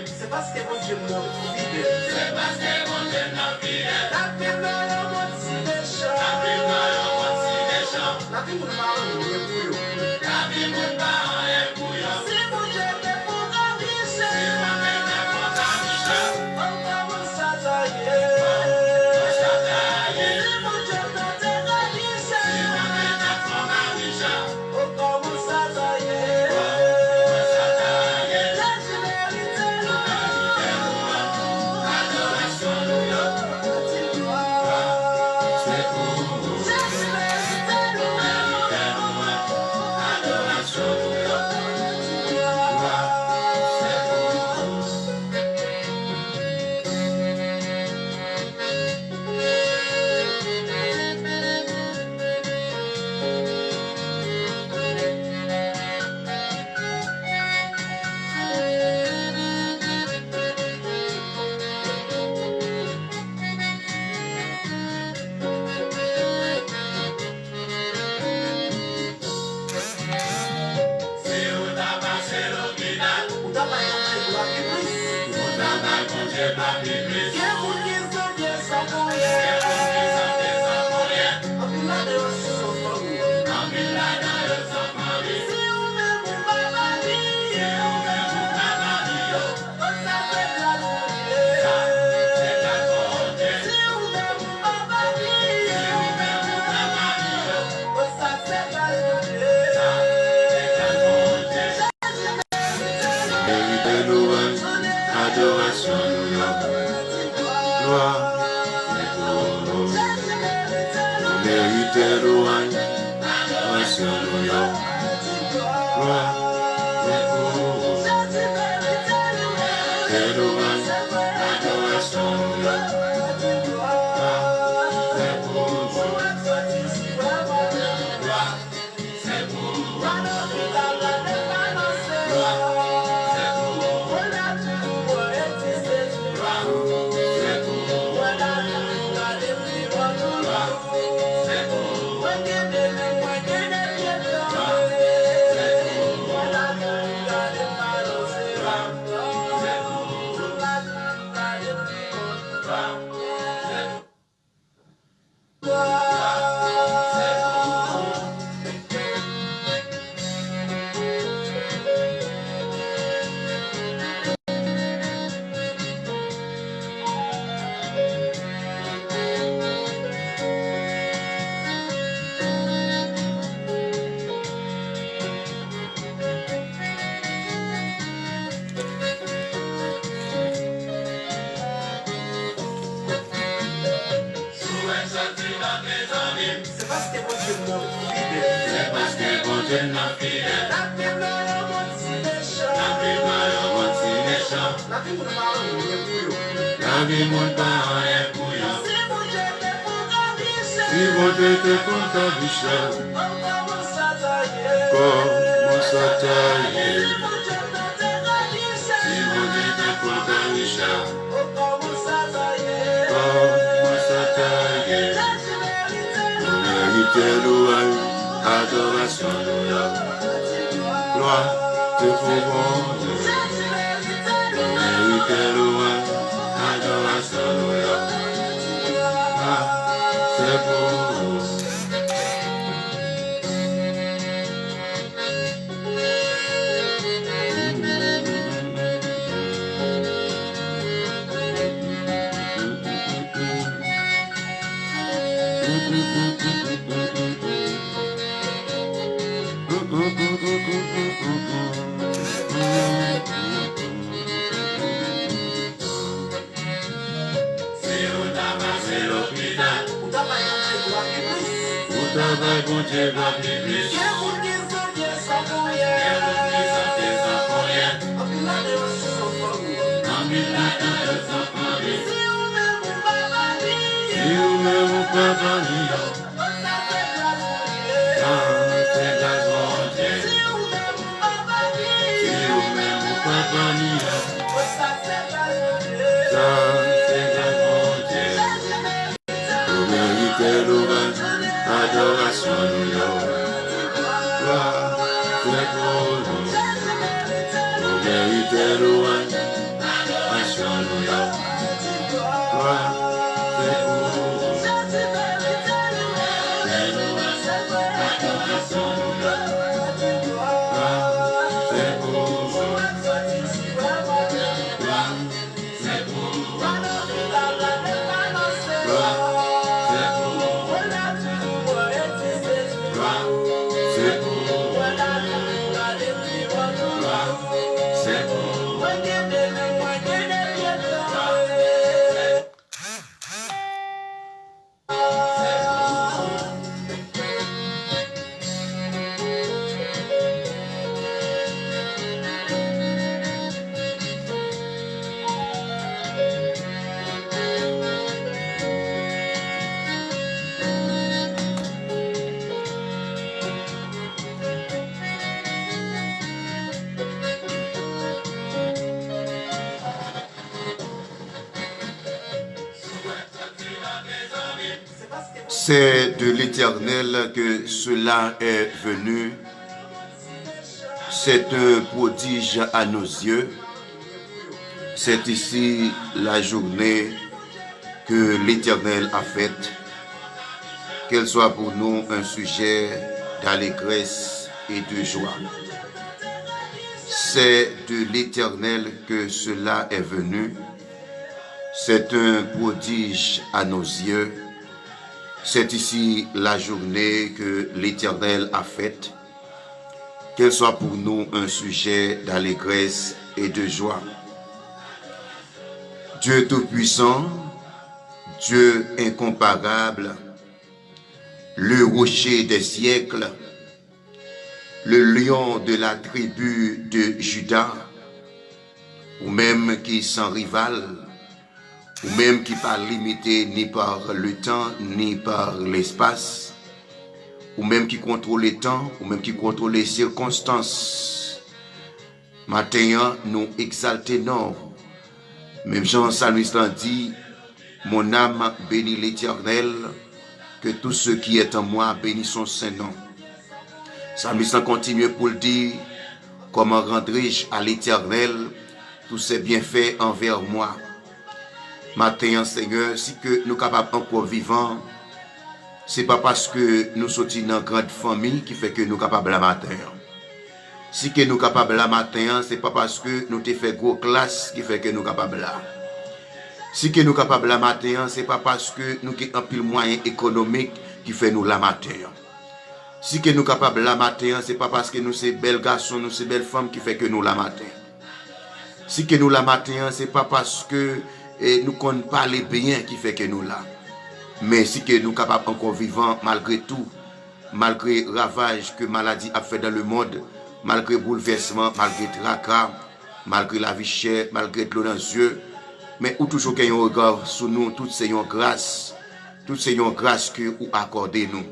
C'est parce que mon Dieu m'a fidèle. C'est parce que mon Dieu m'a fidèle. La Bible est motivation. La Bible est motivation. La Bible est bouillon. Si mon Dieu est pour la vie, si mon Dieu est pour la vie, on commence à tailler. Si mon Dieu est pour la vie, si mon Dieu est pour la vie, on commence à tailler. C'est parce que mon Dieu m'a fidèle. La Bible est motivation. La Bible est motivation. La Bible est bouillon. Si mon Dieu est pour ta vie, si mon Dieu est pour ta vie, on commence à tailler. Commence à tailler. Si mon Dieu est pour ta vie, on commence à tailler. Commence à tailler. Mérite louange, adoration, gloire, te faut bon Dieu. Mérite louange, adoration, c'est pour vous. travail, bon Dieu va plus. Si vous même vous pas banni, ça c'est grâce mon Dieu. Si vous même vous pas banni, ça c'est grâce mon Dieu. Vous méritez louange, adoration nous c'est pour nous. Vous méritez louange, adoration nous c'est pour nous. C'est de l'Éternel que cela est venu. C'est un prodige à nos yeux. C'est ici la journée que l'Éternel a faite. Qu'elle soit pour nous un sujet d'allégresse et de joie. C'est de l'Éternel que cela est venu. C'est un prodige à nos yeux. C'est ici la journée que l'Éternel a faite. Qu'elle soit pour nous un sujet d'allégresse et de joie. Dieu Tout-Puissant, Dieu incomparable, le rocher des siècles, le lion de la tribu de Juda, ou même qui sans rival, ou même qui pas limité ni par le temps, ni par l'espace, ou même qui contrôle les temps, ou même qui contrôle les circonstances. Matin, nous exaltons. Même Jean Salmiste dit, mon âme bénit l'Éternel, que tout ce qui est en moi bénit son Saint-Nom. Salmiste continue pour le dire, comment rendrai-je à l'Éternel tous ses bienfaits envers moi. Matin, Seigneur, si que nous sommes capables encore vivants, ce n'est pas parce que nous sommes dans une grande famille qui fait que nous sommes capables la matin. Si que nous sommes capables la matin, ce n'est pas parce que nous avons fait gros classe qui fait que nous sommes capables là. Si que nous sommes capables la matin, ce n'est pas parce que nous avons un pile moyen économique qui fait nous la matin. Si que nous sommes capables la matin, ce n'est pas parce que nous sommes belles garçons, nous sommes belles femmes qui fait que nous la matin. Si que nous la matin, ce n'est pas parce que nous ne connaissons pas les biens qui fait que nous là. Mais si que nous sommes capables encore vivants malgré tout, malgré ravage que maladie a fait dans le monde, malgré bouleversement, malgré tracas, malgré la vie chère, malgré de l'eau dans les yeux, mais où toujours qu'il y a un regard sur nous, toutes ces grâces que vous accordez nous.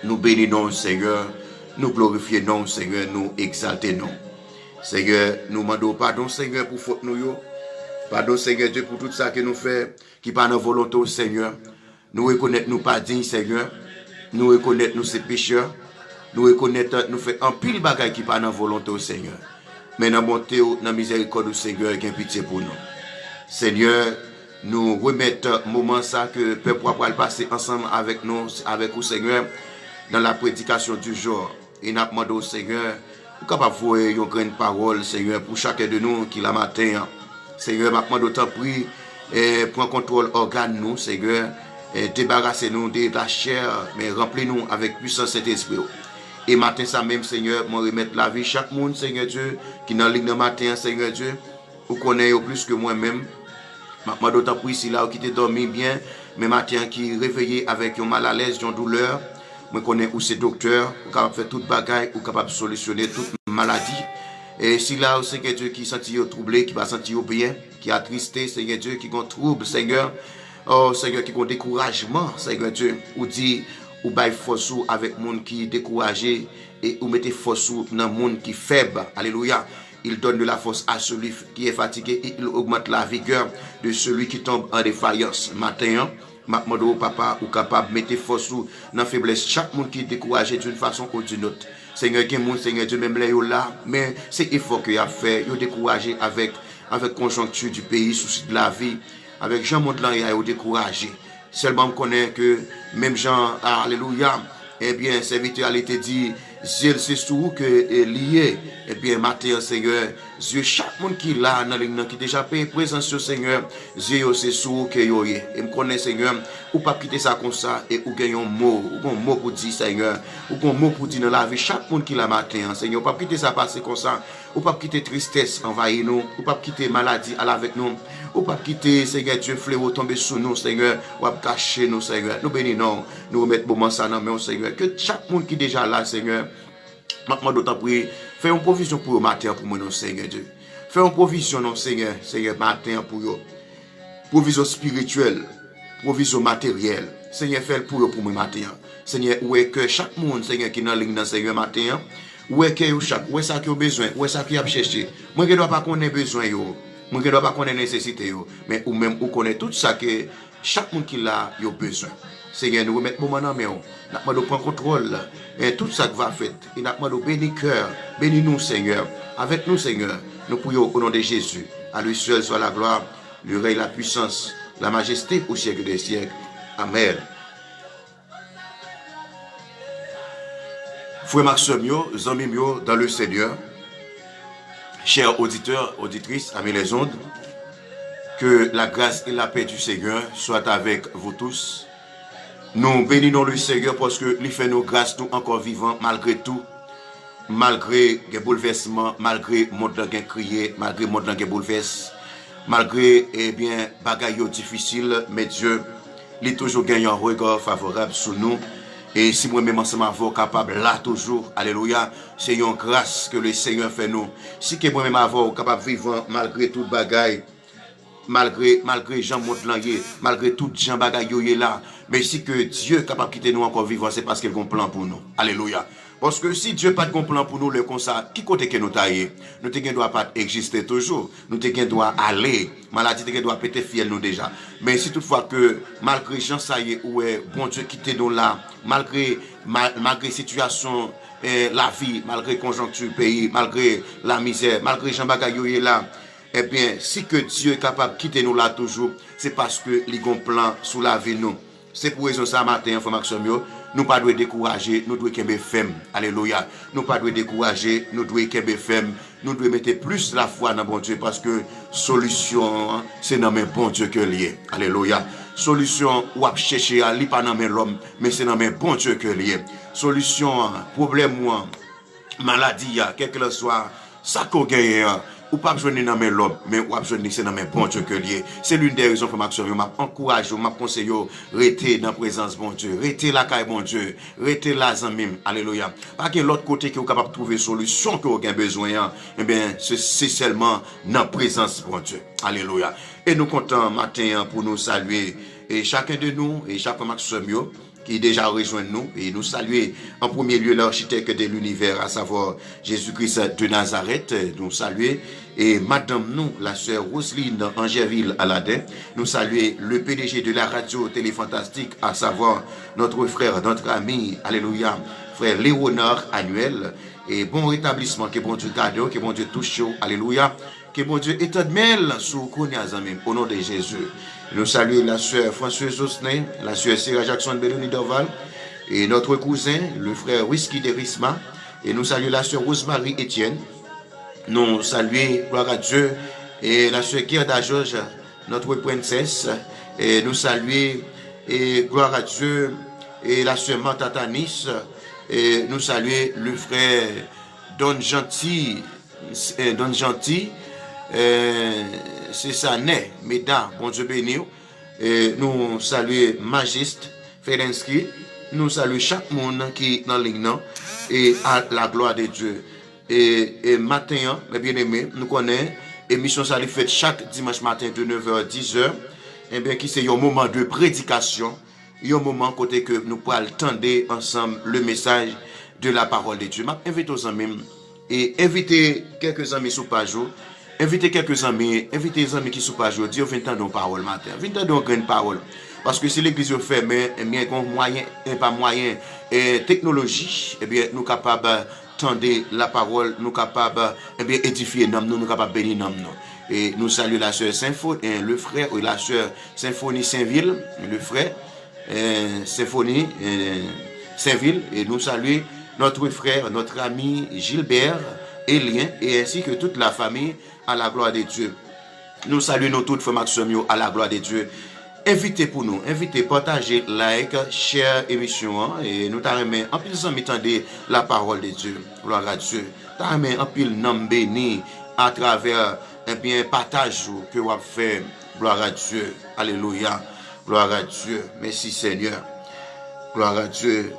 Nous bénissons Seigneur, nous glorifions Seigneur, nous exaltons. Seigneur, nous demandons pardon Seigneur pour faute nous. Pardon Seigneur Dieu pour tout ça que nous faisons, qui pas dans volonté au Seigneur. Nous reconnaissons nous pas dignes Seigneur. Nous reconnaissons nous ces pécheurs. Nous reconnaissons nous faisons un pile bagaille qui pas dans volonté au Seigneur. Mais dans bonté, dans miséricorde au Seigneur, qui a pitié pour nous. Seigneur, nous remettons moment ça que le peuple va passer ensemble avec nous, avec vous Seigneur, dans la prédication du jour. Et nous demandons au Seigneur, nous sommes capables de voir une grande parole Seigneur pour chacun de nous qui la matin. Seigneur, maintenant d'autant prie, prends contrôle organe nous, Seigneur, débarrassez-nous de la chair, mais remplis-nous avec puissance cet esprit. Et matin, ça même, Seigneur, moi remettre la vie chaque monde, Seigneur Dieu, qui dans la ligne de matin, Seigneur Dieu, vous connaissez plus que moi-même. Maintenant d'autant prie, si là, qui t'est dormi bien, mais matin, qui réveillé avec un mal à l'aise, une douleur, Moi connais où c'est docteur, ou capable de faire toute bagaille, ou capable de solutionner toute maladie. Et si là, Seigneur Dieu, qui sentit troublé, qui va sentir bien, qui a attristé, Seigneur Dieu, qui a trouble, Seigneur. Oh, Seigneur, qui a découragement, Seigneur Dieu, ou dit, ou bail force avec monde qui est découragé, et ou mettez force dans monde qui est faible. Alléluia. Il donne de la force à celui qui est fatigué et il augmente la vigueur de celui qui tombe en défaillance. Matin, Matmado, papa, ou capable de mettre force dans la faiblesse. Chaque monde qui est découragé d'une façon ou d'une autre. Seigneur, qui est Seigneur Dieu, même là, mais c'est l'effort qu'il a fait, il est découragé avec conjoncture du pays, souci de la vie, avec Jean Montelan, il a découragé. Seulement, on connaît que même Jean, alléluia, eh bien, serviteur, il était dit, Dieu, c'est tout que lié. Eh bien, matin, Seigneur, Dieu, chaque monde qui est là, dans le qui déjà paye présence au Seigneur, Dieu, c'est tout que yo est. Et me connaît, Seigneur, ou pas quitter ça comme ça, et ou gagner un mot pour dire, Seigneur, ou un mot pour dire dans la vie, chaque monde qui est là matin, Seigneur, ou pas quitter ça passer comme ça, ou pas quitter tristesse envahir nous, ou pas quitter maladie aller avec nous, ou pas quitter, Seigneur Dieu, fléau tomber sur nous, Seigneur, ou pas cacher nous, Seigneur. Nous bénissons, nous remettons moment ça dans main, Seigneur, que chaque monde qui est déjà là, Seigneur, maintenant d'autant prier, fais une provision pour le matin pour moi, non, Seigneur Dieu. Fais une provision, non, Seigneur, matin pour eux. Provision spirituelle, provision matérielle. Seigneur, fais pour eux pour moi matin. Seigneur, où est que chaque monde, Seigneur, qui est dans la ligne, Seigneur, matin, où est que chaque, où est ça qui a besoin, où est ça qui a cherché. Moi, je ne dois pas connaître besoin, moi, je ne dois pas connaître nécessité, mais ou même, ou connaître tout ça que chaque monde qui a besoin. Seigneur, nous remettons moment dans nous. Nous prendre contrôle. Et tout ça qui va faire. Et nous bénis cœur. Bénis-nous, Seigneur. Avec nous, Seigneur. Nous prions au nom de Jésus. À lui seul soit la gloire, le règne, la puissance, la majesté au siècle des siècles. Amen. Frère Maxime, amis dans le Seigneur, chers auditeurs, auditrices, amis les ondes, que la grâce et la paix du Seigneur soient avec vous tous. Nous bénissons le Seigneur parce que il fait nos grâces, nous encore vivants malgré tout, malgré les bouleversements, malgré le monde qui a crié, malgré le monde qui bouleverse, malgré bagailles difficiles, mais Dieu, il est toujours gagné un regard favorable sur nous. Et si moi-même ensemble avons capable là toujours, alléluia, c'est une grâce que le Seigneur fait nous. Si que moi-même avons capable vivant malgré toute bagaille, malgré Jean Montlangier, malgré tout Jean Bagayoye là, mais si que Dieu est capable de quitter nous encore vivants, c'est parce qu'il a un plan pour nous. Alléluia. Parce que si Dieu n'a pas de plan pour nous, le comme ça, qui côté que nous taillons, nous ne doit pas exister toujours. Nous ne doit aller. Maladie ne doit péter fiel nous déjà. Mais si toutefois que, malgré Jean ça y est, où est bon Dieu quitter nous là, malgré situation, la vie, malgré conjoncture pays, malgré la misère, malgré Jean Bagayoye là, eh bien, si que Dieu est capable de quitter nous là toujours, c'est parce que il a un plan sous la vie nous. C'est pour raison ça matin, frère Maxime, nous ne devons pas décourager, nous devons être fermes. Alléluia. Nous ne devons pas décourager, nous devons être fermes. Nous devons mettre plus la foi dans bon Dieu parce que solution, c'est dans mes bon Dieu que lié. Alléluia. Solution, ou à chercher à li pas dans l'homme, mais c'est dans mes bon Dieu que lié. Solution, problème, maladie, quel que soit, ça qu'on gagne. Ou pas besoin dans mes lobes, mais ou pas besoin c'est dans mes bons Dieu que lié. C'est l'une des raisons pour m'action. Je m'encourage, je m'aconseille, rester dans la présence bon Dieu, rester là caille bon Dieu, rester là zamim. Alléluia. Pas qu'il y a l'autre côté qui est capable de trouver solution que aucun besoin. Eh bien, c'est seulement dans la présence bon Dieu. Alléluia. Et nous comptons matin pour nous saluer et chacun de nous et chaque Maxime qui déjà rejoint nous et nous saluer en premier lieu l'architecte de l'univers, à savoir Jésus-Christ de Nazareth, nous saluer et madame nous, la sœur Roselyne Angéville Aladin, nous saluer le PDG de la radio Téléfantastique, à savoir notre frère, notre ami, alléluia, frère Léonard Annuel, et bon rétablissement, que bon Dieu garde, que bon Dieu touche, alléluia, que bon Dieu éternel sous Kouniazamim, au nom de Jésus. Nous saluons la sœur Françoise Osnay, la sœur Sarah Jackson Belloni Dorval, et notre cousin, le frère Whisky de Risma, et nous saluons la sœur Rosemary Etienne. Nous saluons, gloire à Dieu, et la sœur Gerda Georges, notre princesse, et nous saluons, et gloire à Dieu, et la sœur Martha Tanis, et nous saluons le frère Don Gentil, c'est ça, né, mesdames, bon Dieu béni. Nous saluons Magiste Ferenski, nous saluons chaque monde qui est dans la ligne et à la gloire de Dieu. Et matin, mes bien-aimés, nous connaissons émission ça fait chaque dimanche matin de 9h à 10h. Et bien qui c'est un moment de prédication, un moment côté que nous pourrons entendre ensemble le message de la parole de Dieu. J'invite aux amis et inviter quelques amis sous page. Invitez quelques amis, invitez les amis qui sont pas aujourd'hui, dire venez entendre une parole matin, venez entendre une parole. Parce que si l'église est fermée, eh bien, moyen, pas moyen, et technologie, eh bien, nous capables d'entendre la parole, nous capables, eh bien, édifier nous capables bénir nous. Et nous saluons la sœur Symphonie, le frère, ou la sœur Symphonie Saint-Ville, le frère, Symphonie Saint-Ville, et nous saluons notre frère, notre ami Gilbert, Élien, et ainsi que toute la famille à la gloire de Dieu. Nous saluons toutes frères Maximio à la gloire de Dieu. Invitez pour nous, invitez, partagez, like, share émission, et nous t'arrêtons en plus d'entendre la parole de Dieu. Gloire à Dieu. T'arrêtons en plus nom béni à travers un bien partage que vous avez fait. Gloire à Dieu. Alléluia. Gloire à Dieu. Merci Seigneur. Gloire à Dieu.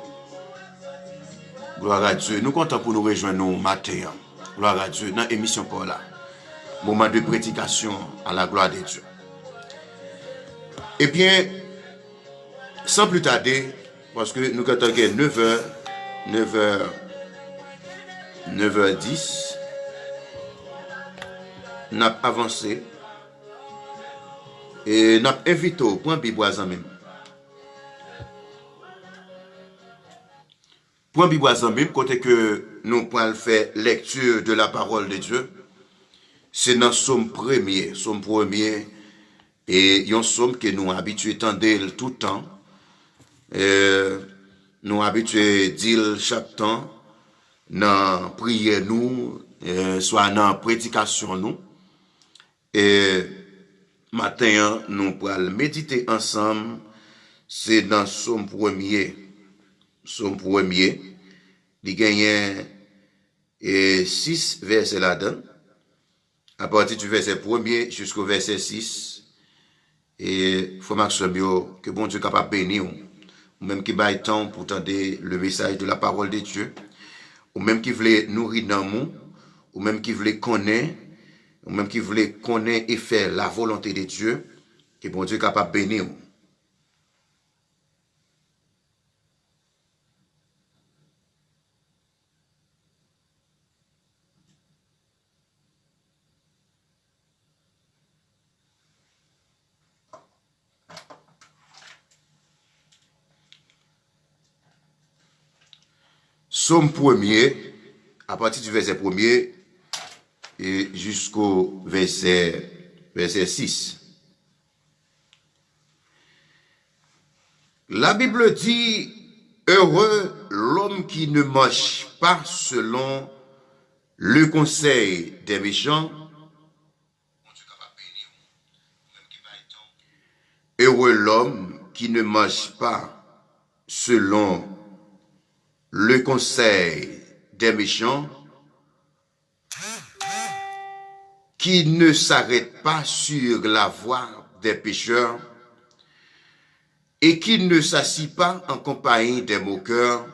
Gloire à Dieu. Nous comptons pour nous rejoindre nous matin. Gloire à Dieu. Dans l'émission pour là. Moment de prédication à la gloire de Dieu. Eh bien, sans plus tarder, parce que nous comptons 9h, 9h10, nous avons avancé et nous avons invité au point Biboisan même. Point Biboisan même, côté que nous pouvons faire lecture de la parole de Dieu, c'est dans Somme premier, et un somme que nous habitués d'entendre tout le temps. Nous habitués dire chaque temps, dans prière nous, soit dans prédication nous. Et matin, nous pourrons méditer ensemble, c'est dans Somme premier. Somme premier, il gagne 6 versets là-dedans. À partir du verset 1er jusqu'au verset 6, et faut Maximio, que bon Dieu capable de bénir, ou même qui baille temps pour entendre le message de la parole de Dieu, ou même qui voulait nourrir dans nous, ou même qui voulait connaître, ou même qui voulait connaître et faire la volonté de Dieu, que bon Dieu capable de bénir. Somme premier, à partir du verset 1er et jusqu'au verset 6. La Bible dit, heureux l'homme qui ne marche pas selon le conseil des méchants. Heureux l'homme qui ne marche pas selon le conseil des méchants, qui ne s'arrête pas sur la voie des pécheurs, et qui ne s'assit pas en compagnie des moqueurs,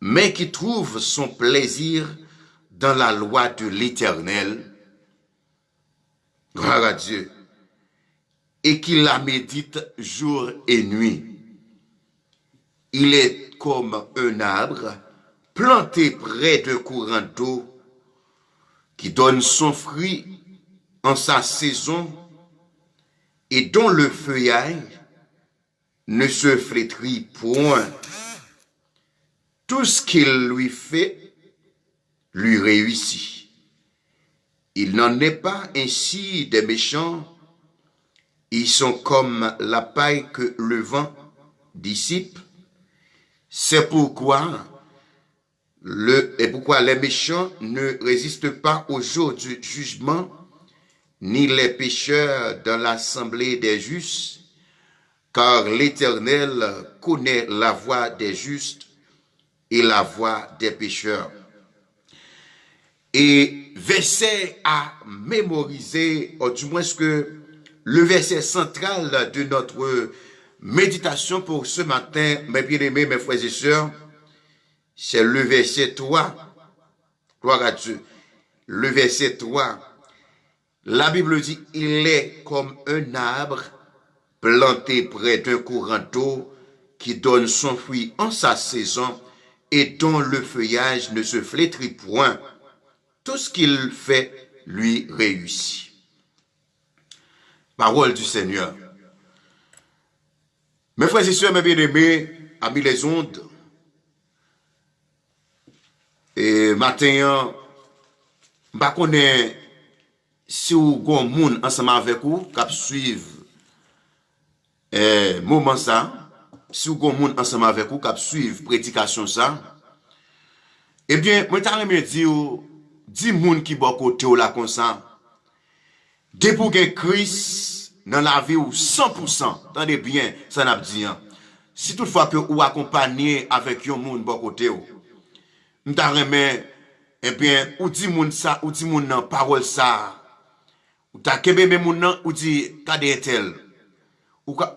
mais qui trouve son plaisir dans la loi de l'Éternel, gloire à Dieu, et qui la médite jour et nuit. Il est comme un arbre planté près de courant d'eau qui donne son fruit en sa saison et dont le feuillage ne se flétrit point. Tout ce qu'il lui fait lui réussit. Il n'en est pas ainsi des méchants. Ils sont comme la paille que le vent dissipe. C'est pourquoi les méchants ne résistent pas au jour du jugement, ni les pécheurs dans l'assemblée des justes, car l'Éternel connaît la voie des justes et la voie des pécheurs. Et verset à mémoriser, ou du moins que le verset central de notre méditation pour ce matin, mes bien-aimés, mes frères et sœurs, c'est le verset 3. Gloire à Dieu. Le verset 3. La Bible dit, il est comme un arbre planté près d'un courant d'eau qui donne son fruit en sa saison et dont le feuillage ne se flétrit point. Tout ce qu'il fait lui réussit. Parole du Seigneur. Mes frères et sœurs, mes bien-aimés, amis les ondes, et matin, je connais si vous avez un monde ensemble avec vous, qui suivent moment ça, si vous avez un monde ensemble avec vous, qui suivent prédication ça, eh bien, moi, je vais dire, 10 moun qui bon côté là comme ça, depuis que Christ dans la vie ou 100%, attendez bien, ça n'a pas dit. Si toutefois que vous accompagnez avec un moun bon côté, nous t'arrêtons, eh bien, ou dit moun ça, ou dit moun nan parole ça, ou ta kebe men moun nan, ou dit kade tel.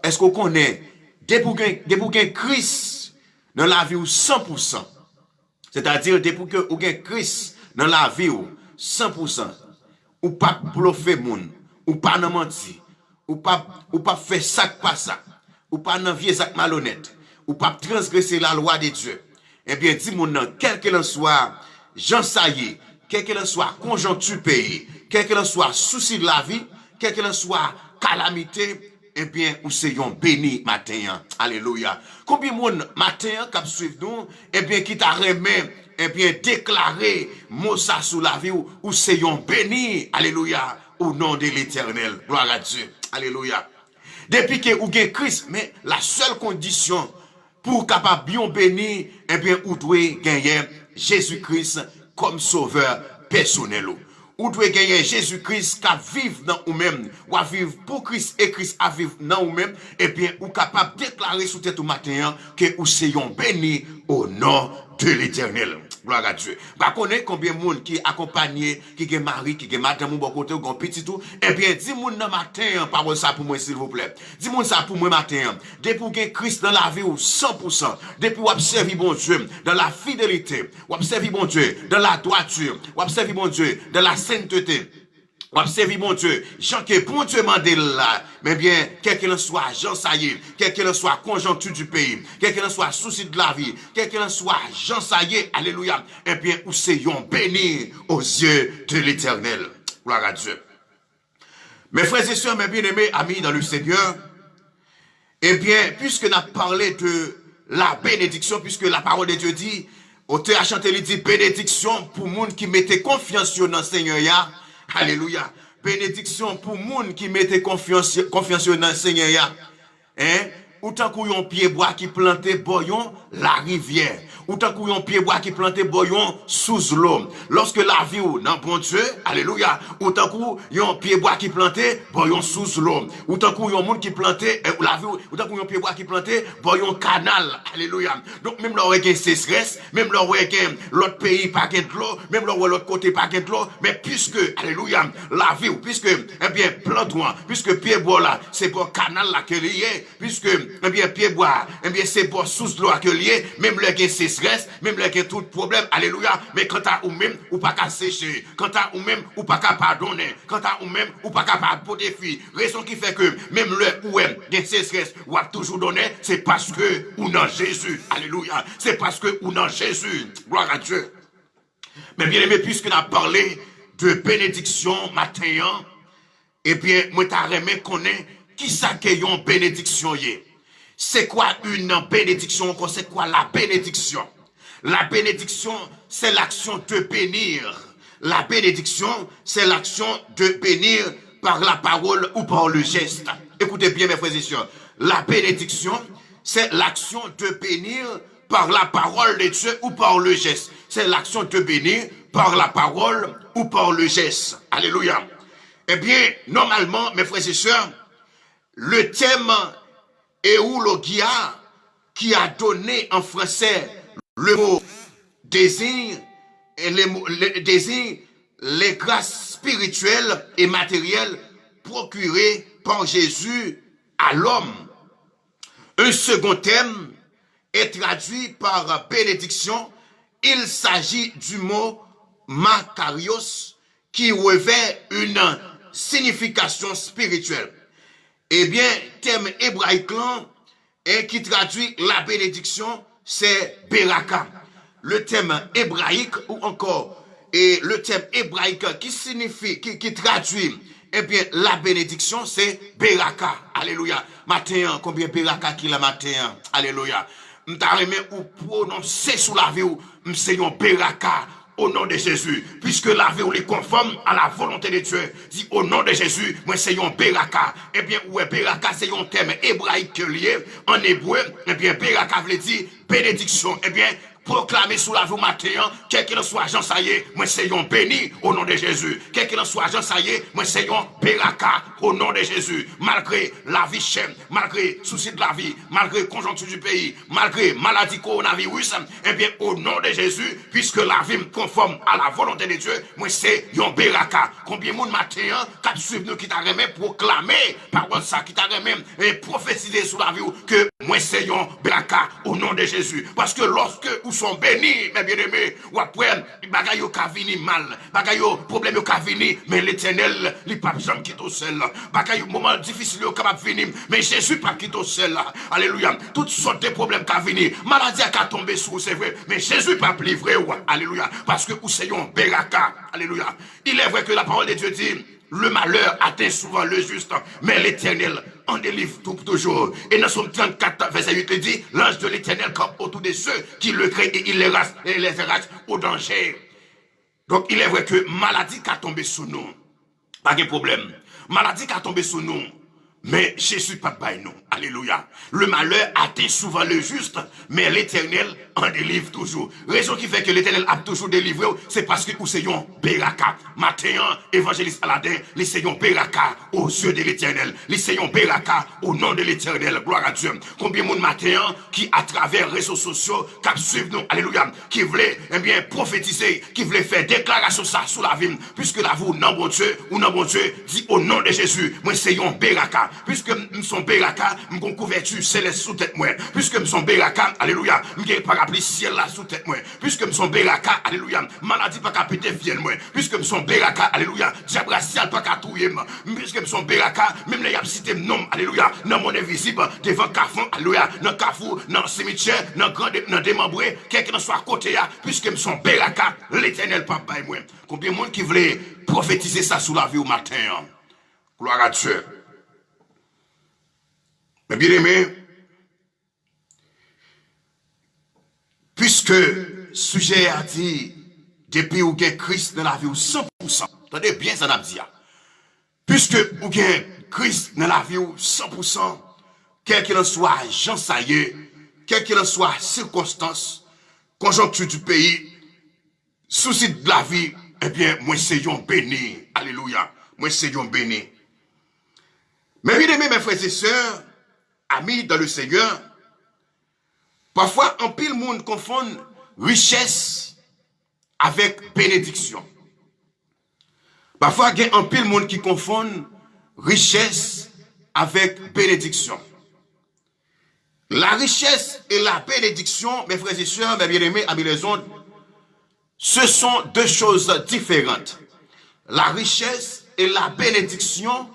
Est-ce qu'on connaît, depuis que Christ dans la vie ou 100%, c'est-à-dire depuis que vous avez Christ dans la vie ou 100%, ou pas bluffer moun, ou pas nan menti, ou pas faire ça pas ça, ou pas nan vieux sac malhonnête, ou pas transgresser la loi de Dieu. Eh bien, dis moun nan, quel que l'en soit, Jean Saillé, quel que l'en soit conjoncture pays, quel que l'en soit souci de la vie, quel que l'en soit calamité, eh bien, ou c'est yon béni matin. Alléluia. Combien de monde matin qui suivent nous, eh bien, qui t'a remis, eh bien, déclaré mot ça sous la vie, ou c'est yon béni. Alléluia. Au nom de l'Éternel. Gloire à Dieu. Alléluia. Depuis que vous avez Christ, mais la seule condition pour capable bien béni, eh bien, vous devez gagner Jésus-Christ comme sauveur personnel. Ou doit gagner Jésus-Christ qui vivre dans vous-même, ou à vivre pour Christ et Christ à vivre dans vous-même, et bien, ou capable de déclarer sous tête au matin que vous soyons bénis au nom de l'Éternel. Gloire à Dieu. Bah, connaît combien de monde qui accompagné, qui est mari, qui est madame, ou bon côté, ou bon petit tout, eh bien, dis moun dans matin, parole ça pour moi, s'il vous plaît. Dis moun ça pour moi matin. Depuis que Christ dans la vie ou 100%, depuis ou observer bon Dieu, dans la fidélité, ou observer bon Dieu, dans la droiture, ou observer bon Dieu, dans la sainteté. Observez mon Dieu, Jean que bon Dieu m'a dit là, mais bien, quel qu'il en soit, Jean Saillé, quel qu'il en soit, conjoncture du pays, quel qu'il en soit, souci de la vie, quel qu'il en soit, Jean Saillé, alléluia, eh bien, où soyons bénis aux yeux de l'Éternel. Gloire à Dieu. Mes frères et sœurs, mes bien-aimés amis dans le Seigneur, eh bien, puisque nous avons parlé de la bénédiction, puisque la parole de Dieu dit, auteur a chanté, il dit, bénédiction pour monde qui mettait confiance dans le Seigneur, alléluia. Bénédiction pour moun qui mettait confiance dans le Seigneur. Hein? Autant qu'on yon pied bois qui plantait boyon la rivière. Autant qu'on yon pied bois qui plantait boyon sous l'eau. Lorsque la vie ou dans bon Dieu, alléluia. Autant qu'on yon pied bois qui plantait boyon sous l'eau. Autant qu'on yon moun qui plantait la vie, autant qu'on yon pied bois qui plantait boyon canal, alléluia. Donc même là où il y a sécheresse, même là où il y a l'autre pays pas de l'eau, même là où l'autre côté pas de l'eau, mais puisque, alléluia, la vie, puisque, eh bien, plante-moi, puisque pied bois là, c'est pour canal là que lié, puisque, eh bien, pied bois, eh bien, c'est pour sous l'eau que lié, même là qu'il y a sécheresse, même là qu'il y a tout problème, alléluia, mais quand à ou même, ou pas qu'à sécher, quand à ou même, ou pas qu'à pardonner, quand à ou même, ou pas qu'à pour défi, raison qui fait que, même le ou même, des sécheresse, ou a toujours donné, c'est parce que, ou non Jésus, alléluia, c'est parce que, ou non Jésus, gloire à Dieu. Mais bien aimé, puisque nous avons parlé de bénédiction matin, eh bien, moi t'as remis connaît qui ça qui yon bénédiction yé. C'est quoi une bénédiction? C'est quoi la bénédiction? La bénédiction, c'est l'action de bénir. La bénédiction, c'est l'action de bénir par la parole ou par le geste. Écoutez bien mes frères et sœurs. La bénédiction, c'est l'action de bénir par la parole de Dieu ou par le geste. C'est l'action de bénir par la parole ou par le geste. Alléluia. Eh bien, normalement, mes frères et sœurs, le thème eulogia qui a donné en français le mot désir et les grâces spirituelles et matérielles procurées par Jésus à l'homme. Un second thème est traduit par bénédiction. Il s'agit du mot Makarios qui revêt une signification spirituelle. Eh bien, thème hébraïque et qui traduit la bénédiction, c'est Beraka. Le thème hébraïque ou encore le thème hébraïque qui signifie, qui traduit eh bien la bénédiction, c'est Beraka. Alléluia. Matin, combien Beraka qu'il a matin? Alléluia. M'taremé ou prononcer sous la vie ou m'seyon Beraka. Au nom de Jésus, puisque la vie ou est conforme à la volonté de Dieu, dit au nom de Jésus, moi c'est un Beraka. Eh bien, ouais, Beraka, c'est un terme hébraïque lié en hébreu. Eh bien, Beraka veut dire bénédiction. Eh bien, proclamer sous la vie matin, quel qu'il en soit, Jean Saillé, moi c'est un béni au nom de Jésus. Quel qu'il en soit, Jean Saillé, moi c'est un Beraka au nom de Jésus. Malgré la vie chère, malgré souci de la vie, malgré conjoncture du pays, malgré maladie coronavirus, eh bien, au nom de Jésus, puisque la vie me conforme à la volonté de Dieu, moi c'est un Beraka. Combien de monde matin, quand suivent nous qui t'a remis proclamer, parole ça, qui t'a remis et prophétiser sous la vie, que moi c'est un Beraka au nom de Jésus. Parce que lorsque sont bénis, mes bien-aimés, ou après, bagay yo ka vini mal, bagay yo problème yo ka vini, mais l'Éternel, li pa jamais quitte au seul. Bagay yo moment difficile yo capable vini, mais Jésus pas quitte au seul. Alléluia. Toutes sortes de problèmes ka vini, maladie ka tomber sur c'est vrai, mais Jésus pas livré ou. Alléluia. Parce que ou c'est un Beraka. Alléluia. Il est vrai que la parole de Dieu dit, le malheur atteint souvent le juste, mais l'Éternel en délivre toujours. Et dans Somme 34, verset 8, il dit, l'ange de l'Éternel campe autour de ceux qui le craignent et il les arrache au danger. Donc il est vrai que maladie qui a tombé sur nous, pas de problème. Maladie qui a tombé sur nous, mais Jésus pas de nous. Alléluia. Le malheur atteint souvent le juste, mais l'Éternel en délivre toujours. Raison qui fait que l'Éternel a toujours délivré, c'est parce que nous sommes Beraka. Matin, évangéliste Aladin, nous sommes Beraka aux yeux de l'Éternel. Nous sommes Beraka au nom de l'Éternel. Gloire à Dieu. Combien de monde matin qui, à travers les réseaux sociaux, qui suivent nous, alléluia, qui voulait, eh bien, prophétiser, qui voulait faire déclaration ça sous la vie, puisque la vous, non bon Dieu, ou non bon Dieu, dit au nom de Jésus, moi, c'est un Beraka. Puisque nous sommes Beraka, nous avons couverture céleste sous tête moi. Puisque nous sommes Beraka, alléluia, nous avons parapluie ciel là sous tête moi. Puisque nous sommes Beraka, alléluia, maladie pas qu'à péter fiel moi. Puisque nous sommes Beraka, alléluia, diable racial pas qu'à touiller moi. Puisque nous sommes Beraka, même les cité nom, alléluia, dans mon invisible, devant Carrefour, alléluia, dans Carrefour, dans cimetière, dans démembré, quelqu'un soit à côté là, puisque nous sommes Beraka, l'Éternel papa et moi. Combien de monde qui voulait prophétiser ça sous la vie au matin? Gloire à Dieu. Mais bien aimé, puisque sujet a dit, depuis où il y a Christ dans la vie, 100%, attendez bien ça n'a dit. Puisque où il y a Christ dans la vie, 100%, quel qu'il en soit, Jean Saillé, quel qu'il en soit, circonstance, conjoncture du pays, souci de la vie, eh bien, moi c'est un béni. Alléluia. Moi c'est un béni. Mais bien aimé, mes frères et sœurs, amis dans le Seigneur, parfois un pile monde confond richesse avec bénédiction. Parfois il y a un pile monde qui confond richesse avec bénédiction. La richesse et la bénédiction, mes frères et sœurs, mes bien-aimés, amis les autres, ce sont deux choses différentes. La richesse et la bénédiction,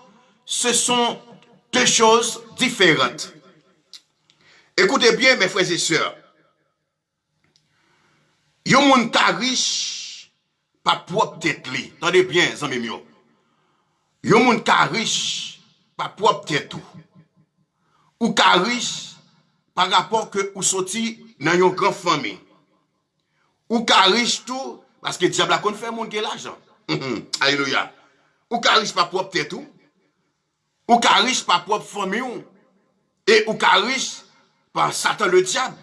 ce sont deux choses différentes. Écoutez bien, mes frères et sœurs. Yon moun ka riche, pas propre tête li. Attendez bien, zami mio. Yon moun ka riche, pas propre tête tout. Ou ka riche, par rapport que ou sorti dans yon grand famille. Ou ka riche tout, parce que diable a kon fait moun qui l'argent. Alléluia. Ou ka riche, pas propre tête tout. Ou ka riche par propre famille, et ou ka riche par Satan le diable.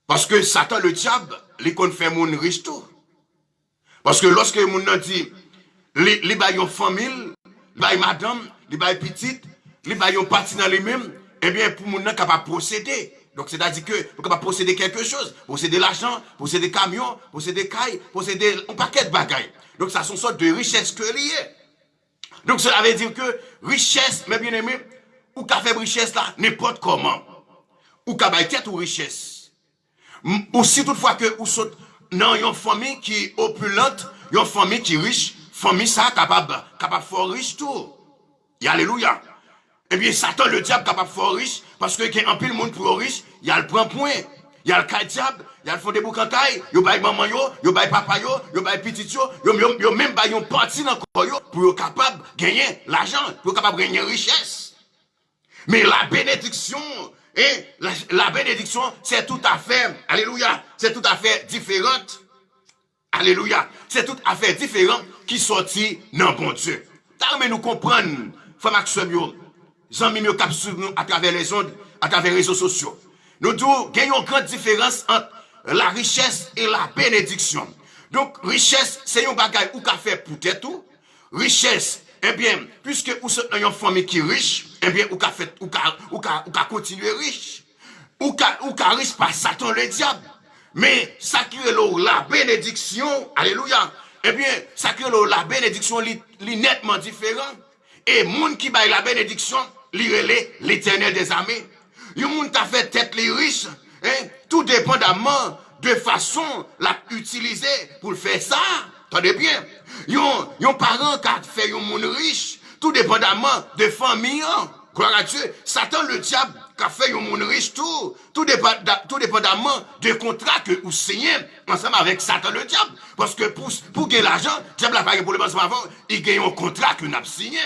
Parce que Satan le diable, il kon fait moun riche tout. Parce que lorsque moun nan dit, li bay yon famille, li bay madame, li bay petite, li bay yon parti dans lui-même, eh bien pour moun nan capable procéder. Donc c'est-à-dire que vous capable posséder quelque chose, posséder l'argent, posséder camion, posséder caille, posséder un paquet de bagailles. Donc ça sont sorte de richesse que lié. Donc cela veut dire que richesse, mes bien-aimés, ou qu'a fait richesse là, n'importe comment. ou ka bay tête ou richesse. Ou si toutefois que ou saute dans une famille qui est opulente, une famille qui est riche, famille ça capable fort riche tout. Et alléluia. Eh bien, Satan, le diable, capable fort riche, parce que quand un pile monde pour riche, il y a le prend point. Il y a le cas diable, il y a le fond des boucantailles, il y a maman yo bail papa yo bail petit yo même bail une partie dans corps yo pour être capable de gagner l'argent, pour être capable de gagner richesse. Mais la bénédiction, la bénédiction, c'est tout à fait, alléluia, c'est tout à fait différente. Alléluia, c'est tout à fait différent qui sortit dans bon Dieu. T'as nous comprendre, frère Maxime yo, amis yo cap sur nous à travers les ondes, à travers les réseaux sociaux. Nous devons gagner une grande différence entre la richesse et la bénédiction. Donc, richesse, c'est un bagage ou qu'a fait pour tout. Richesse, eh bien, puisque vous êtes dans une famille qui est riche, eh bien, ou qu'a fait, ou qu'a continué riche. Ou qu'a riche par Satan le diable. Mais, ça qui est la bénédiction, alléluia, eh bien, ça qui est la bénédiction, est nettement différent. Et, monde qui baille la bénédiction, l'Éternel des armées. Yon moun ta fait tête les riches, tout dépendamment de façon la utiliser pour le faire ça. Attendez bien. Yon parent qui a fait yon moun riche, tout dépendamment de famille. Gloire à Dieu. Satan le diable qui a fait yon moun riche tout dépendamment de contrat que vous signez ensemble avec Satan le diable. Parce que pour gagner l'argent, le diable a pas pour le ensemble avant, il gagne un contrat que nous avons signé.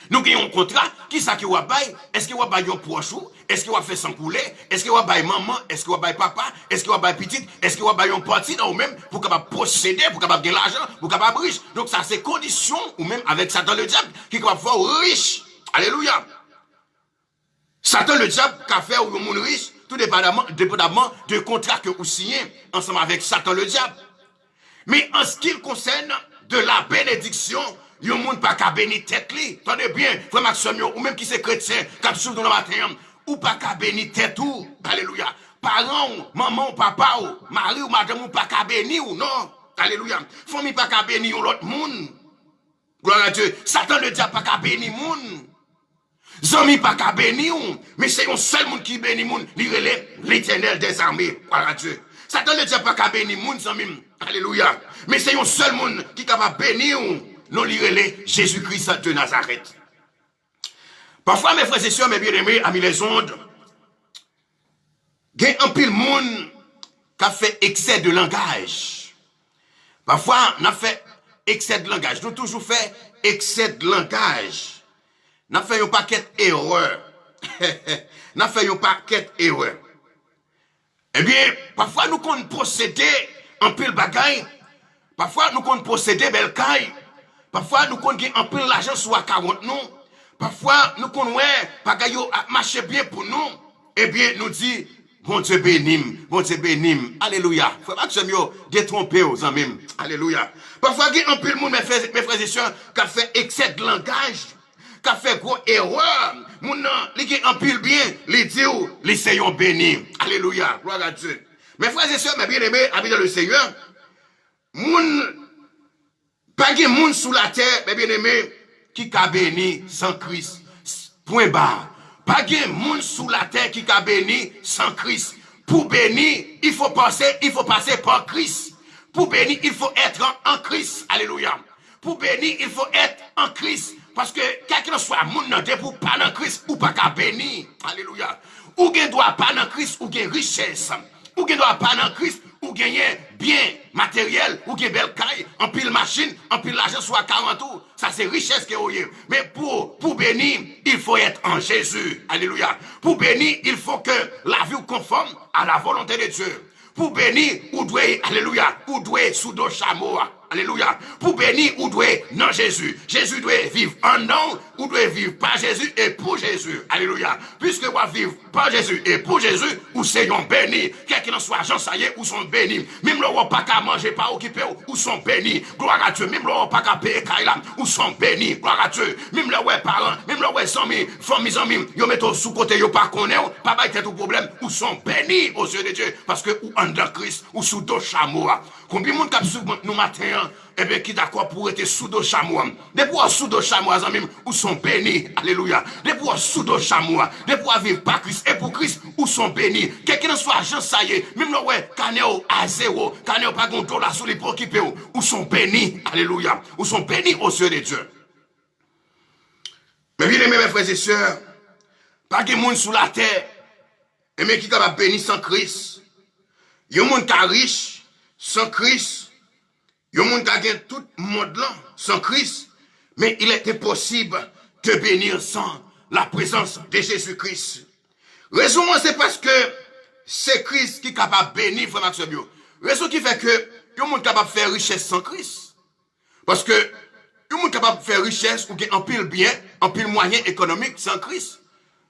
Nous gagnons un contrat, qui ça qui va bailler? Est-ce qu'il va bailler un pochou? Est-ce qu'il va faire sans couler? Est-ce qu'il va bailler maman? Est-ce qu'il va bailler papa? Est-ce qu'il va bailler petite? Est-ce qu'il va bailler un parti dans ou même pour capable posséder, pour capable gagner l'argent, pour capable riche? Donc ça c'est condition ou même avec Satan le diable qui est capable faire riche. Alléluia. Satan le diable qui a fait au monde riche, tout dépendamment de contrat que vous signez ensemble avec Satan le diable. Mais en ce qui concerne de la bénédiction, yon moun pas ka béni tête li. Tenez bien, frère Maxime, ou même qui c'est chrétien, qui souffre dans le matin, ou pas ka béni tête ou. Alléluia. Parents, maman, papa, ou, mari ou madame, ou pas ka béni ou non. Alléluia. Famille pas ka béni ou l'autre moun. Gloire à Dieu. Satan le diable pas ka béni moun. Zami pas ka béni ou. Mais c'est un seul monde qui béni moun. L'Éternel des armées. Gloire à Dieu. Satan le diable pas ka béni moun, zami. Alléluia. Mais c'est un seul monde qui est capable de bénir ou. Non, lirez Jésus-Christ de Nazareth. Parfois, mes frères et sœurs, mes bien-aimés, amis les ondes, il y a un pile monde qui a fait excès de langage. Parfois, on a fait excès de langage. Nous avons toujours fait excès de langage. On a fait un paquet d'erreurs. On a fait un paquet d'erreurs. Eh bien, parfois, nous comptons procéder en pile bagaille. Parfois, nous comptons procéder bel caille. Parfois, nous comptons un peu l'argent sur 40 nous. Parfois, nous comptons, pas marcher bien pour nous. Eh bien, nous dit, bon Dieu bénim, bon Dieu bénim. Alléluia. Faut pas que je me détromper aux amis. Alléluia. Parfois, il y a un peu de monde, mes frères et sœurs, qui a fait excès de langage, qui a fait gros erreur. Moun nan, li gen un pile bien, li dit ou, li Seigneur béni. Alléluia. Gloire à Dieu. Mes frères et sœurs, mes bien-aimés, amis dans le Seigneur, moun, pas de monde sous la terre, mes bien-aimés, qui a béni sans Christ. Point barre. Pas de monde sous la terre qui a béni sans Christ. Pour bénir, il faut passer par Christ. Pour bénir, il faut être en Christ. Alléluia. Pour bénir, il faut être en Christ. Parce que, quel que soit monde nan pour pas dans Christ, ou pas qu'à bénir. Alléluia. Ou gen doit pas dans Christ, ou gen richesse. Ou gen doit pas dans Christ, ou gagner bien matériel, ou gagner belle caille, en pile machine, en pile l'argent soit 40 ou. Ça c'est richesse que vous avez. Mais pour bénir, il faut être en Jésus. Alléluia. Pour bénir, il faut que la vie conforme à la volonté de Dieu. Pour bénir, ou doit, alléluia, ou doit sous dos chameau. Alléluia. Pour bénir, ou doit non Jésus. Jésus doit vivre en non, ou doit vivre par Jésus et pour Jésus. Alléluia. Puisque vous vivre par Jésus et pour Jésus, ou c'est un béni. Quel qu'il en soit, Jean Saillé, ou sont bénis. Même le pas qu'à manger, pas occupé, ou sont bénis. Gloire à Dieu. Même le pas qu'à payer, ou sont bénis. Gloire à Dieu. Même le parents, même le amis, famille, amis, yo mettent sous côté, yo pas connaît, pas bailler tout problème, ou sont bénis aux yeux de Dieu. Parce que, ou en Christ, ou sous deux chameaux. Combien de monde qui nous matin, hein, eh bien, qui d'accord pour être sous dos chamois. Des pour sous dos chamois, même, où sont bénis. Alléluia. Des pour sous dos chamois. Des pour vivre par Christ et pour Christ, où sont bénis. Quelqu'un soit agent, ça y est. Même là, ouais, caneo à zéro. Caneo pas de dollar sur les préoccupés. Où sont bénis. Alléluia. Où sont bénis aux yeux de Dieu. Mais bien aimés, mes frères et sœurs, pas de monde sous la terre, mais qui est capable de bénir sans Christ. Il y a un monde qui est riche sans Christ. Il y a un monde qui a gagné tout le monde là sans Christ. Mais il est impossible de bénir sans la présence de Jésus-Christ. Raison, c'est parce que c'est Christ qui est capable de bénir, frère Maxime. Raison qui fait que il y a un monde capable de faire richesse sans Christ. Parce que il y a un monde capable de faire richesse ou en pile bien, en pile moyen économique sans Christ.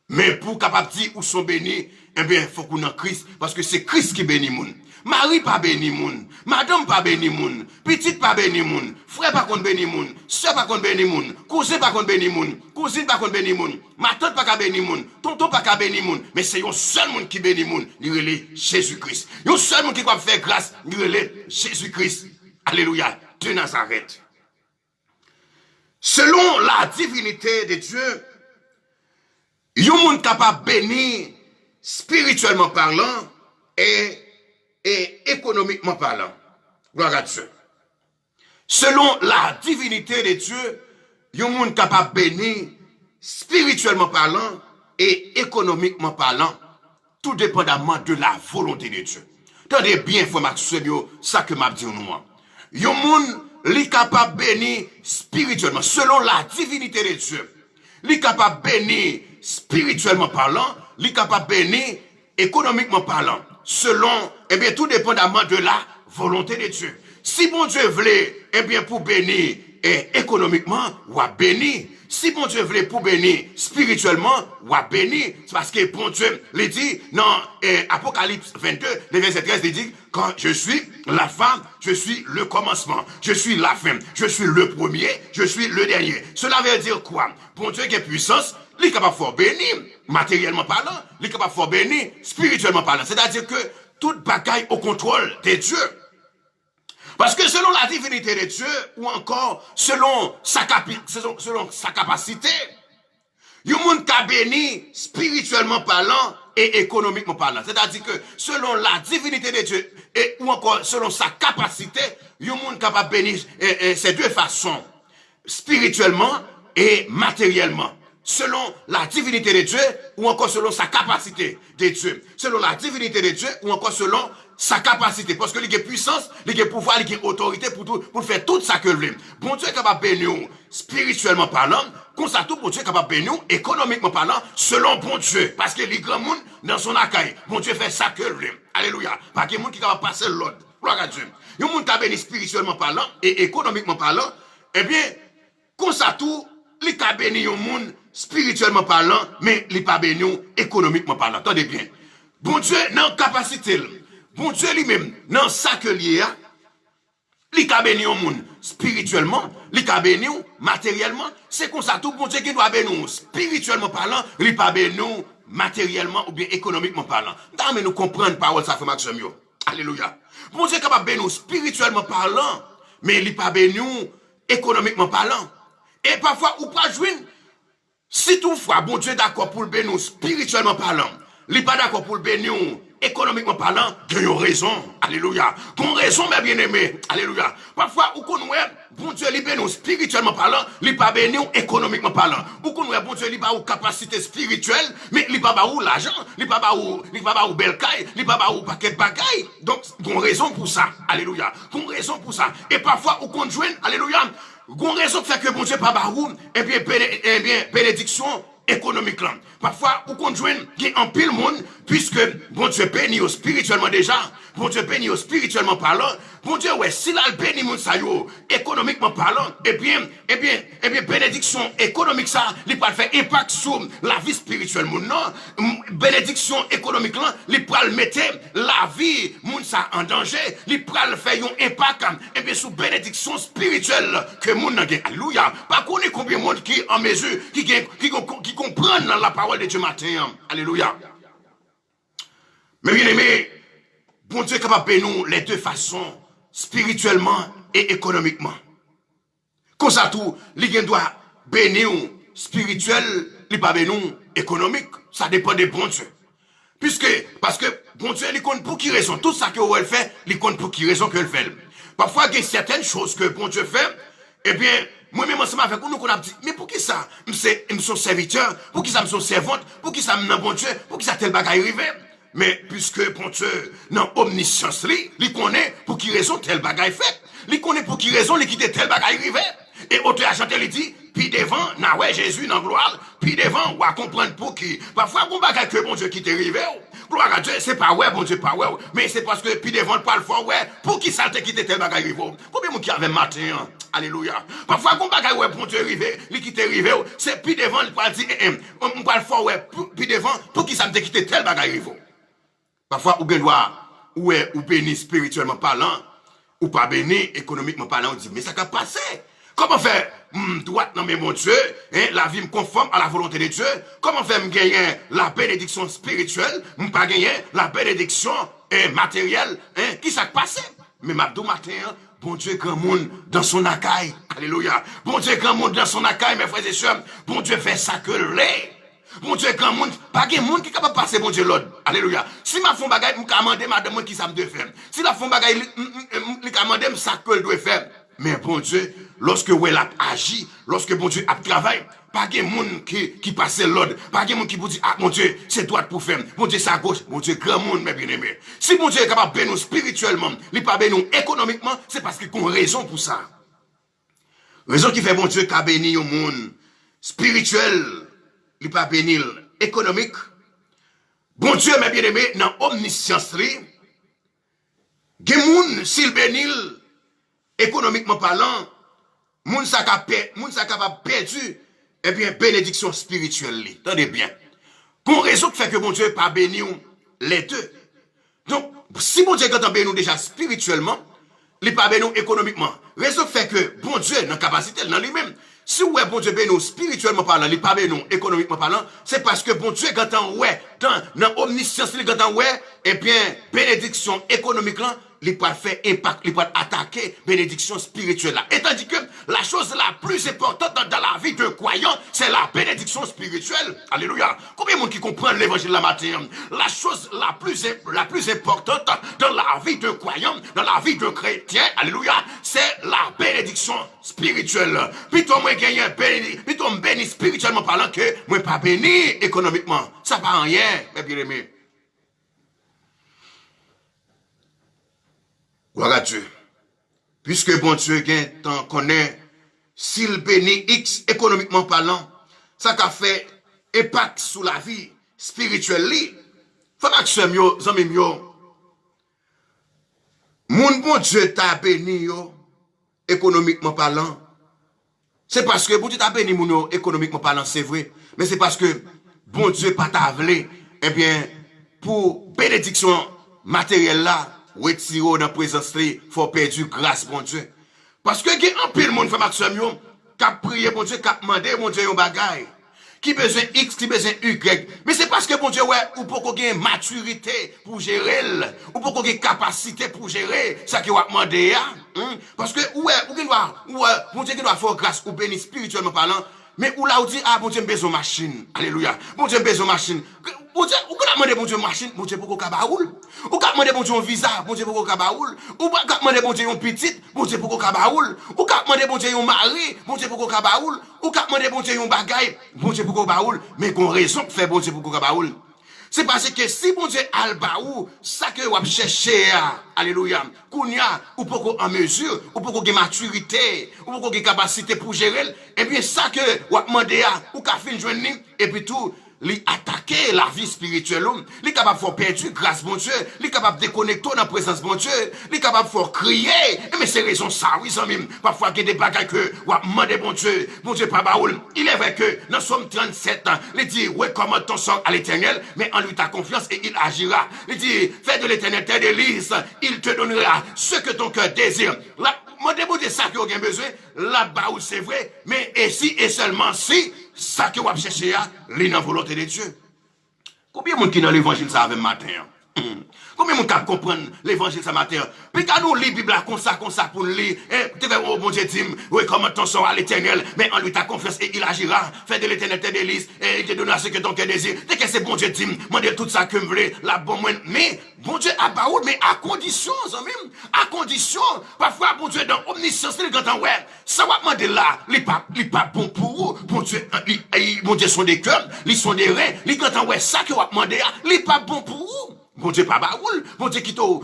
Mais pour capable de dire où sont bénis, eh bien, il faut qu'on ait Christ. Parce que c'est Christ qui bénit moun. Marie pas béni moun. Madame pas béni moun. Petite pas béni moun. Frère pas contre béni moun. Soeur pas contre béni moun. Cousin pas contre béni moun. Cousine pas contre béni moun. Ma tante pas béni moun. Tonton pas béni moun. Mais c'est un seul monde qui bénit moun. Il est Jésus-Christ. Un seul monde qui peut faire grâce. Il est Jésus-Christ. Alléluia. De Nazareth. Selon la divinité de Dieu, il y a un monde capable de bénir spirituellement parlant et économiquement parlant. Gloire à Dieu. Selon la divinité de Dieu, il y a un monde capable de bénir spirituellement parlant et économiquement parlant, tout dépendamment de la volonté de Dieu. Tenez bien, frère Maxime, ça que m'a dit nous. Il y a un monde qui est capable de bénir spirituellement, selon la divinité de Dieu. Il est capable de bénir spirituellement parlant, il est capable de bénir économiquement parlant, selon, eh bien, tout dépendamment de la volonté de Dieu. Si bon Dieu voulait, eh bien, pour bénir économiquement, ou à bénir. Si bon Dieu voulait pour bénir spirituellement, ou à bénir, c'est parce que bon Dieu le dit dans Apocalypse 22, le verset 13, il dit, quand je suis la femme, je suis le commencement, je suis la fin, je suis le premier, je suis le dernier. Cela veut dire quoi? Bon Dieu qui a puissance, il est capable de faire bénir, matériellement parlant, il est capable de faire bénir, spirituellement parlant. C'est-à-dire que toute bagaille au contrôle de Dieu. Parce que selon la divinité de Dieu, ou encore selon sa capacité, il y a un monde qui a béni spirituellement parlant et économiquement parlant. C'est-à-dire que selon la divinité de Dieu, ou encore selon sa capacité, il y a un monde qui a béni ces deux façons, spirituellement et matériellement. Selon la divinité de Dieu, ou encore selon sa capacité de Dieu. Selon la divinité de Dieu, ou encore selon sa capacité. Parce que il y a puissance, il y a pouvoir, il y a autorité pour faire tout ça que veut. Bon Dieu est capable de bénir spirituellement parlant, comme ça tout bon Dieu est capable de bénir économiquement parlant, selon bon Dieu. Parce que les grands monde dans son accueil, bon Dieu fait ça que veut. Alléluia. Parce qu'il y a des gens qui est capable de passer l'ordre. Gloire à Dieu. Il y a des gens qui ont béni spirituellement parlant et économiquement parlant, eh bien, comme ça tout, il a béni un monde spirituellement parlant, mais il n'est pas béni économiquement parlant. Attendez bien. Bon Dieu, dans capacité, bon Dieu lui-même, dans sa que lié, il a béni au monde spirituellement, il a béni matériellement. C'est comme ça, tout bon Dieu qui doit bénir spirituellement parlant, il pas béni matériellement ou bien économiquement parlant. Mais nous comprenons parole ça fait Maxime. Alléluia. Bon Dieu est capable de bénir spirituellement parlant, mais il pas béni économiquement parlant. Et parfois, ou pas jouer, si toutefois, bon Dieu est d'accord pour le bénir spirituellement parlant, il n'est pas d'accord pour le bénir économiquement parlant, il y a raison. Alléluia. Qu'on raison, mes bien-aimés. Alléluia. Parfois, ou qu'on voit, bon Dieu est béni spirituellement parlant, il n'est pas béni économiquement parlant. Ou qu'on voit, bon Dieu est une capacité spirituelle, mais il n'est pas où l'argent, il n'est pas où belle caille, il n'est pas où paquet de bagaille. Donc, qu'on raison pour ça. Alléluia. Qu'on raison pour ça. Et parfois, ou qu'on joue, alléluia. Gon raison fait que bon Dieu pas barou et bien bénédiction économique là. Parfois ou qu'on joine qui en pile monde puisque bon Dieu bénit spirituellement déjà, bon Dieu bénit spirituellement parlant. Bon Dieu ouais si là bénit monde ça yo économiquement parlant et bien bénédiction économique ça il pas faire impact sur la vie spirituelle monde non. Bénédiction économique là, il pas mettre la vie monde ça en danger, il pas faire un impact et bien sur bénédiction spirituelle que monde n'a gain. Alléluia. Pas connaît combien de monde qui en mesure qui comprennent la parole de Dieu matin. Alléluia. Mais bien aimé, bon Dieu est capable de nous les deux façons spirituellement et économiquement. Comme ça tout, li doit bénir spirituel, li pas bénir économique. Ça dépend des bons Dieu. Parce que bon Dieu, il compte pour qui raison. Tout ça que elle fait, il compte pour qui raison qu'elle fait. Parfois, il y a certaines choses que bon Dieu fait, eh bien, moi-même, ensemble avec nous, qu'on a dit, mais pour qui ça? Je suis serviteur, pour qui ça me suis servante, pour qui ça me bon Dieu, pour qui ça tel bagaille arrivé? Mais puisque bon Dieu, dans omniscience, il connaît pour qui raison tel bagaille fait. Il connaît pour qui raison il quitte tel bagaille arrivé. Et auteur à chanter, il dit, puis devant, na ouais Jésus dans gloire, puis devant, ou à comprendre pour qui. Parfois, on bagaille que bon Dieu qui t'est arrivé. Gloire à Dieu, c'est pas ouais, bon Dieu, pas ouais, mais c'est parce que puis devant, pas le fort, ouais, pour qui ça te quitte tel bagaille arrivé. Combien de monde qui avait matin, hein? Alléluia. Parfois, on bagaille ouais, bon Dieu arrivé, il quitte arrivé, c'est puis devant, il peut dire, on parle fort, ouais, puis devant, pour qui ça me quitte tel bagaille arrivé. Parfois, ou bien ou béni spirituellement parlant, ou pas béni économiquement parlant, on dit, mais ça a passé. Comment faire droite dans mon Dieu, la vie me conforme à la volonté de Dieu? Comment faire me gagner la bénédiction spirituelle, me pas gagner la bénédiction matérielle? Qui ça passé? Mais m'abdou matin, bon Dieu grand monde dans son accueil. Alléluia. Bon Dieu grand monde dans son accueil, mes frères et sœurs. Bon Dieu fait ça que l'est. Bon Dieu grand monde, pas de monde qui est capable de passer bon Dieu l'autre. Alléluia. Si ma fond bagaille, je vais demander madame qui ça me doit faire. Si la fond bagaille, je vais demander ça que je dois faire. Mais bon Dieu, lorsque elle a agi, lorsque bon Dieu a travaillé, pas de monde qui passe l'ordre, pas de monde qui vous dit, ah mon Dieu, c'est droit pour faire, bon Dieu c'est à gauche, bon Dieu grand monde, mes bien-aimés. Si bon Dieu est capable de bénir spirituellement, il n'est pas bénir économiquement, c'est parce qu'il y a une raison pour ça. Raison qui fait bon Dieu qu'a béni au monde spirituel, il n'est pas bénir économique. Bon Dieu, mes bien-aimés, dans l'omniscience, il y a des gens, s'il bénit, économiquement parlant, moun sa capable perdu, eh bien, bénédiction spirituelle. Tenez bien. Qu'on raison qui fait que bon Dieu pas béni les deux. Donc, si bon Dieu est béni déjà spirituellement, il pas béni économiquement. Raison qui fait que bon Dieu, dans la capacité, dans lui-même, si ouais, bon Dieu béni spirituellement parlant, il pas béni économiquement parlant, c'est parce que bon Dieu, quand ouais, dans omniscience, quand ouais, eh bien, bénédiction économique là, il peut faire impact, il peut attaquer bénédiction spirituelle là. Et tandis que la chose la plus importante dans la vie d'un croyant, c'est la bénédiction spirituelle. Alléluia. Combien de monde qui comprend l'évangile la matin? La chose la plus importante dans la vie d'un croyant, dans la vie d'un chrétien, alléluia, c'est la bénédiction spirituelle. Plutôt moi gagner plutôt me béni spirituellement parlant que moi pas béni économiquement. Ça va rien, mes bien-aimés. Gloire à Dieu. Puisque bon Dieu t'en connaît, s'il bénit X économiquement parlant, ça a fait impact sur la vie spirituelle. Faut que mieux, zami mieux. Mon bon Dieu t'a béni économiquement parlant. C'est parce que bon Dieu t'a béni économiquement parlant, c'est vrai. Mais c'est parce que bon Dieu pas t'a voulu, eh bien, pour bénédiction matérielle là, retirer dans la présence, il faut perdre grâce, bon Dieu. Parce que il y a un pile monde, qui a prié, bon Dieu, qui a demandé, bon Dieu, un bagage. Qui besoin X, qui besoin Y. Mais c'est parce que, bon Dieu, ouais, ou pour qu'on ait maturité pour gérer, ou pour qu'on ait capacité pour gérer, ça qui va demander, parce que, ouais, bon Dieu, qui doit faire grâce, ou béni spirituellement parlant, mais où là, on dit, ah, bon Dieu, besoin machine. Alléluia. Bon Dieu, besoin machine. Bon Dieu, ou qu'on a demandé, bon Dieu, machine, bon Dieu, pour qu'on cabaoule. Ou qu'on a demandé, bon Dieu, un visa, bon Dieu, pour qu'on cabaoule. Ou qu'on a demandé, bon Dieu, un petit, bon Dieu, pour qu'on cabaoule. Ou qu'on a demandé, bon Dieu, un mari, bon Dieu, pour qu'on cabaoule. Ou qu'on a demandé, bon Dieu, un bagaille, bon Dieu, pour qu'on cabaoule. Mais qu'on raison de faire, bon Dieu, pour qu'on cabaoule. C'est parce que si bon Dieu albaou, ça que vous cherchez, alléluia, kounya, ou pour qu'on en mesure, ou pour qu'on ait maturité, ou pour qu'on ait capacité pour gérer, et bien ça que vous demandez, ou qu'on fin joindre, et puis tout, li attaquer la vie spirituelle, li capable de faire perdre grâce bon Dieu, li capable de déconnecter dans la présence bon Dieu, li capable de faire crier, mais c'est raison ça, oui, ça même, parfois il y a des bagages que, ou demander bon Dieu pas baoul, il est vrai que, dans Somme 37 ans, il dit, ouais, comment ton sort à l'éternel, mais en lui ta confiance et il agira, il dit, fais de l'éternel tes délices, il te donnera ce que ton cœur désire, là, mon début de ça que vous avez besoin, là-bas où c'est vrai, mais et si et seulement si, ça que vous avez cherché, c'est la volonté de Dieu. Combien de monde qui dans l'évangile ça avec matin? Combien de monde comprendre l'évangile ce matin? Puis quand nous lisons la Bible comme ça pour nous lire, oh bon Dieu dit, oui, comment ton sort à l'éternel, mais en lui ta confiance et il agira, fait de l'éternel tes délices, et il te donnera ce que ton cœur désire. Dès que c'est bon Dieu dit, moi de tout ça que je voulais, la bonne moine, mais bon Dieu à Baoul, mais à condition, même, à condition, parfois bon Dieu dans omniscience, il quand on ouais, ça va demander là, il pas bon pour vous, bon Dieu sont des cœurs, ils sont des reins, il quand on ouais, ça que va demander, il pas bon pour vous. Bon Dieu pas baoul, bon Dieu quitte ou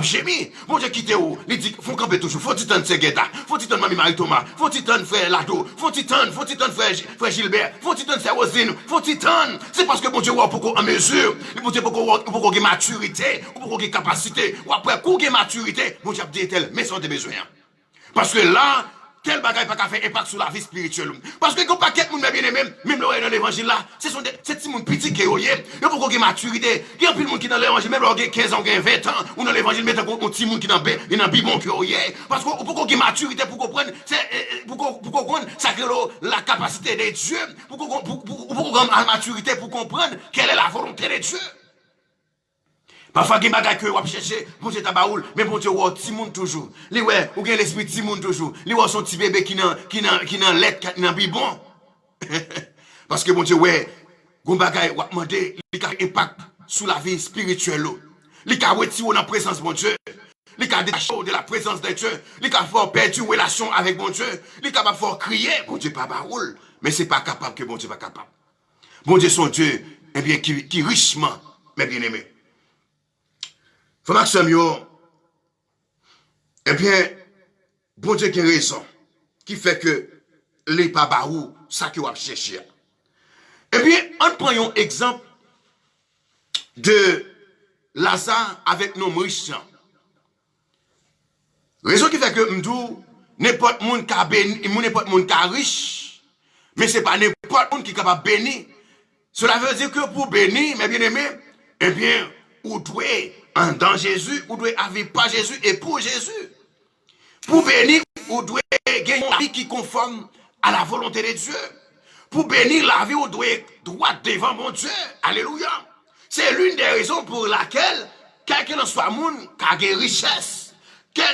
gémi, bon Dieu quitte ou, il dit faut camper toujours, faut titan Segeda, faut titan Mami Marie Thomas, faut titan frère Lado, faut titan frère Gilbert, faut titan frère Rosine, faut titan, c'est parce que bon Dieu pour qu'on en mesure, bon Dieu pour qu'on ait maturité, pour qu'on ait capacité, ou après qu'on ait maturité, bon Dieu a dit tel, mais sans des besoins. Parce que là, tel bagage pas qu'à faire impact sur la vie spirituelle. Parce que quand paquet de monde bien aimé, même dans l'évangile là, c'est petits monde petit qui est il faut qu'on ait maturité. Il y a plus de monde qui dans l'évangile, même dans 15 ans, 20 ans, ou dans l'évangile, mais un petit monde qui dans le bibon qui est. Parce que pour qu'on ait maturité, pour comprendre, pour comprendre, ça crée la capacité de Dieu, pour qu'on ait la maturité, pour comprendre quelle est la volonté de Dieu. Parfois, il y a des bagages que vous cherchez, bon Dieu tabaoul, mais bon Dieu, vous petit monde toujours. Li ouais, ou bien l'esprit petit monde toujours. Li ouais, son petit bébé qui n'a lettre, qui n'a bibon. Parce que bon Dieu, ouais, gon bagay ou demander, il a impact sur la vie spirituelle. Il a retiré dans la présence de bon Dieu. Il a détaché de la présence de Dieu. Il a fait perdre une relation avec bon Dieu. Il est capable de faire crier, bon Dieu, pas baoul. Mais c'est pas capable que bon Dieu pas capable. Bon Dieu, son Dieu, eh bien, qui richement, mais bien aimé. Frère Maxime, eh bien, bon Dieu qui a raison, qui fait que les pabaou, ça que vous cherchez. Eh bien, on prend un exemple de Lazare avec nos riches. Raison qui fait que m'dou, n'importe monde qui a béni, n'importe monde qui a riche, mais c'est pas n'importe monde qui est capable de bénir. Cela veut dire que pour bénir, mes bien-aimés, eh bien, vous devez dans Jésus, vous devez vivre par Jésus et pour Jésus. Pour bénir, vous devez gagner une vie qui conforme à la volonté de Dieu. Pour bénir la vie, vous devez être droit devant mon Dieu. Alléluia. C'est l'une des raisons pour laquelle, quel que soit monde qui a des richesses,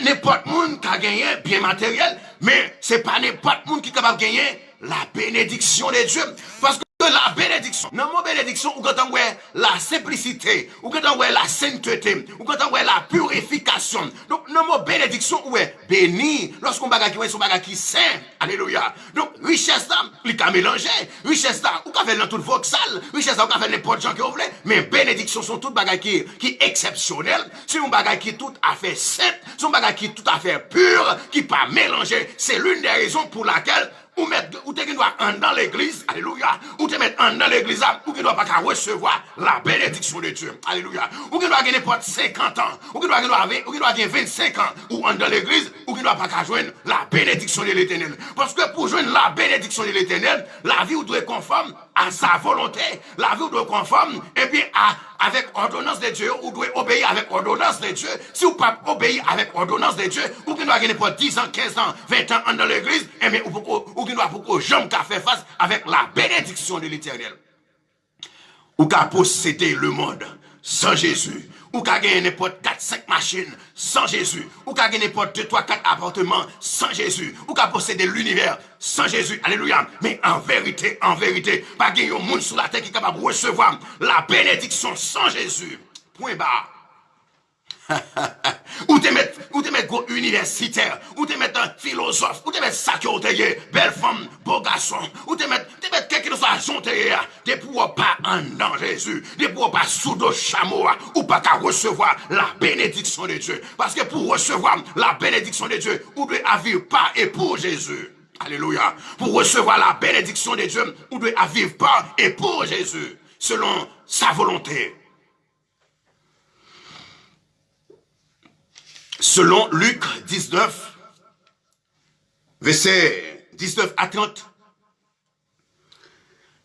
n'importe monde qui a gagné bien matériel, mais ce n'est pas n'importe monde qui est capable de gagner la bénédiction de Dieu. Parce que la bénédiction, non, mon bénédiction, ou quand on voit la simplicité, ou quand on voit la sainteté, ou quand on voit la purification. Donc, non, mon bénédiction, ou est béni, lorsqu'on bagaille qui est son bagaille qui saint. Alléluia. Donc, richesse là, il a mélangé. Richesse là, ou qu'a fait dans toute voxal. Richesse là, ou qu'a fait n'importe gens qui vous voulez. Mais bénédiction sont toutes bagailles qui est exceptionnelles. C'est une bagaille qui est tout à fait sainte. C'est une bagaille qui est tout à fait pure, qui pas mélangé. C'est l'une des raisons pour laquelle ou te doit entrer dans l'église, alléluia, ou te mettre dans l'église, ou qui doit pas recevoir la bénédiction de Dieu, alléluia, ou qui doit gagner n'importe 50 ans, ou qui doit gagner 25 ans, ou dans l'église, ou qui doit pas joindre la bénédiction de l'éternel. Parce que pour joindre la bénédiction de l'éternel, la vie doit être conforme à sa volonté, la vie doit être conforme, et bien, avec ordonnance de Dieu, ou doit obéir avec ordonnance de Dieu. Si vous pas obéir avec ordonnance de Dieu, ou qui doit gagner pour 10 ans, 15 ans, 20 ans dans l'église, eh bien, ou qui doit pour jamais faire face avec la bénédiction de l'éternel. Ou qui posséder le monde sans Jésus. Ou qui gagner n'importe 4-5 machines sans Jésus. Ou qui gagner n'importe 2-3-4 appartements sans Jésus. Ou qui posséder l'univers sans Jésus. Alléluia. Mais en vérité, pas gagner un monde sur la terre qui est capable de recevoir la bénédiction sans Jésus. Point barre. Ou te mettre universitaire, ou te mettre un philosophe, ou te mettre sacrifié, belle femme, beau garçon, ou te mettre quelqu'un qui soit jonté, de pouvoir pas en dans Jésus, de pouvoir pas sous le chameau, ou pas qu'à recevoir la bénédiction de Dieu. Parce que pour recevoir la bénédiction de Dieu, vous devez vivre par et pour Jésus. Alléluia. Pour recevoir la bénédiction de Dieu, vous devez vivre par et pour Jésus, selon sa volonté. Selon Luc 19, verset 19 à 30,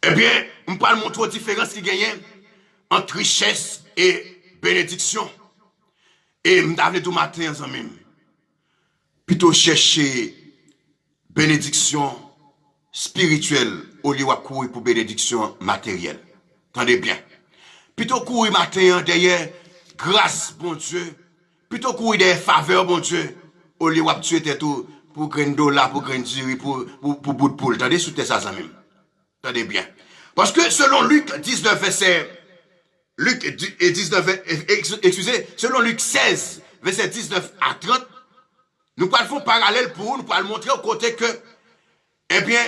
eh bien, on parle montrer la différence qui gagne entre richesse et bénédiction. Et je m'avais tout matin, plutôt chercher bénédiction spirituelle au lieu de courir pour bénédiction matérielle. Attendez bien. Plutôt courir matin derrière grâce, bon Dieu. Plutôt courir derrière faveur, bon Dieu. Au lieu de tuer tout pour grain dollar, pour grain diri, pour bout de poule. Attendez, sous ça, ça même. Attendez bien. Parce que selon Luc 19, verset. Luc 19, excusez, selon Luc 16, verset 19 à 30, nous parlons parallèle pour nous parlons montrer au côté que, eh bien,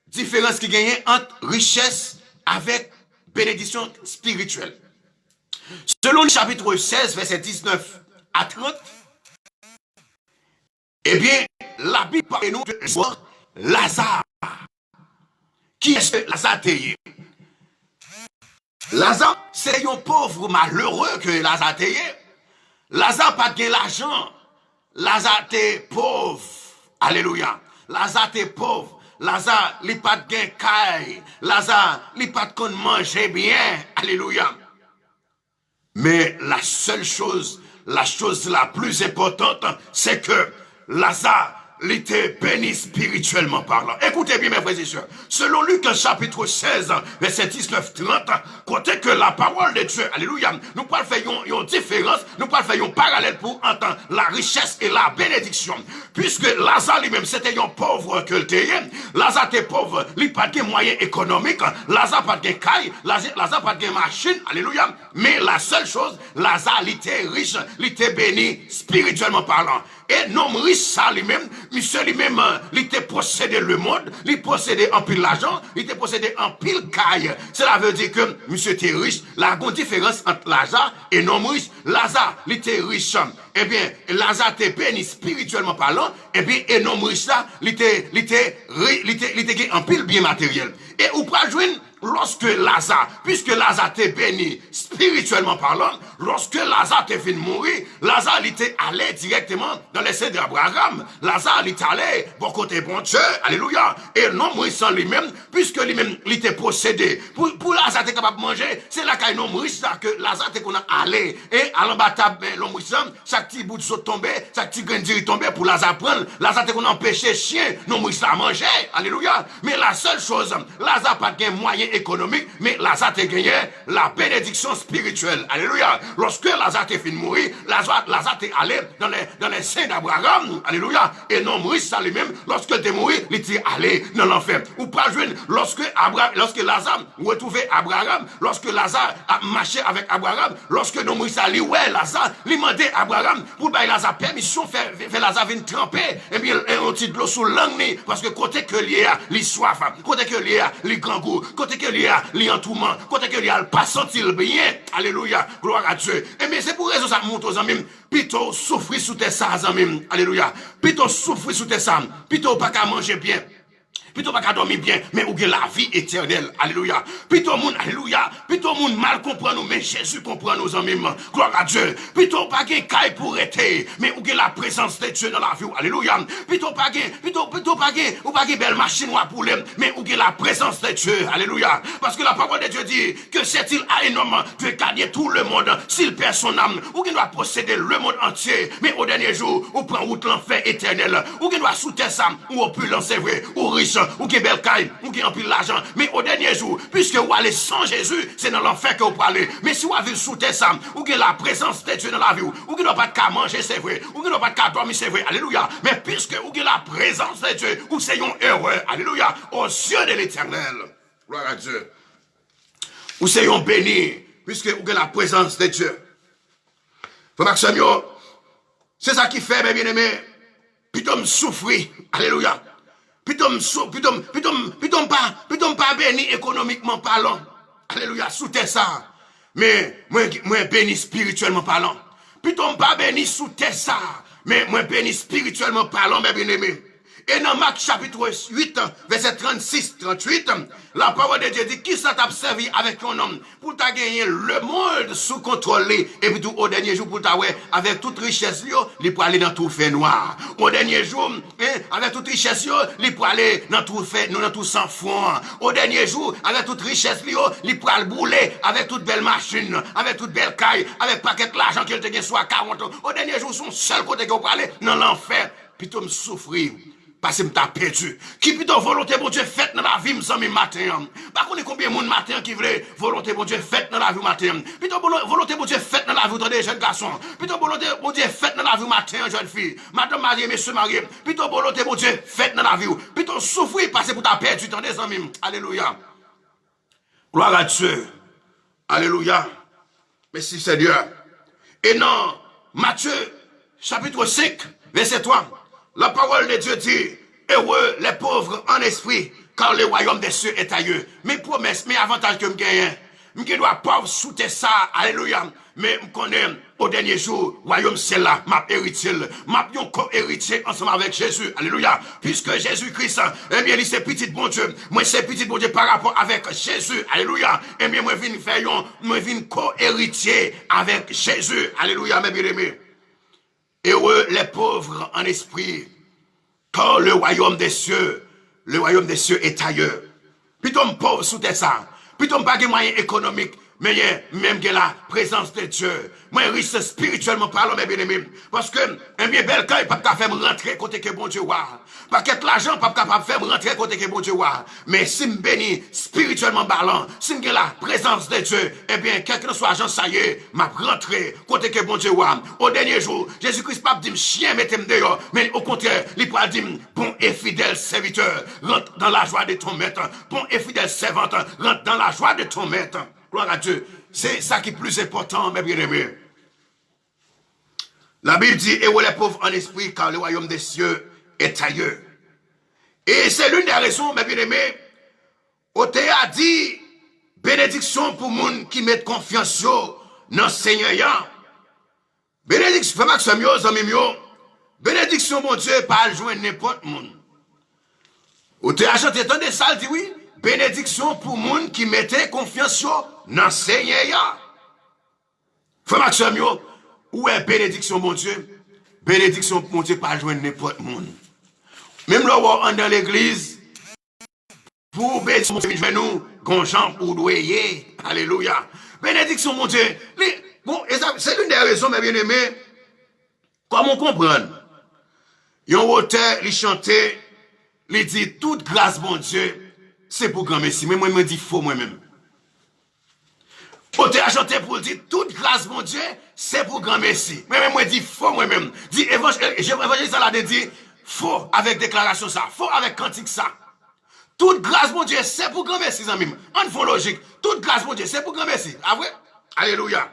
différence qui gagne entre richesse avec bénédiction spirituelle. Selon le chapitre 16, verset 19 à 30, eh bien, la Bible parle nous de Lazare. Qui est-ce que Lazare était? Lazare, c'est un pauvre malheureux que Lazare était. Lazare pas de l'argent. Lazare était pauvre. Alléluia. Lazare était pauvre. Lazare, il pas de caille. Lazare, il pas de manger bien. Alléluia. Mais la seule chose, la chose la plus importante, c'est que Lazare, il était béni spirituellement parlant. Écoutez bien mes frères et sœurs. Selon Luc chapitre 16, verset 19-30, côté que la parole de Dieu, alléluia, nous pas faire une différence, nous pas faire un parallèle pour entendre la richesse et la bénédiction. Puisque Lazare lui-même, c'était un pauvre que le terrain. Lazare était pauvre, il pas de moyens économiques, Lazare pas de caille, Lazare pas de machine, alléluia. Mais la seule chose, Lazare, il était riche, il était béni spirituellement parlant. Et non riche ça lui-même, monsieur lui-même, il était possédé le monde, il possédait en pile l'argent, il était possédé en pile caille. Cela veut dire que monsieur était riche. La grande différence entre Lazare et non riche, Lazare, il était riche. Eh bien, Lazare était béni spirituellement parlant, eh bien, et non riche là, il était en pile bien matériel. Et ou pas joindre lorsque Lazare, puisque Lazare était béni spirituellement parlant, lorsque Lazare était fini de mourir, Lazare était allé directement dans les seins d'Abraham. Lazare était allé bon côté bon Dieu, alléluia, et non mourissant lui-même, puisque lui-même il était possédé. Pour Lazare était capable de manger, c'est là qu'il y a non mourissant que Lazare était qu'on a allé, et à l'embattab, l'homme mourissant, chaque petit bout de saut tombait, chaque petit grain de diri tombait pour Lazare prendre, Lazare était qu'on empêchait chien, non mourissant à manger, alléluia. Mais la seule chose, Lazare pas de moyen économique, mais Lazare a gagné la bénédiction spirituelle. Alléluia. Lorsque Lazare a fini de mourir, Lazare est allé dans les seins d'Abraham. Alléluia. Et non mourir ça lui-même, lorsque il est mort, il est allé dans l'enfer. Ou pas jouer, lorsque Lazare retrouvait Abraham, lorsque Lazare a marché avec Abraham, lorsque non mourir ça lui, ouais, Lazare, lui demandait à Abraham pour bailler Lazare permission, faire Lazare venir tremper, et bien, un petit de l'eau sous langue, parce que côté que il a, il soif, côté que il a, il grand goût, côté que il a, il en tourment, côté que il a, pas senti le bien, alléluia, gloire à Dieu. Et bien, c'est pour raison ça monte aux amis, plutôt souffrir sous tes ça, amis, alléluia, plutôt souffrir sous tes ça, plutôt pas qu'à manger bien. Plutôt pas qu'à dormir bien, mais ou la vie éternelle. Alléluia. Plutôt moun, alléluia. Plutôt moun mal comprend nous, mais Jésus comprend nos amis. Gloire à Dieu. Plutôt pas qu'un caille pour être, mais ou la présence de Dieu dans la vie. Alléluia. Plutôt pas qu'un belle machine ou à poulet, mais ou la présence de Dieu. Alléluia. Parce que la parole de Dieu dit que c'est-il à un homme de gagner tout le monde s'il perd son âme, ou qu'il doit posséder le monde entier, mais au dernier jour, ou prend route l'enfer éternel, ou qu'il doit soutenir ça, ou opulent, c'est vrai, ou riche, ou qui est belle caille, ou qui empile l'argent, mais au dernier jour, puisque vous allez sans Jésus, c'est dans l'enfer que vous parlez. Mais si vous avez sous ça, ou qui la présence de Dieu dans la vie, ou qui n'a pas de cas manger, c'est vrai, ou qui n'a pas de cas dormir, c'est vrai, alléluia. Mais puisque vous avez la présence de Dieu, ou c'est un heureux, alléluia, aux yeux de l'éternel, gloire à Dieu. Ou c'est un béni, puisque vous avez la présence de Dieu. Frère Maxime, c'est ça qui fait, mes bien-aimés, plutôt me souffrir, alléluia. Plutôt pas béni économiquement parlant. Alléluia, sous tes ça. Mais, moi béni spirituellement parlant. Plutôt pas béni sous tes ça. Mais, moi béni spirituellement parlant, mes bien-aimés. Et dans Marc chapitre 8, verset 36-38, la parole de Dieu dit, qui ça t'a servi avec ton homme pour t'a gagné le monde sous contrôle et puis tout au dernier jour pour t'a avec toute richesse, il peut aller dans tout fait noir. Au dernier jour, avec toute richesse, il peut aller dans tout sans fond. Au dernier jour, avec toute richesse, il peut aller bouler avec toute belle machine, avec toute belle caille, avec paquet l'argent qu'il te gagne soit 40 ans. Au dernier jour, son seul côté qu'on peut aller dans l'enfer, plutôt me souffrir. parce que m'ta perdu. Qui plutôt volonté bon Dieu faite dans la vie m'sami matin. Pas connaît combien monde matin qui voulait volonté bon Dieu faite dans la vie matin. Plutôt volonté bon Dieu faite dans la vie des jeunes garçons. Plutôt volonté bon Dieu faite dans la vie matin jeune fille. Madame mariée, monsieur marié. Plutôt volonté bon Dieu faite dans la vie. Plutôt souffrir parce que pour ta perdu temps des amis. Alléluia. Gloire à Dieu. Alléluia. Merci Seigneur. Et non, Matthieu chapitre 5 verset 3. La parole de Dieu dit, heureux les pauvres en esprit, car le royaume des cieux est à eux. Mes promesses, mes avantages que je gagne, je dois pas soutenir ça, alléluia. Mais je connais au dernier jour, royaume c'est là, m'a héritier, m'a yon co-héritier ensemble avec Jésus, alléluia. Puisque Jésus-Christ, eh bien, il c'est petit bon Dieu, moi c'est petit bon Dieu par rapport avec Jésus, alléluia. Eh bien, moi viens faire moi viens co-héritier avec Jésus, alléluia, mes bien-aimés. Heureux les pauvres en esprit, car le royaume des cieux est ailleurs. Plutôt pauvre sous ça, plutôt pas de moyens économiques, mais même que la présence de Dieu. Moi, riche spirituellement parlant, mes bien-aimés. Parce que, un bien bel cas, il pas capable de faire rentrer côté que bon Dieu voit. Pas qu'être l'argent, pas capable de faire rentrer côté que bon Dieu voit. Mais si me bénis spirituellement parlant, si me la présence de Dieu, eh bien, quel que soit l'argent, ça y est, m'a rentré côté que bon Dieu voit. Au dernier jour, Jésus-Christ pas dit chien, mettez-moi dehors. Mais au contraire, il pas dit bon et fidèle serviteur, rentre dans la joie de ton maître. Bon et fidèle servante, rentre dans la joie de ton maître. Gloire à Dieu. C'est ça qui est plus important, mes bien-aimés. La Bible dit, et où les pauvres en esprit, car le royaume des cieux est ailleurs. Et c'est l'une des raisons, mes bien-aimés, où tu as dit, bénédiction pour les gens qui mettent confiance dans le Seigneur. Bénédiction, fais-moi que ce mieux, amis mieux. Bénédiction, mon Dieu, pas joindre n'importe qui. Où tu as chanté, attendez ça, il dit oui. Bénédiction pour les gens qui mettaient confiance dans le Seigneur. Frère Maxime, où est bénédiction, mon Dieu? Bénédiction, mon Dieu, pas joindre n'importe qui. Même là, on est dans l'église, pour bénédiction, nous, gonchant pour doyer. Alléluia. Bénédiction, mon Dieu. Bon, c'est l'une des raisons, mes bien-aimés, comment comprendre? Yon auteur, il chantait, il dit, toute grâce, mon Dieu, c'est pour grand Messie. Mais moi, je me dis faux moi-même. Auteur a chanté pour dire, toute grâce, mon Dieu, c'est pour grand Messie. Mais moi, je dis faux moi-même. Dit, évangile ça là, dit, faux avec déclaration ça, faux avec cantique ça. Toute grâce, mon Dieu, c'est pour grand Messie, amis. En fond logique, toute grâce, mon Dieu, c'est pour grand Messie. Ah ouais? Alléluia.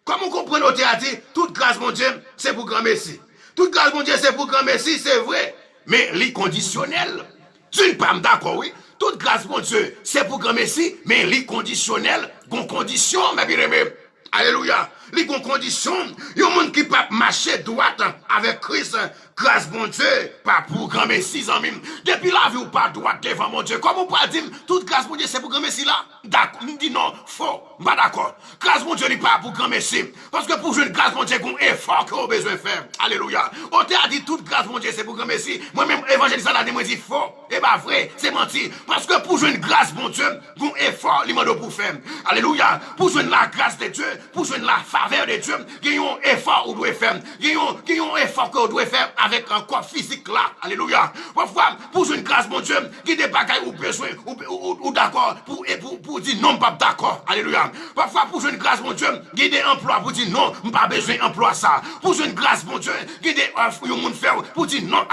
Comme on comprend, auteur a dit, toute grâce, mon Dieu, c'est pour grand Messie. Toute grâce, mon Dieu, c'est pour grand Messie, c'est vrai. Mais l'inconditionnel, tu ne pas d'accord, oui? Toute grâce, mon Dieu, c'est pour grand Messie, mais l'inconditionnel, bon condition, mes bien-aimés. Alléluia. Les conditions, il y a un monde qui peut marcher droite avec Christ. Grâce, mon Dieu, pas pour grand Messie, amis. Depuis la vie, ou pas droite devant mon Dieu. Comment on peut dire, toute grâce, mon Dieu, c'est pour grand Messie là? D'accord. On dit non, faux. Pas d'accord. Grâce, mon Dieu, n'est pas pour grand Messie. Parce que pour jouer une grâce, mon Dieu, un effort qu'on a besoin de faire. Alléluia. On t'a dit, toute grâce, mon Dieu, c'est pour grand Messie. Moi-même, évangéliste, ça dit, moi, dit faux. Et pas vrai, c'est menti. Parce que pour jouer une grâce, mon Dieu, un effort, il m'a pour faire. Alléluia. Pour jouer la grâce de Dieu, pour jouer la faveur de Dieu, il y a un effort qu'on doit faire. Il y a un effort qu'on doit faire avec un corps physique là. Alléluia. Parfois, pour jouer une grâce, mon Dieu, il y a des bagailles ou besoin, ou d'accord, pour dire non, pas d'accord. Alléluia. Parfois, pour jouer une grâce, mon Dieu, il y a des emplois pour dire non, pas besoin d'emploi ça. Pour jouer une grâce, mon Dieu, il y a des offres que faire pour dire non,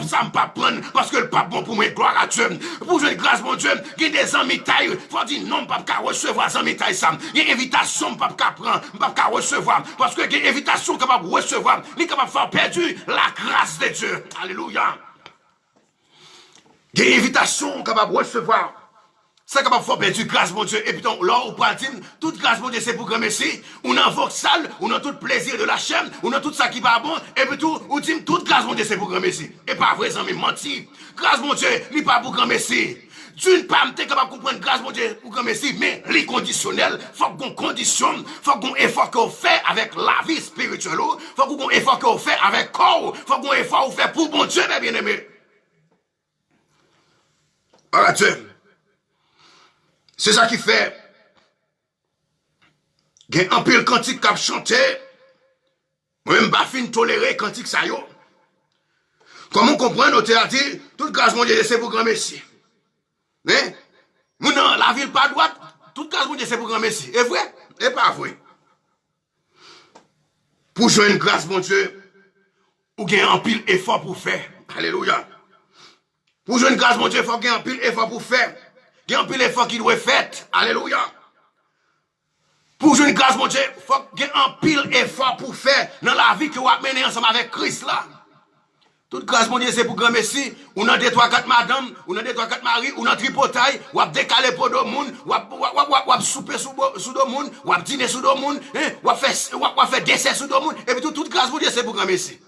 ça ne pas prendre parce que le pas bon pour moi, gloire à Dieu. Pour jouer une grâce, mon Dieu, il y a des amis taille, faut dire non, pas recevoir des amis taille ça. Il y a une invitation, pas prendre, pas recevoir. Parce que il y a une invitation capable de recevoir, il est capable de faire perdre la grâce de Dieu. Alléluia. Il y a une invitation capable de recevoir. C'est capable de faire perdre grâce, mon Dieu. Et puis, là, on peut dire, toute grâce, mon Dieu, c'est pour grand Messie. On invoque ça, on a tout plaisir de la chaîne, on a tout ça qui va bon. Et puis, tout, on dit, toute grâce, mon Dieu, c'est pour grand Messie. Et pas vrai, ça, mais menti. Grâce, mon Dieu, n'est pas pour grand Messie. D'une part, tu es capable de comprendre grâce, mon Dieu, pour grand Messie, mais les conditionnels, faut qu'on conditionne, faut qu'on effort qu'on fait avec la vie spirituelle, faut qu'on effort qu'on fait avec corps, faut qu'on effort qu'on fait pour mon Dieu, mes bien-aimés. Alors, Dieu. C'est ça qui fait. Il y a un peu de cantique qui a chanté. Moi-même, je ne vais pas tolérer cantique ça. Comment comprendre, on a dit, toute grâce, mon Dieu, c'est pour grand Messie. Mais, non, la ville pas droite, toute grâce, mon Dieu, c'est pour grand Messie. Est vrai? Et pas vrai. Pour jouer une grâce, mon Dieu, ou gagner un pile effort pour faire. Alléluia. Pour jouer une grâce, mon Dieu, il faut gagner un pile effort pour faire. Gagner un pile effort qui doit être fait. Alléluia. Pour jouer une grâce, mon Dieu, il faut gagner un pile effort pour faire dans la vie que vous avez menée ensemble avec Christ là. Toute grâce, mon Dieu, c'est pour grand Messie. Ou dans 2, 3, 4 madame, ou dans 2, 3, 4 mari, ou dans tripotaille, ou ap décaler pour d'autres monde, ou ap souper sous d'autres monde, ou ap dîner sous d'autres monde, ou ap faire dessert sous d'autres monde. Et puis toute grâce, mon Dieu, c'est pour grand Messie.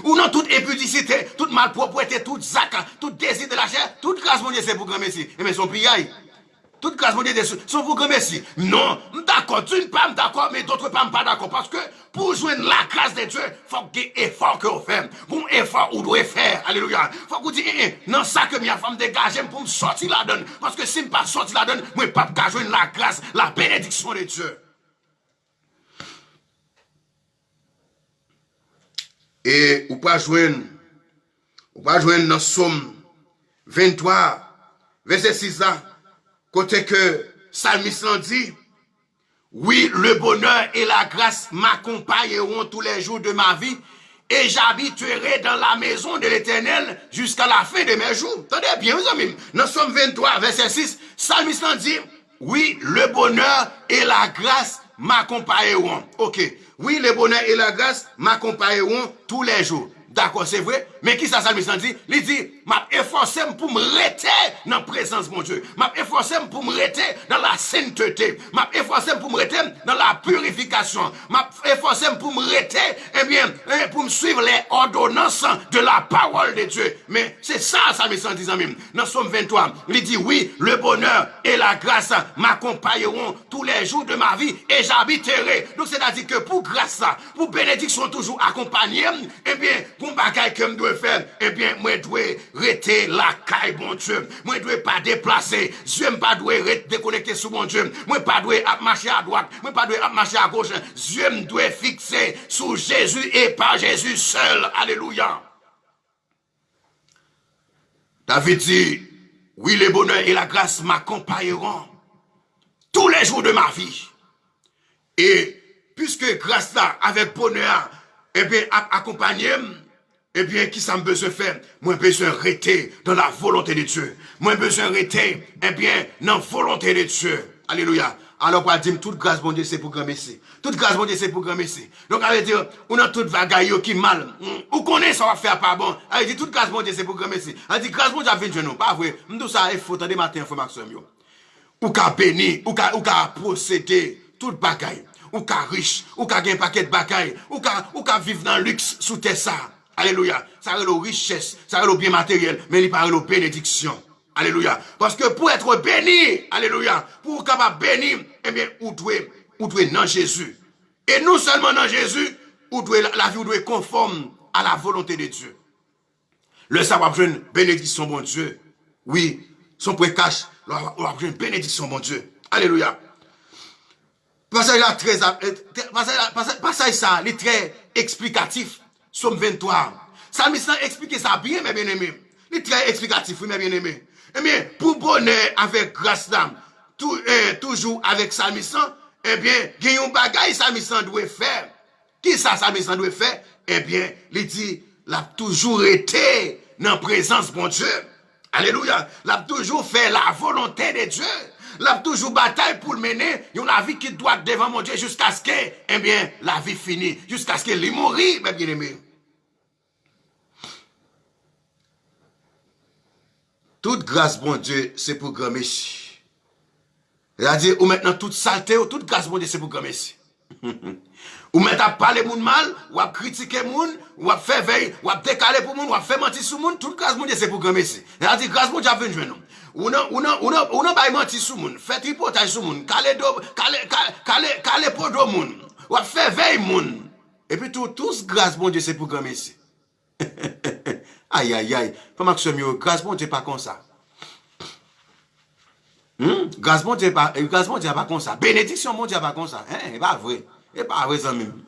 Ou dans toute impudicité, toute malpropreté, toute zakat, tout désir de la chair, toute grâce, mon Dieu, c'est pour grand Messie. Et mais son pillaille. Toute grâce, mon Dieu, sont pour grand Messie. Non, d'accord, tu ne pas d'accord, mais d'autres pas d'accord. Parce que pour joindre la grâce de Dieu, il faut qu'il y ait effort que vous faites. Bon effort, vous devez faire. Alléluia. Il faut que vous dites, non, ça que ma femme dégage pour me sortir la donne. Parce que si je ne pas sortir la donne, moi, je ne peux pas joindre la grâce, la bénédiction de Dieu. Et ou pas joindre dans Somme 23, verset 6 là. Côté que Psalmiste dit, oui, le bonheur et la grâce m'accompagneront tous les jours de ma vie et j'habiterai dans la maison de l'Éternel jusqu'à la fin de mes jours. Attendez bien, mes amis. Dans Somme 23, verset 6, Psalmiste dit, oui, le bonheur et la grâce m'accompagneront. Ok. Oui, le bonheur et la grâce m'accompagneront tous les jours. D'accord, c'est vrai. Mais qui ça, Psalmiste dit? Il dit, m'a efforcé pour me rester dans la présence de mon Dieu. M'a efforcé pour me rester dans la sainteté. M'a efforcé pour me rester dans la purification. M'a efforcé pour me rester, eh bien, pour me suivre les ordonnances de la parole de Dieu. Mais c'est ça, Psalmiste dit, amis. Dans Somme 23, il dit, oui, le bonheur et la grâce m'accompagneront tous les jours de ma vie et j'habiterai. Donc, c'est-à-dire que pour grâce, pour bénédiction toujours accompagnée, eh bien, pour bagaille que je dois faire, eh bien, moi, je dois rester la caille, bon Dieu. Moi, je dois pas déplacer. Je ne pas dois déconnecter sur mon Dieu. Moi, pas dois marcher à droite. Moi, pas dois marcher à gauche. Je me dois fixer sur Jésus et pas Jésus seul. Alléluia. David dit, oui, le bonheur et la grâce m'accompagneront tous les jours de ma vie. Et puisque grâce là, avec bonheur, eh bien, accompagner, eh bien, qui ça me besoin faire? Moi, besoin rester dans la volonté de Dieu. Moi, besoin rester, eh bien, dans la volonté de Dieu. Alléluia. Alors, on dit, toute grâce, bon Dieu, c'est pour grand Messie. Toute grâce, bon Dieu, c'est pour grand Messie. Donc, on va dire, on a toute vagaille qui mal. Ou connaît ça va faire pas bon. Elle dit, toute grâce, bon Dieu, c'est pour grand Messie. Elle dit, grâce, bon Dieu, vient de nous. Pas vrai. Nous, ça, il faut attendre matin, information, yo. Ou qu'a béni, ou qu'a procédé, toute bagaille. Ou qu'a riche, ou qu'a un paquet de bagaille, ou qu'a vivre dans le luxe sous tes ça. Alléluia. Ça a la richesse, ça a le bien matériel, mais il parle de bénédiction. Alléluia. Parce que pour être béni, alléluia, pour être capable bénir, eh bien, ou doit dans Jésus. Et non seulement dans Jésus, la vie doit être conforme à la volonté de Dieu. Le savoir une bénédiction, bon Dieu. Oui, son point cache, une bénédiction, bon Dieu. Alléluia. Passage là, passage ça, il est très explicatif. Somme 23. Psalmiste explique ça bien, mes bien-aimés. Il est très explicatif, mes bien-aimés. Eh bien, pour bonheur avec grâce d'âme, toujours avec Psalmiste, eh bien, il y a un bagage Psalmiste doit faire. Qui ça, Psalmiste doit faire? Eh bien, il dit, il a toujours été dans la présence de mon Dieu. Alléluia. Il a toujours fait la volonté de Dieu. Il a toujours bataille pour le mener. Il y a la vie qui doit être devant mon Dieu jusqu'à ce que, eh bien, la vie finit. Jusqu'à ce qu'il mourit, mes bien-aimés. Toute grâce, bon Dieu, c'est pour grand Messie. C'est-à-dire, ou maintenant, toute saleté, ou toute grâce, bon Dieu, c'est pour grand Messie. Ou maintenant, parler moun mal, ou à critiquer moun, ou à faire veille, ou à décaler pour moun, ou à faire mentir sur moun, toute grâce, bon Dieu, c'est pour grand Messie. C'est-à-dire, grâce, bon Dieu, a venu nous. Ou non, pas mentir sur moun, fait tripotage sur moun, caler pour do moun, ou à faire veille moun. Et puis, tous grâce, bon Dieu, c'est pour grand Messie. Aïe, aïe, aïe. Pas Maxime, grâce bon Dieu pas comme ça. Grâce bon Dieu pas comme ça. Bénédiction bon Dieu pas comme ça. Hein, c'est pas vrai. C'est pas vrai ça même.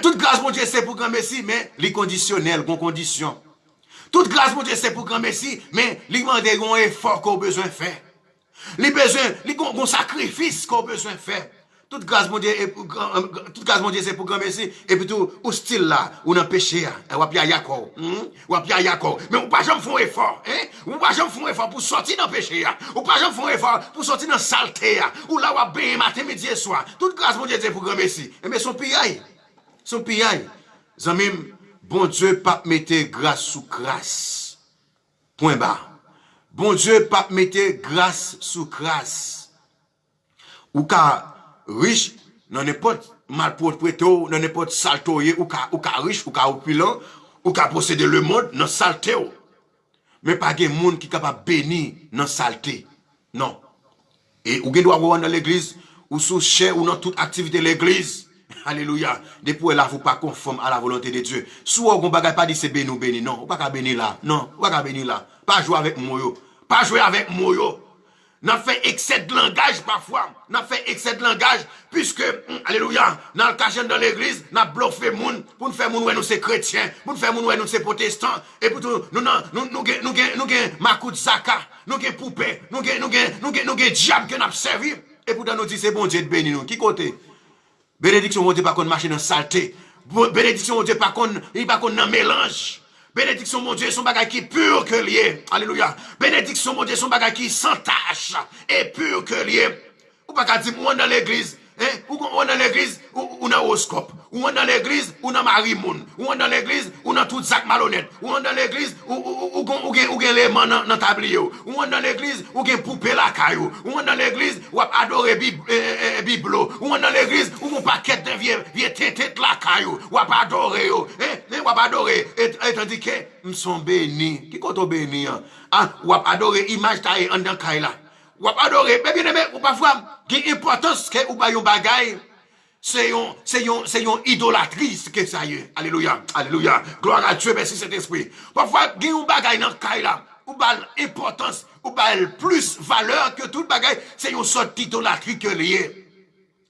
Toute grâce grâce, mon Dieu, c'est pour grand merci, mais les conditionnels, qu'on condition. Toute grâce, mon Dieu, c'est pour grand merci, mais les demande un effort qu'on a besoin de faire. Les besoins, les sacrifices qu'on a besoin de faire. Toute grâce, mon Dieu, c'est pour grand merci. Et puis tout, au style là, ou dans le péché, ou à Yako. Ou à Yako. Mais ou pas jamais font effort, hein? Ou pas jamais font effort pour sortir dans le péché, ou pas jamais font effort pour sortir dans la saleté, ou là, ou à bien matin, midi et soir. Toute grâce, mon Dieu, c'est pour grand merci. Mais son piaille. Son piaille. Zamim, bon Dieu, pas mettre grâce sous grâce. Point bas. Bon Dieu, pas mettre grâce sous grâce. Ou ka riche, non n'importe mal propriété, non n'importe saltoye, ou ka riche, ou ka opulent, ou ka posséder le monde, non saleté. Mais pas de monde qui est capable de bénir dans saleté. Non. Et ou gen doit voir dans l'église, ou sous chair, ou dans toute activité de l'église. Alléluia. Depuis là, vous pas conforme à la volonté de Dieu. Soit on bagay pas dit c'est béni ou béni. Non, on pas bénir là. Non, on pas bénir là. Pas jouer avec moi. Pas jouer avec moi. N'a fait excès de langage parfois. N'a fait excès de langage puisque, alléluia, dans le cachet dans l'église, n'a bluffé moun pour nous faire moun ouais nous c'est chrétiens, pour nous faire moun ouais nous c'est protestants, et pour tout, nous makout zaka, nous gen poupée, nous gen diable que n'a servi, et pourtant nous dit c'est bon Dieu de bénir nous. Qui côté? Bénédiction mon Dieu pas qu'on marche dans saleté. Bénédiction mon Dieu pas qu'on dans mélange. Bénédiction, mon Dieu, son bagage qui pur que lié. Alléluia. Bénédiction, mon Dieu, son bagage qui sans tache et pur que lié. Ou pas qu'à dire, ou dans l'église, ou dans l'église, ou dans l'horoscope. Ou dans l'église, ou dans Marimoun. Ou dans l'église, ou dans tout sac malhonnête. Ou dans l'église, ou gen les mains dans tablier. Ou dans l'église, ou gen poupée la caillou. Ou dans l'église, ou adorer biblo. Ou dans l'église, ou un paquet de vieux tête la caillou. Ou adorer, ou adorer. Et tandis que, nous sommes bénis. Qui compte béni? Ou adorer image taille en dans caille là. Ou adorer. Mais bien aimé, ou parfois, qui importance que ou ba yon bagay. C'est une idolâtrie que ça y est. Alléluia. Alléluia. Gloire à Dieu, merci Saint-Esprit. Parfois, il y a un bagay dans le cas là, ou bal importance, ou bal plus valeur que tout bagay, c'est une sorte d'idolâtrie que lié.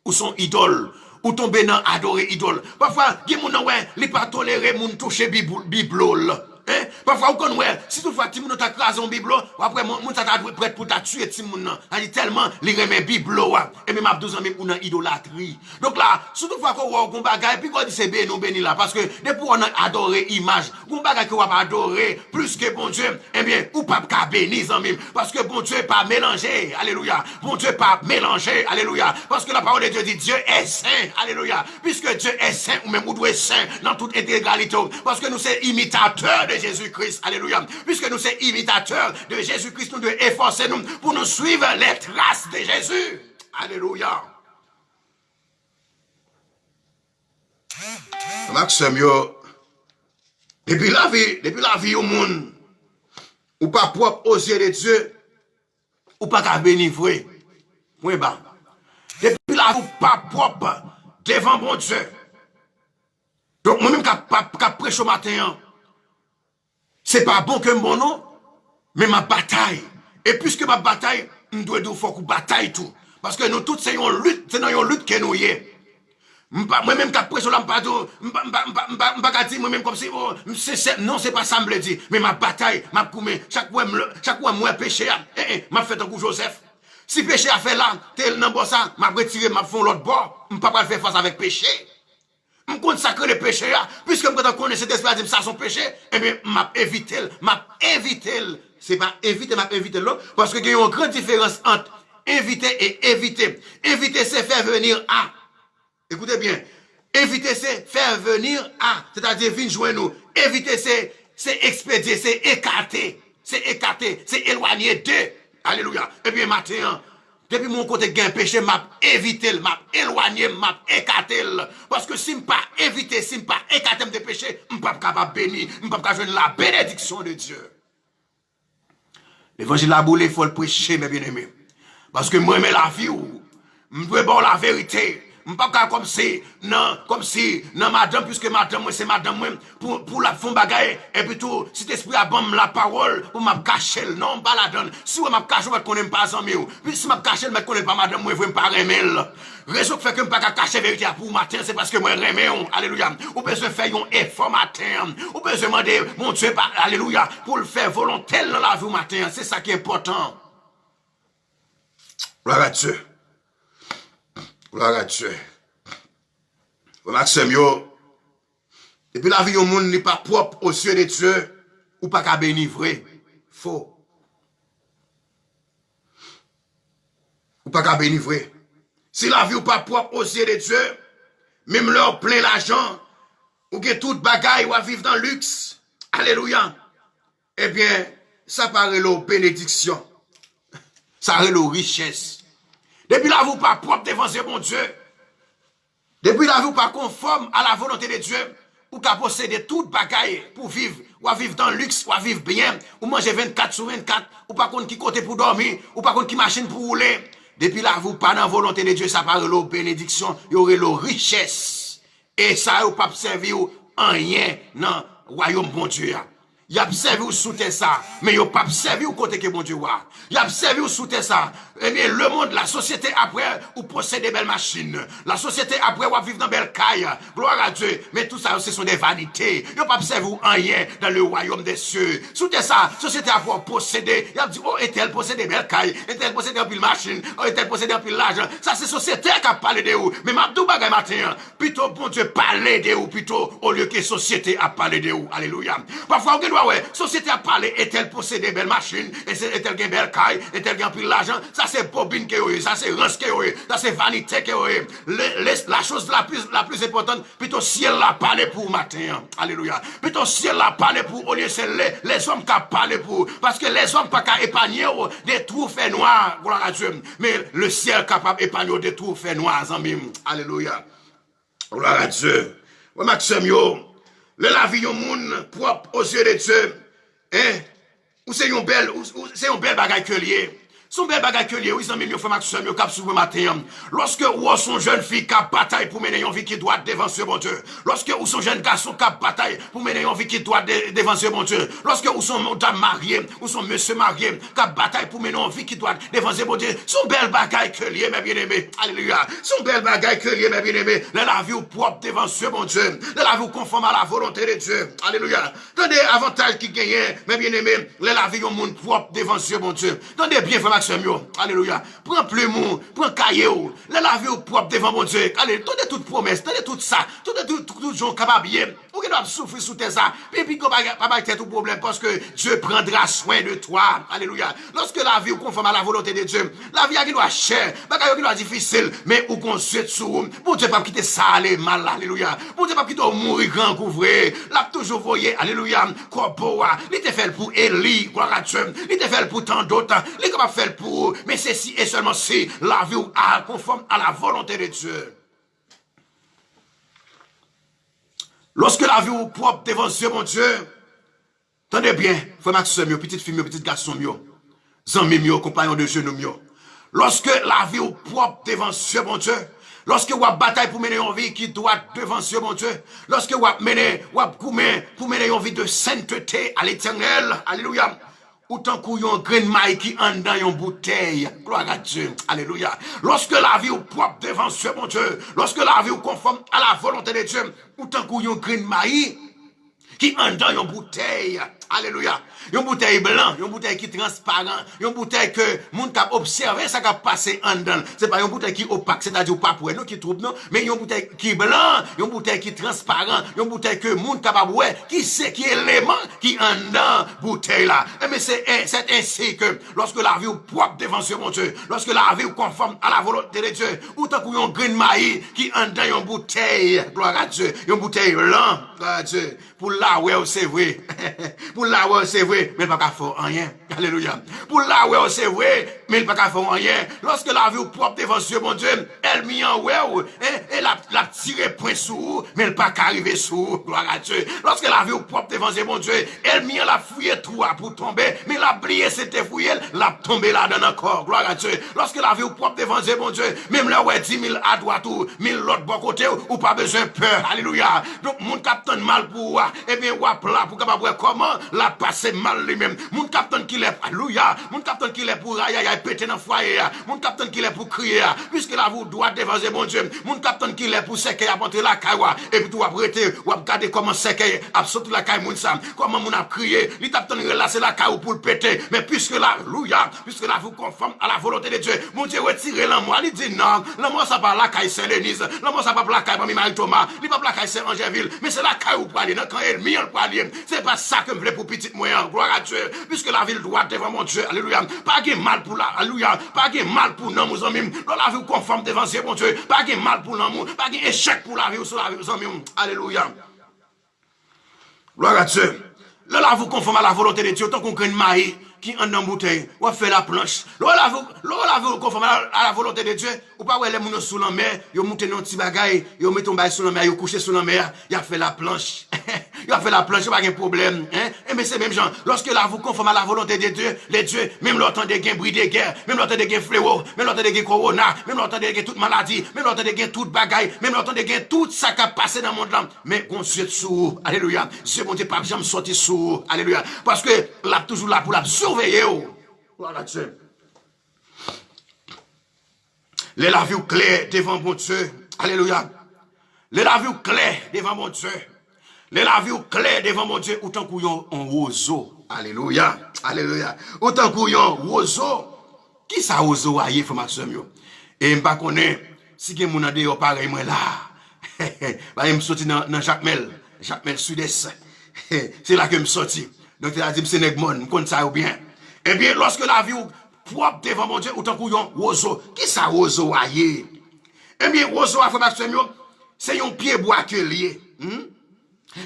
Ou son idole, ou tomber dans adorer idole. Parfois, il y a moun ouais, li pas tolérer moun toucher biblol. Hein? Parfois, on connaît, si toutefois, ti moun ta crase en biblo, après, moun ta prête pour ta tuer ti moun nan. Elle dit tellement, li remet biblo, et même abdou zami ou nan idolâtrie. Donc là, si toutefois, qu'on voit qu'on bagay, puis qu'on dit c'est béni ou béni là, parce que, depuis on a adoré image, qu'on bagay qu'on va adorer, plus que bon Dieu, eh bien, ou pas qu'à béni, zami, parce que bon Dieu pas mélangé, alléluia. Bon Dieu pas mélangé, alléluia. Parce que la parole de Dieu dit, Dieu est saint, alléluia. Puisque Dieu est saint, ou même ou doit être saint, dans toute intégralité, parce que nous sommes imitateurs de Jésus-Christ, alléluia. Puisque nous sommes imitateurs de Jésus-Christ, nous devons efforcer nous pour nous suivre les traces de Jésus. Alléluia. Maxime, depuis la vie au monde, ou pas propre aux yeux de Dieu, ou pas qu'à bénir vrai. Point bas. Depuis la vie, pas propre devant bon Dieu. Donc, moi-même, qu'à prêcher au matin, c'est pas bon que mon nom, mais ma bataille. Et puisque ma bataille, nous devons faire une bataille tout. Parce que nous tous, c'est une lutte, que nous y est. Moi-même, qu'après cela, je dire moi-même comme si, non, c'est pas ça, me dit. Mais ma bataille, ma coumé, chaque fois, moi, péché, m'a fait un coup Joseph. Si péché a fait là, tel dans ça, m'a retiré, m'a fait l'autre bord, je ne peux pas faire face avec péché. Je consacre le péché, puisque je connais cet esprit, ça son péché, eh bien, m'a évité. C'est pas éviter, m'a évité là, parce qu'il y a une grande différence entre inviter et éviter. Éviter, c'est faire venir à. Écoutez bien. Éviter, c'est faire venir à. C'est-à-dire, venir jouer nous. Éviter, c'est expédier, c'est écarter. C'est écarter, c'est éloigner d'eux. Alléluia. Et bien, matin, depuis mon côté gain péché, m'a évité, m'a éloigné, m'a écarté. Parce que si je pas éviter, si je pas écarter de péché, je ne suis pas capable de bénir, je ne suis pas capable de la bénédiction de Dieu. L'évangile a boulé, il faut le prêcher, mes bien-aimés. Parce que moi, j'aime la vie, je dois voir la vérité. M'pas comme si non madame puisque madame moi c'est madame moi pour la fond bagaille et puis tout si t'esprit a bon la parole pour m'a cacher non pas la donne. Si on m'a caché on connaît pas ami ou. Puis si m'a caché on connaît pas madame moi veut pas remettre. Raison que fait que m'pas cacher vérité pour matin c'est parce que moi remets alléluia. Ou besoin faire un effort matin. Ou besoin demander mon Dieu alléluia pour le faire volontaire dans la vie matin, c'est ça qui est important. Gloire à Dieu. Gloire à Dieu. Maxime yo. Et puis la vie au monde n'est pas propre aux yeux de Dieu ou pas qu'à bénivrer. Faux. Ou pas qu'à bénivrer. Si la vie ou pas propre aux yeux de Dieu, même leur plein l'argent, ou que toute bagaille ou à vivre dans le luxe, alléluia, eh bien, ça paraît la bénédiction. Ça paraît la richesse. Depuis la vie ou pas propre devant ce bon Dieu, depuis la vie ou pas conforme à la volonté de Dieu, ou qu'à posséder toute bagaille pour vivre, ou à vivre dans le luxe, ou à vivre bien, ou manger 24 sur 24, ou pas contre qui côté pour dormir, ou pas contre qui machine pour rouler. Depuis là, vous pas dans la volonté de Dieu, ça parle de bénédiction, il y aurait la richesse. Et ça, vous pas servir en rien dans le royaume bon Dieu. Il a servi ou sous ça, mais il n'a pas servi au côté que bon Dieu a. Il a servi ou sous ça. Eh bien, le monde, la société après, ou possède des belles machines. La société après, ou vivre dans belles cailles. Gloire à Dieu. Mais tout ça, ce sont des vanités. Il n'a pas servi ou rien dans le royaume des cieux. Sous ça, société après posséder. Il a dit, oh, est-elle possède des belles cailles? Est-elle possède un pile machine? Oh, est-elle possède un pile l'argent? Ça, c'est société qui a parlé de vous. Mais Mabdou bagay matin, plutôt bon Dieu parler de vous, plutôt, au lieu que société a parlé de vous. Alléluia. Parfois, on doit, ouais, société a parlé, est-elle possède des belles machines? Est-elle gagne belle caille? Est-elle gagne pile l'argent? Ça, c'est bobine que vous, ça, c'est rance que vous, ça, c'est vanité que vous. La chose la plus importante, plutôt ciel l'a parlé pour matin. Alléluia. Plutôt ciel l'a parlé pour, au lieu c'est les hommes qui a parlé pour. Parce que les hommes pas qu'à épargner des trous faits noirs, gloire à Dieu. Mais le ciel capable d'épargner des trous faits noirs, en même. Alléluia. Gloire à Dieu. Ouais, Maxime, yo. La vie au monde propre aux yeux de Dieu. Hein? Ou c'est un bel bagage que lié. Son bel bagage que lié, oui, ça m'a fait Maxime, yo, cap sur le matin. Lorsque ou son jeune fille qui bataille pour mener une vie qui doit devant ce bon Dieu. Lorsque ou son jeune garçon qui bataille pour mener une vie qui doit devant ce bon Dieu. Lorsque ou son madame marié, ou son monsieur marié qui bataille pour mener une vie qui doit devant ce bon Dieu. Son bel bagage que lié, mes bien-aimés. Alléluia. Son bel bagage que lié, mes bien-aimés. La vie propre devant ce bon Dieu. La vie conforme à la volonté de Dieu. Alléluia. Tendez avantage qui gagne, mes bien-aimés. La vie au monde propre devant ce bon Dieu. Tendez bien, frère Maxime, yo. Alléluia. Prends plumeau, prends cahier, la vie propre devant mon Dieu. Allez, tendez toute promesse, tendez tout ça, tendez tout gens capables bien. Ou qui doivent souffrir sous tes ça. Puis qu'on pas tout problème parce que Dieu prendra soin de toi. Alléluia. Lorsque la vie conforme à la volonté de Dieu, la vie qui doit chère, bagaille qui doit difficile, mais où qu'on souhaite sous, bon Dieu pas quitter ça aller mal. Alléluia. Bon Dieu pas quitter mourir grand couvrir. L'a toujours voyé. Alléluia. Corpoa, il était fait pour Élie, gloire à Dieu. Il était fait pour tant d'autres. Il est capable faire pour, mais c'est si et seulement si la vie est conforme à la volonté de Dieu. Lorsque la vie est propre devant Dieu, mon Dieu, tenez bien, frère Maxime, petite fille, petite garçon, zami, compagnon de genoux, lorsque la vie est propre devant Dieu, mon Dieu, lorsque vous avez bataille pour mener une vie qui doit devant Dieu, mon Dieu, lorsque vous avez mené, pour mener une vie de sainteté à l'éternel, alléluia, autant qu'il y a un grain de maïs qui en dans une bouteille. Gloire à Dieu. Alléluia. Lorsque la vie est propre devant Dieu, mon Dieu, lorsque la vie est conforme à la volonté de Dieu, autant qu'il y a un grain de maïs qui en dans une bouteille. Alléluia. Une bouteille blanc, une bouteille qui est transparent, une bouteille que moun cap observer ça qui passé en dedans. C'est pas une bouteille qui opaque, c'est-à-dire pas pour nous qui trouble non, mais une bouteille qui est blanc, une bouteille qui est transparent, une bouteille que moun capable ouais, qui sait qui élément qui en dedans bouteille là. Mais c'est ainsi que lorsque la vie est propre devant ce mon Dieu, lorsque la vie est conforme à la volonté de Dieu, autant qu'il y a un grain de maïs qui en dedans une bouteille, gloire à Dieu, une bouteille blanc, gloire à Dieu, pour là ouais c'est vrai. Pour là ouais c'est vrai, mais il ne peut pas faire rien. Alléluia. Pour là ouais c'est vrai, mais il ne peut pas faire rien. Lorsque la vie est propre devant Dieu, mon Dieu, elle m'y en ouais, elle a tiré point point sous, mais elle pas arriver sous. Gloire à Dieu. Lorsque la vie au propre devant Dieu, bon Dieu, elle m'y a fouillé tout pour tomber, mais la plié c'était fouillé, la tombé là dans encore. Gloire à Dieu. Lorsque la vie au propre devant Dieu, bon Dieu, même là où 10 000 à droite ou 1000 l'autre bon côté, ou pas besoin de peur. Alléluia. Donc, mon capitaine mal pour, eh bien, ou là pour capable voir comment la passer mal lui-même. Mon capitaine qui l'est, alléluia. Mon capitaine qui l'est pour aïe péter dans le foyer. Mon capitaine qui l'est pour crier. Puisque la vous doit devant mon Dieu. Mon capitaine qui l'est pour séquer à monter la caille. Et puis, tu vas prêter, ou regarder comment séquer à sauter la caille, mon sam. Comment mon a crié. Il t'a relancé la caille pour le péter. Mais puisque là, alléluia. Puisque là, vous conforme à la volonté de Dieu. Mon Dieu, retirez l'amour. Il dit non. L'amour, ça pas la caille Saint-Denise. L'amour, ça pas la caille Marie Thomas. Il pas la caille Saint-Angéville. Mais c'est la caille où pour aller. Quand elle m'y pour aller. C'est pas ça que je voulais pour petit moyen. Gloire à Dieu. Puisque la ville doit devant mon Dieu. Alléluia. Pas de mal pour la. Alléluia. Pas de mal pour nous, mes amis. La vie conforme devant Dieu, mon Dieu. Pas de mal pour l'amour. Pas d'échec pour la vie sur la vie, mes amis. Alléluia. Gloire à Dieu. Là, vous conforme à la volonté de Dieu. Tant qu'on crée une maille qui en dans bouteille, ou fait la planche. Là, vous conforme à la volonté de Dieu. Ou pas, ouais, les gens sous la mer, ils montent dans un petit bagaille, ils mettent un bail sous la mer, ils couchent sous la mer, ils ont fait la planche. Ils ont fait la planche, pas de problème. Hein? Mais c'est même genre, lorsque là, vous conforme à la volonté de Dieu, les dieux, même l'autant de gain bris de guerre, même l'autant de gain fléau, même l'autant de gain corona, même l'autant de gain toute maladie, même l'autant de gain toute bagaille, même l'autant de gain tout ça qui a passé dans le monde là. Mais on se sous, alléluia. C'est mon Dieu, pas jamais sorti sous, alléluia. Parce que là, toujours là pour la surveiller. Voilà, Dieu. Les la vie clair devant mon Dieu. Alléluia. Les la vie clair devant mon Dieu. Les la vie clair devant mon Dieu. Autant qu'on y un oiseau. Alléluia. Alléluia. Autant qu'on y un oiseau. Qui ça oiseau aïe, formation yo? Et m'pa connaît si gen moun ade yo pareil moi là. Bah me sorti dans Jacmel Sud-Est. C'est là que me sorti. Donc il a dit c'est nèg mon, connait ça ou bien. Eh bien lorsque la vie propre devant mon Dieu, autant qu'on y un oiseau. Qui ça oiseau aïe? Eh bien oiseau a formation yo, c'est un pied bois que lié.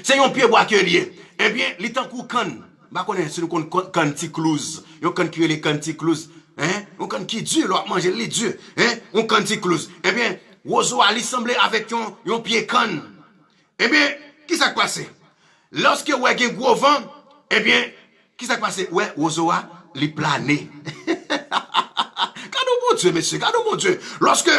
C'est un pied bois que lié. Eh bien, li tan kou kan, ba connaît si nous kan ti clouse. Yon kan qui les kan ti clouse. Hein? On kan qui dur, là, manger les durs. Hein? On kan ti clouse. Eh bien, oiseau a semblé avec yon pied kan. Eh bien, qui ça passé? Lorsque ouais gen gros vent, eh bien, qui ça passé? Ouais, oiseau a li plané. Mon Dieu, messieurs, gardons mon Dieu. Lorsque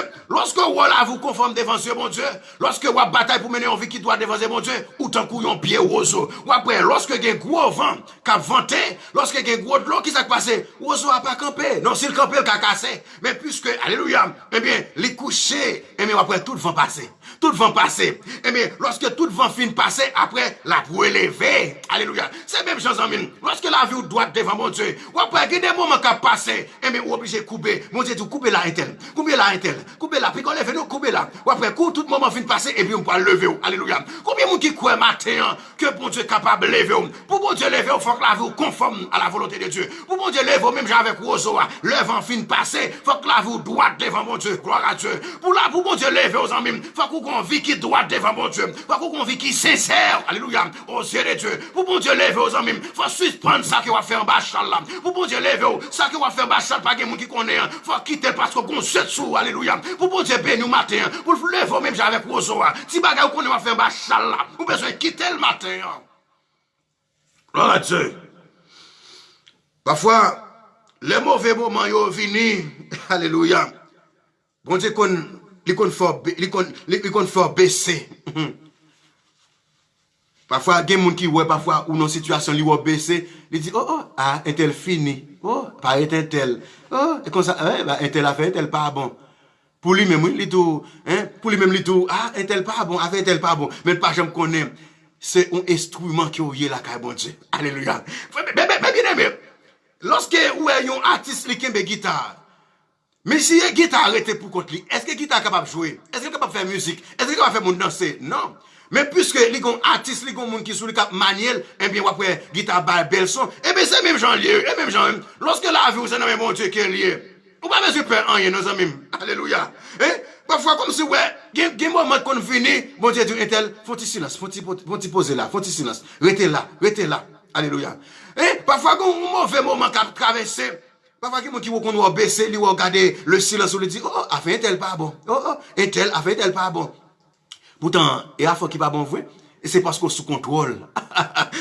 voilà, vous conforme devant Dieu, mon Dieu, lorsque vous bataille pour mener une vie qui doit devant mon Dieu, ou tant qu'on yon pied oiseau. Ou après, lorsque il y a un gros vent, qui venté, lorsque il y a un gros de l'eau, qui s'est passé? Oiseau n'a pas campé. Non, s'il campé, il a cassé. Mais puisque, alléluia, eh bien, les coucher, eh bien, après, tout le vent passé. Tout le vent passé. Eh bien, lorsque tout le vent fin passé, après, la pour élever. Alléluia. C'est même chose en mine. Lorsque la vie doit devant mon Dieu, ou après, il y a des moments qui passé, eh bien, ou obligé de couper. Mon Dieu, couper là, intel. Couper là, intel. Couper là, puis qu'on lève nous, couper là. Ou après, tout moment fin passer, et puis on peut lever. Alléluia. Combien de gens qui croient matin, que bon Dieu est capable de lever? Pour bon Dieu lever, il faut que la vie conforme à la volonté de Dieu. Pour bon Dieu lever, même avec Ozo, le vent fin passer, il faut que la vie droite devant mon Dieu. Gloire à Dieu. Pour bon Dieu lever aux amis, il faut qu'on vit qui droite devant mon Dieu. Il faut qu'on vit qui sincère. Alléluia. Au ciel de Dieu. Pour bon Dieu lever aux amis, il faut suspendre ça qui va faire en bas là. Pour bon Dieu lever, ça qui va faire en bas pas de monde qui connaît. Il faut quitter parce qu'on se sous. Alléluia. Pour bon Dieu bénir matin. Pour le lever même avec Ozo. Si bagay qu'on va faire en bas là, vous besoin quitter le matin. Gloire à Dieu. Parfois, les mauvais moments sont venus. Alléluia. Bon Dieu, qu'on fait baisser. Parfois, il y a des gens qui voient parfois ou dans situation li ou baisser, ils disent un tel fini. Pas un tel. Et comme ça un tel a fait un tel pas bon. Pour lui même il tout pour lui même il tout un tel pas bon, avec un tel pas bon, mais pas jamais connaît. C'est un instrument qui ouye la caille bon Dieu. Alléluia. Bien aimé. Lorsque ou un artiste qui a une guitare, mais si une guitare arrêté pour contre lui, est-ce que guitare capable de jouer? Est-ce qu'il est capable de faire musique? Est-ce qu'il est capable de faire mon danser? Non. Mais puisque les artistes, les gens qui sont les cap manuel, et bien après guitare bel son, et bien c'est même genre lié, et même genre lorsque la vie vous est dans mon Dieu qui est lié. Vous pas besoin de faire rien nos amis. Alléluia. Parfois comme si ouais, gen moment qu'on finit, bon Dieu dit un tel, faut silence, faut poser là, faut silence. Restez là. Alléluia. Parfois un mauvais moment qu'a traversé. Parfois, quelqu'un qui va baisser, lui regarder le silence, ou lui dit, a fait un tel pas bon. Un tel a fait un tel pas bon. Pourtant, il y a faut qui pas bon vrai. Et c'est parce qu'on sous contrôle.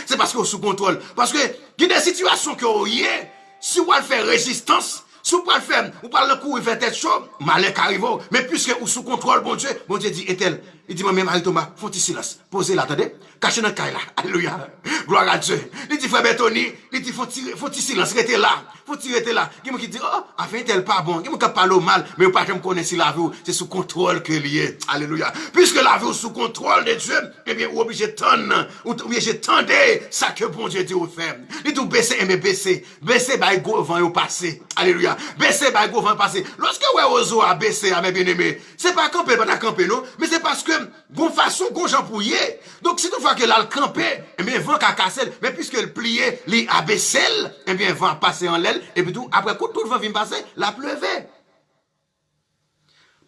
C'est parce qu'on sous contrôle. Parce que, il y a des situations que vous avez, si vous faites résistance, si vous faites, vous parlez le coup, il fait tête chaud, malheur arrive. Mais puisque vous sous contrôle, bon Dieu dit, est-elle, il dit, moi-même, Marie Thomas, faut un silence. Posez là, attendez. Cachez dans le caille là. Alléluia. Gloire à Dieu. Il dit, frère Bertoni, il dit, faut un silence, restez là. Faut tirer là. Il y a qui dit, oh, afin tel pas bon. Il y a qui parle mal, mais vous pas me connaître si la vie, c'est sous contrôle que lié. Alléluia. Puisque la vie est sous contrôle de Dieu, eh bien, vous obligez de tendre, ou obligez de tendre ça que bon Dieu dit vous faire. Il dit, baisser, mais baisser. Baisser, bah, go vent au passé. Alléluia. Baisser, bah, go vent passé. Lorsque vous avez osé à baisser, à mes bien-aimés, c'est pas camper, pas camper, non, mais c'est parce que, bon façon, bon j'empouillé. Donc, si tu vois que là, le camper, eh bien, vent qu'à casser, mais puisque le plié, li abaissé, eh bien, vent passer en l'aile, et puis tout, après, tout le vent vient passer, la pleuvait.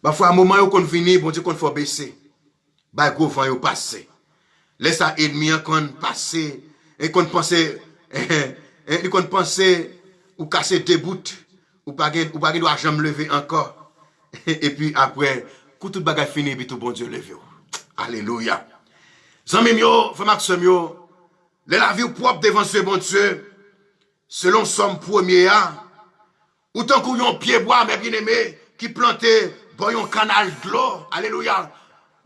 Parfois, à un moment où on finit, bon Dieu, qu'on faut baisser. Bah, gros vent, yo passer. Laisse ça ennemi, qu'on passer, et qu'on pensait, et qu'on pensait, ou casser des bouts, ou pas doit jamais lever encore. Et puis, après, quand tout le bagage fini, puis tout bon Dieu levé. Alléluia. Zami mio, frère Maxime yo, la vie propre devant ce bon Dieu, selon Somme 1er, ou tant qu'on yon pied bois, mes bien-aimés, qui plantait, bon yon canal de l'eau, alléluia,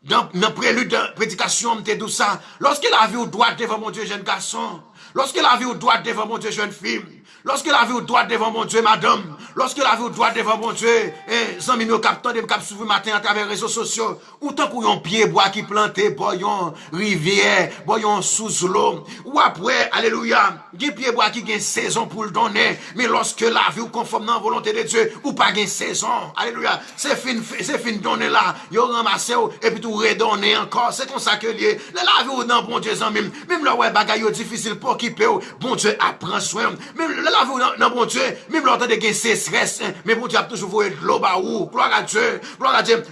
dans prélude de prédication, m'te tout ça, lorsque la vie ou droite devant mon Dieu, jeune garçon, lorsque la vie ou droite devant mon Dieu, jeune fille, lorsque la vie ou droite devant mon Dieu, madame, lorsque la vie ou droite devant mon Dieu, zami mio captant de cap souvent matin à travers les réseaux sociaux, ou tant qu'on yon pied bois qui planté, boyon rivière, boyon sous l'eau, ou après, alléluia, gen pied bois qui gen saison pour le donner, mais lorsque la vie ou conforme dans la volonté de Dieu, ou pas gen saison, alléluia, c'est fin donner là, yon ramassé et puis tout redonner encore, c'est comme ça que lié, la vie ou dans bon Dieu, même là ouais bagay difficile pour quitter, bon Dieu apprend soin, même la vie dans bon Dieu, même l'entend de gen sécheresse, mais bon Dieu a toujours voué de l'eau ba ou, gloire à Dieu,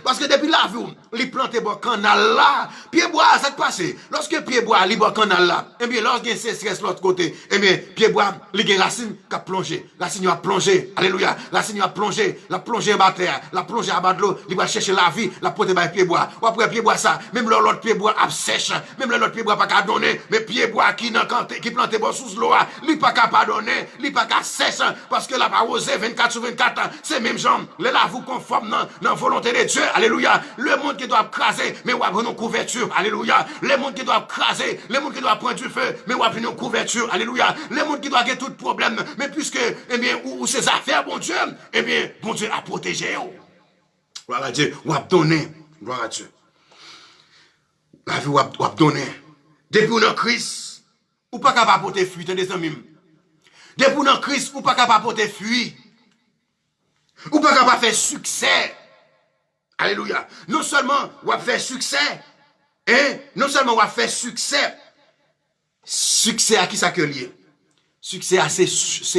parce que depuis la vie, il plante bon canal là, pied bois, ça te passe, lorsque pied bois, il bon canal là, et bien lorsque gen sécheresse l'autre côté, et bien pied bois, il gen racine qui a plongé, racine a plongé, alléluia, racine a plongé, la plongé en bas terre, la plongé en bas de l'eau, il va chercher la vie, la porter par pied bois, ou après pied bois ça, même l'autre pied bois a sèche, même l'autre pied bois pas qu'à donner, mais pied bois qui plante bon sous l'eau, il pas qu'à pardonner, il pas qu'à sèche, parce que la parole 24 sur 24, c'est même gens, les là vous conforme dans la volonté de Dieu, alléluia, le monde qui doit craser, mais on va prendre une couverture, alléluia, le monde qui doit craser, le monde qui doit prendre du feu, mais on va prendre une couverture, alléluia, le monde qui doit avoir tout problème, mais puisque, eh bien, ou ces affaires, bon Dieu, eh bien, bon Dieu a protégé, gloire à Dieu, ou a donné, gloire à Dieu, la vie ou a donné, depuis on a Christ, ou pas capable porter fuite, des amis, depuis on a Christ, ou pas capable porter fuite, ou pas capable faire succès. Alléluia. Non seulement on va faire succès, non seulement on va faire succès. Succès à qui ça que lié? Succès à ces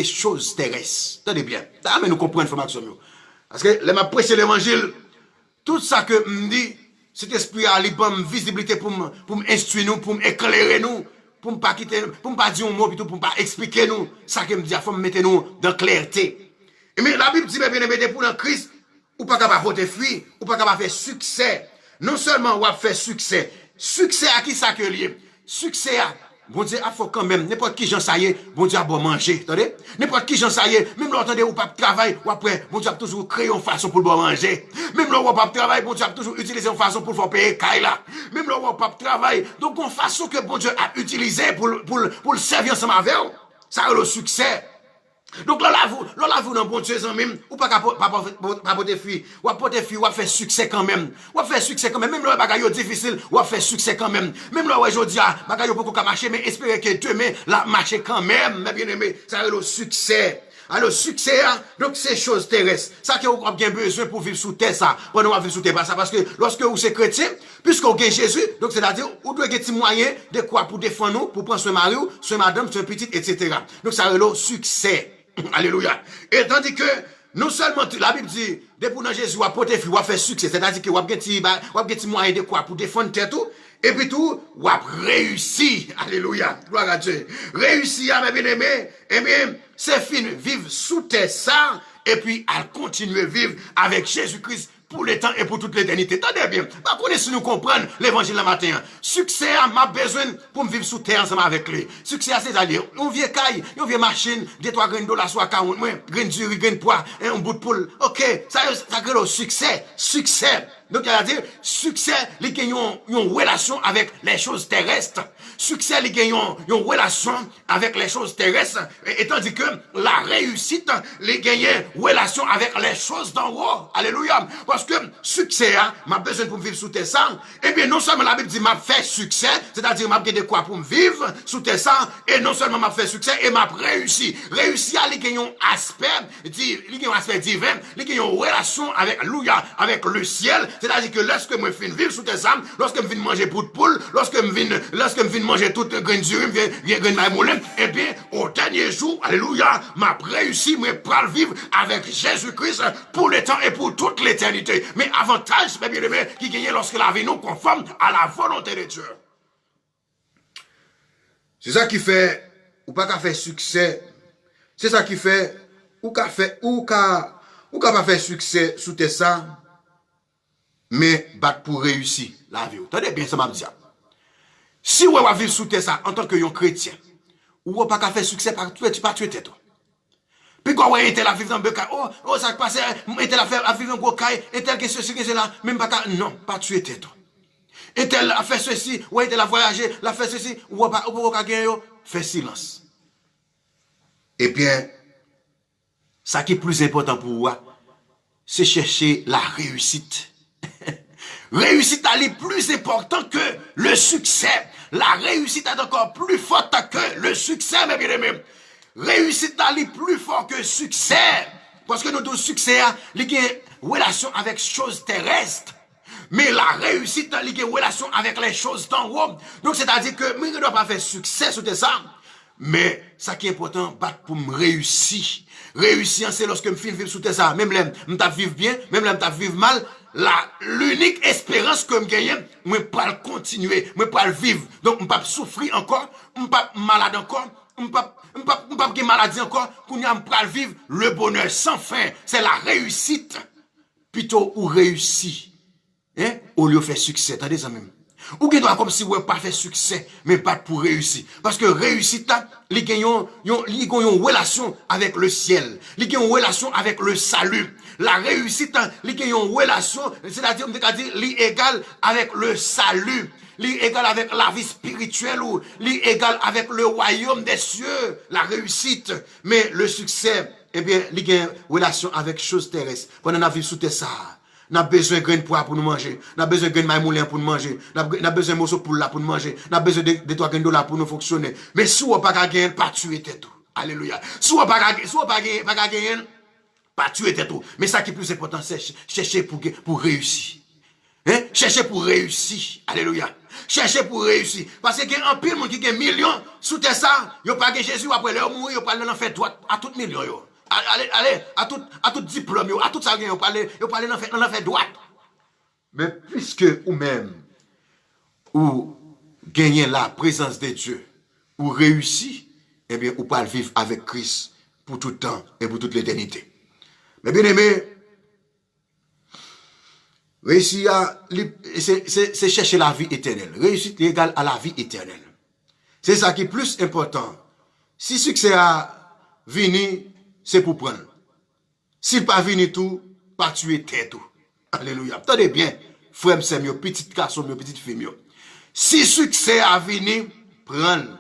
choses terrestres. Tenez bien. Mais nous comprenons l'information. Parce que les m'a prêché l'évangile, tout ça que me dit, cet esprit a libre visibilité pour m'instruire nous, pour m'éclairer nous, pour ne pas quitter, pour ne pas dire un mot, pour ne pas expliquer nous. Ça que me dit, il faut me mettre nous dans clarté. Mais la Bible dit, bien aimé, pour le Christ, ou pas capable de fuir, ou pas capable de faire succès. Non seulement on va faire succès. Succès à qui ça que lié? Succès à, bon Dieu, il faut quand même, n'importe qui j'en saille, bon Dieu a bon manger, attendez? N'importe qui j'en saille, même l'entendez ou pas travail, ou après, bon Dieu a toujours créé une façon pour bon manger. Même là où pas travail, bon Dieu a toujours utilisé une façon pour faire payer Kaila. Même là où pas travail, donc une façon que bon Dieu a utilisé pour le servir ensemble avec vous. Ça a le succès. Donc là vous dans bon Dieu même ou pas porter fuir ou porter fuir ou faire succès quand même ou faire succès quand même le bagaille difficile ou faire succès quand même là aujourd'hui bagaille beaucoup qu'à marcher mais espérer que demain la marcher quand même mes bien-aimés ça le succès. Alors, succès, donc, c'est choses terrestres. Ça que vous avez bien besoin pour vivre sous terre, ça. Pour nous vivre sous terre, ça. Parce que lorsque vous êtes chrétien, puisque vous avez Jésus, donc, c'est-à-dire, vous devez avoir des moyens de quoi pour défendre nous, pour prendre soin mari, soin madame, soin petite, etc. Donc, ça le succès. Alléluia. Et tandis que, non seulement, la Bible dit, depuis que Jésus a porté fruit, a fait succès, c'est-à-dire que vous avez des moyens de quoi pour défendre terre tout, et puis tout, vous avez réussi. Alléluia. Gloire à Dieu. Réussi à mes bien-aimés, eh bien, c'est fini, vivre sous terre ça, et puis à continuer à vivre avec Jésus-Christ pour les temps et pour toute l'éternité. Attendez bien, pas qu'on si nous comprendre l'évangile le matin. Succès m'a besoin pour me vivre sous terre ensemble avec lui. Succès c'est-à-dire on vient caille, on vient machine, 2-3 grains de dollars soit 40 moins, grain de riz, grain de pois, un bout de poule. OK, ça crée le succès. Donc il a dit succès, les gagnons une relation avec les choses terrestres. Succès, les gagnons une relation avec les choses terrestres, et tandis que la réussite, les gagnons relation avec les choses d'en haut. Alléluia. Parce que succès, m'a besoin pour me vivre sous tes sangs. Eh bien, non seulement la Bible dit m'a fait succès, c'est-à-dire m'a de quoi pour me vivre sous tes sangs, et non seulement m'a fait succès, et m'a réussi. Réussi à les gagnons aspect, un aspect divin, les gagnons relation avec le ciel, c'est-à-dire que lorsque je viens vivre sous tes âmes, lorsque je viens manger bout de poule, lorsque je viens manger toute graine d'urine, graine de moulin, eh bien, au dernier jour, alléluia, m'a réussi, moi, pour vivre avec Jésus-Christ pour le temps et pour toute l'éternité. Mais avantage, mes bien-aimés, qui gagne lorsque la vie nous conforme à la volonté de Dieu. C'est ça qui fait, ou pas qu'à faire succès. C'est ça qui fait, ou qu'à pas faire succès sous tes sangs, mais battre pour réussir la vie. Attendez bien, ça m'a dit. Si vous avez vivre sous tes sangs en tant que chrétien, ou pas qu'à faire succès, tu pas tuer tête. Puis quand vous êtes là, vivre dans le cas, oh, ça passe, êtes là, à vivre dans le cas, et tel que ceci, que cela, même pas qu'à, non, pas tuer tête. Et tel a fait ceci, ou êtes là, voyager, l'a fait ceci, ou pas gagner, fait silence. Et bien, ça qui est plus important pour vous, c'est chercher la réussite. Réussite est plus important que le succès. La réussite est encore plus forte que le succès, mes bien-aimés. Réussite est plus fort que succès. Parce que notre succès a une relation avec choses terrestres. Mais la réussite a une relation avec les choses d'en haut. Donc, c'est-à-dire que moi, je ne dois pas faire succès sur tes âmes. Mais, ça qui est important, battre pour me réussir. Réussir, c'est lorsque je vivre sous tes âmes. Même là, je vivre bien, même là, je vivre mal. L'unique espérance que je gagne, je peux le continuer, je peux le vivre. Donc, je ne peux pas souffrir encore, je ne peux pas malade encore, je ne peux pas avoir maladie encore, pour ne pas vivre le bonheur sans fin. C'est la réussite. Plutôt, ou réussir. Hein? Au lieu de faire succès, attendez ça même. Ou qui doit comme si vous n'avez pas fait succès, mais pas pour réussir. Parce que réussite là, les gagnants ont une relation avec le ciel. Les gagnants ont une relation avec le salut. La réussite, les gagnants ont une relation, c'est-à-dire, on peut dire, l'égal avec le salut. L'égal avec la vie spirituelle ou l'égal avec le royaume des cieux. La réussite. Mais le succès, eh bien, les gagnants ont une relation avec choses terrestres. Pendant la vie sous tes ça. N'a besoin de grains de pois pour nous manger. N'a besoin de grains de maïs moulin pour nous manger. N'a besoin de morceaux pour là pour nous manger. N'a besoin de 3 grains de dollars pour nous fonctionner. Mais si on pas gagner, pas tuer tête. Alléluia. Si on pas gagner, pas tuer tête. Mais ça qui est plus important, c'est chercher pour réussir. Hein? Chercher pour réussir. Alléluia. Chercher pour réussir. Parce qu'il y a un pile monde qui a millions sous tes ça, yo pas gagner Jésus après leur mourir, yo pas l'en faire droit à tout millions yo. Allez, à tout diplôme, à tout ça, vous parlez dans fait droite. Mais puisque ou-même, ou gagnez la présence de Dieu, ou réussi, eh bien, ou pas vivre avec Christ pour tout le temps et pour toute l'éternité. Mais bien aimé, réussir, c'est chercher la vie éternelle. Réussite égale à la vie éternelle. C'est ça qui est plus important. Si succès a venu, c'est pour prendre. S'il pas venu tout, pas tuer tête tout. Alléluia. Attendez bien, frère, c'est mieux, petite garçon, mieux, petite fille, mieux. Si succès a venu, prendre.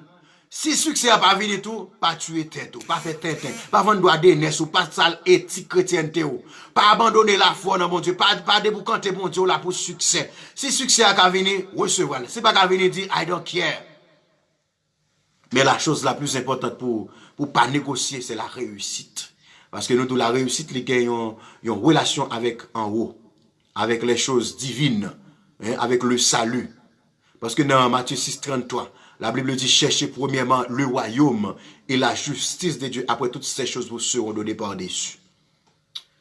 Si succès a pas venu tout, pas tuer tête tout, pas faire tête, pas vendre droit d'aînesse ou pas sale éthique chrétienté ou, pas abandonner la foi dans mon Dieu, pas déboucanter mon Dieu là pour succès. Si succès a venu, recevoir. Si pas venu, dire I don't care. Mais la chose la plus importante pour pas négocier, c'est la réussite. Parce que nous, dans la réussite, les gars ont une relation avec en haut, avec les choses divines, hein, avec le salut. Parce que dans Matthieu 6, 33, la Bible dit, cherchez premièrement le royaume et la justice de Dieu. Après toutes ces choses vous seront données par-dessus.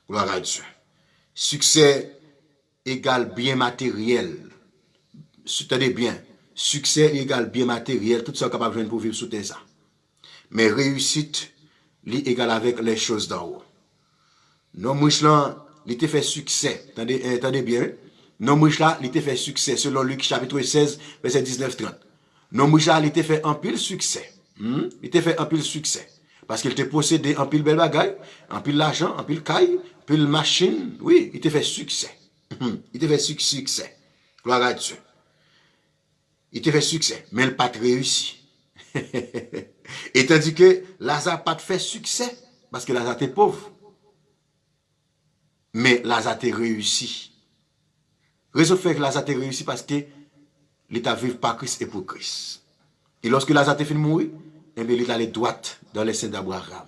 Gloire à Dieu. Succès égale bien matériel. Tenez bien. Succès égale bien matériel, tout ça capable de pour vivre sous terre ça. Mais réussite, égale avec les choses d'en haut. Non, Michelin, il était fait succès. Attendez bien. Non riche là, il était fait succès selon Luc chapitre 16, verset 19-30. Non riche là, il était fait en pile succès. Il était fait en pile succès. Parce qu'il était possédé en pile belle bagaille, en pile l'argent, en pile caille, en pile machine. Oui, il était fait succès. Il était fait succès. Gloire à Dieu. Il était fait succès, mais il n'a pas réussi. Et tandis que Lazare n'a pas fait succès, parce que Lazare était pauvre. Mais Lazare a réussi. Raison fait que Lazare a réussi parce que l'État vive par Christ et pour Christ. Et lorsque Lazare a fini de mourir, eh bien, il est allé droit dans les seins d'Abraham.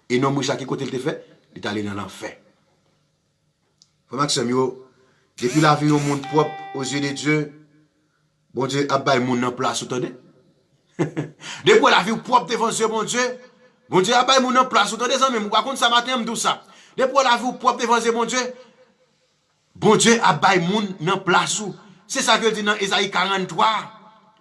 Et non, Moucha, qui côté il était fait, il est allé dans l'enfer. Frère Maxime, depuis la vie au monde propre, aux yeux de Dieu, bon Dieu a baillé moun en place, vous entendez? Depuis la vie propre devant Dieu, bon Dieu a baillé moun en place, vous entendez ça même? Par contre, ça matin, je dis ça. Depuis la vie propre devant Dieu, bon Dieu a baillé moun en place. C'est ça que dit dans Ésaïe 43.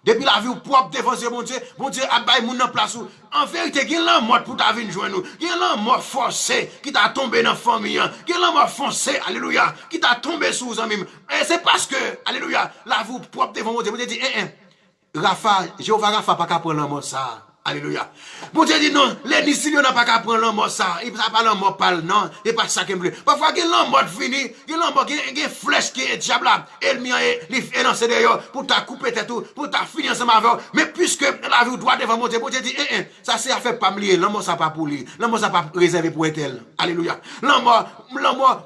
Depuis la vie propre devant Dieu, bon Dieu a baillé moun en place. En vérité, il y a un mort pour ta vie joindre nous. Il y a un mort forcé qui t'a tombé dans la famille. Il y a un mort forcé, alléluia, qui t'a tombé sous vous. Et c'est parce que, alléluia, la vie propre devant Dieu, dit, Rafa, Jéhovah Rafa, pas qu'à prendre l'amour ça. Alléluia. Bon Dieu dit non, les disciples n'ont pas qu'à prendre l'amour ça. Il n'a pas l'amour parle, non. Et pas ça qu'il veut. Parfois, il y a l'amour fini, il y a l'amour, il y a une flèche qui est diable là. Elle m'a lancé d'ailleurs pour t'a couper tête tout, pour t'a fini ensemble avec. Mais puisque la vie doit devant mon Dieu dit, ça c'est affaire pas me lier. L'amour ça pas pour lui. L'amour ça pas réservé pour un tel. Alléluia. L'amour,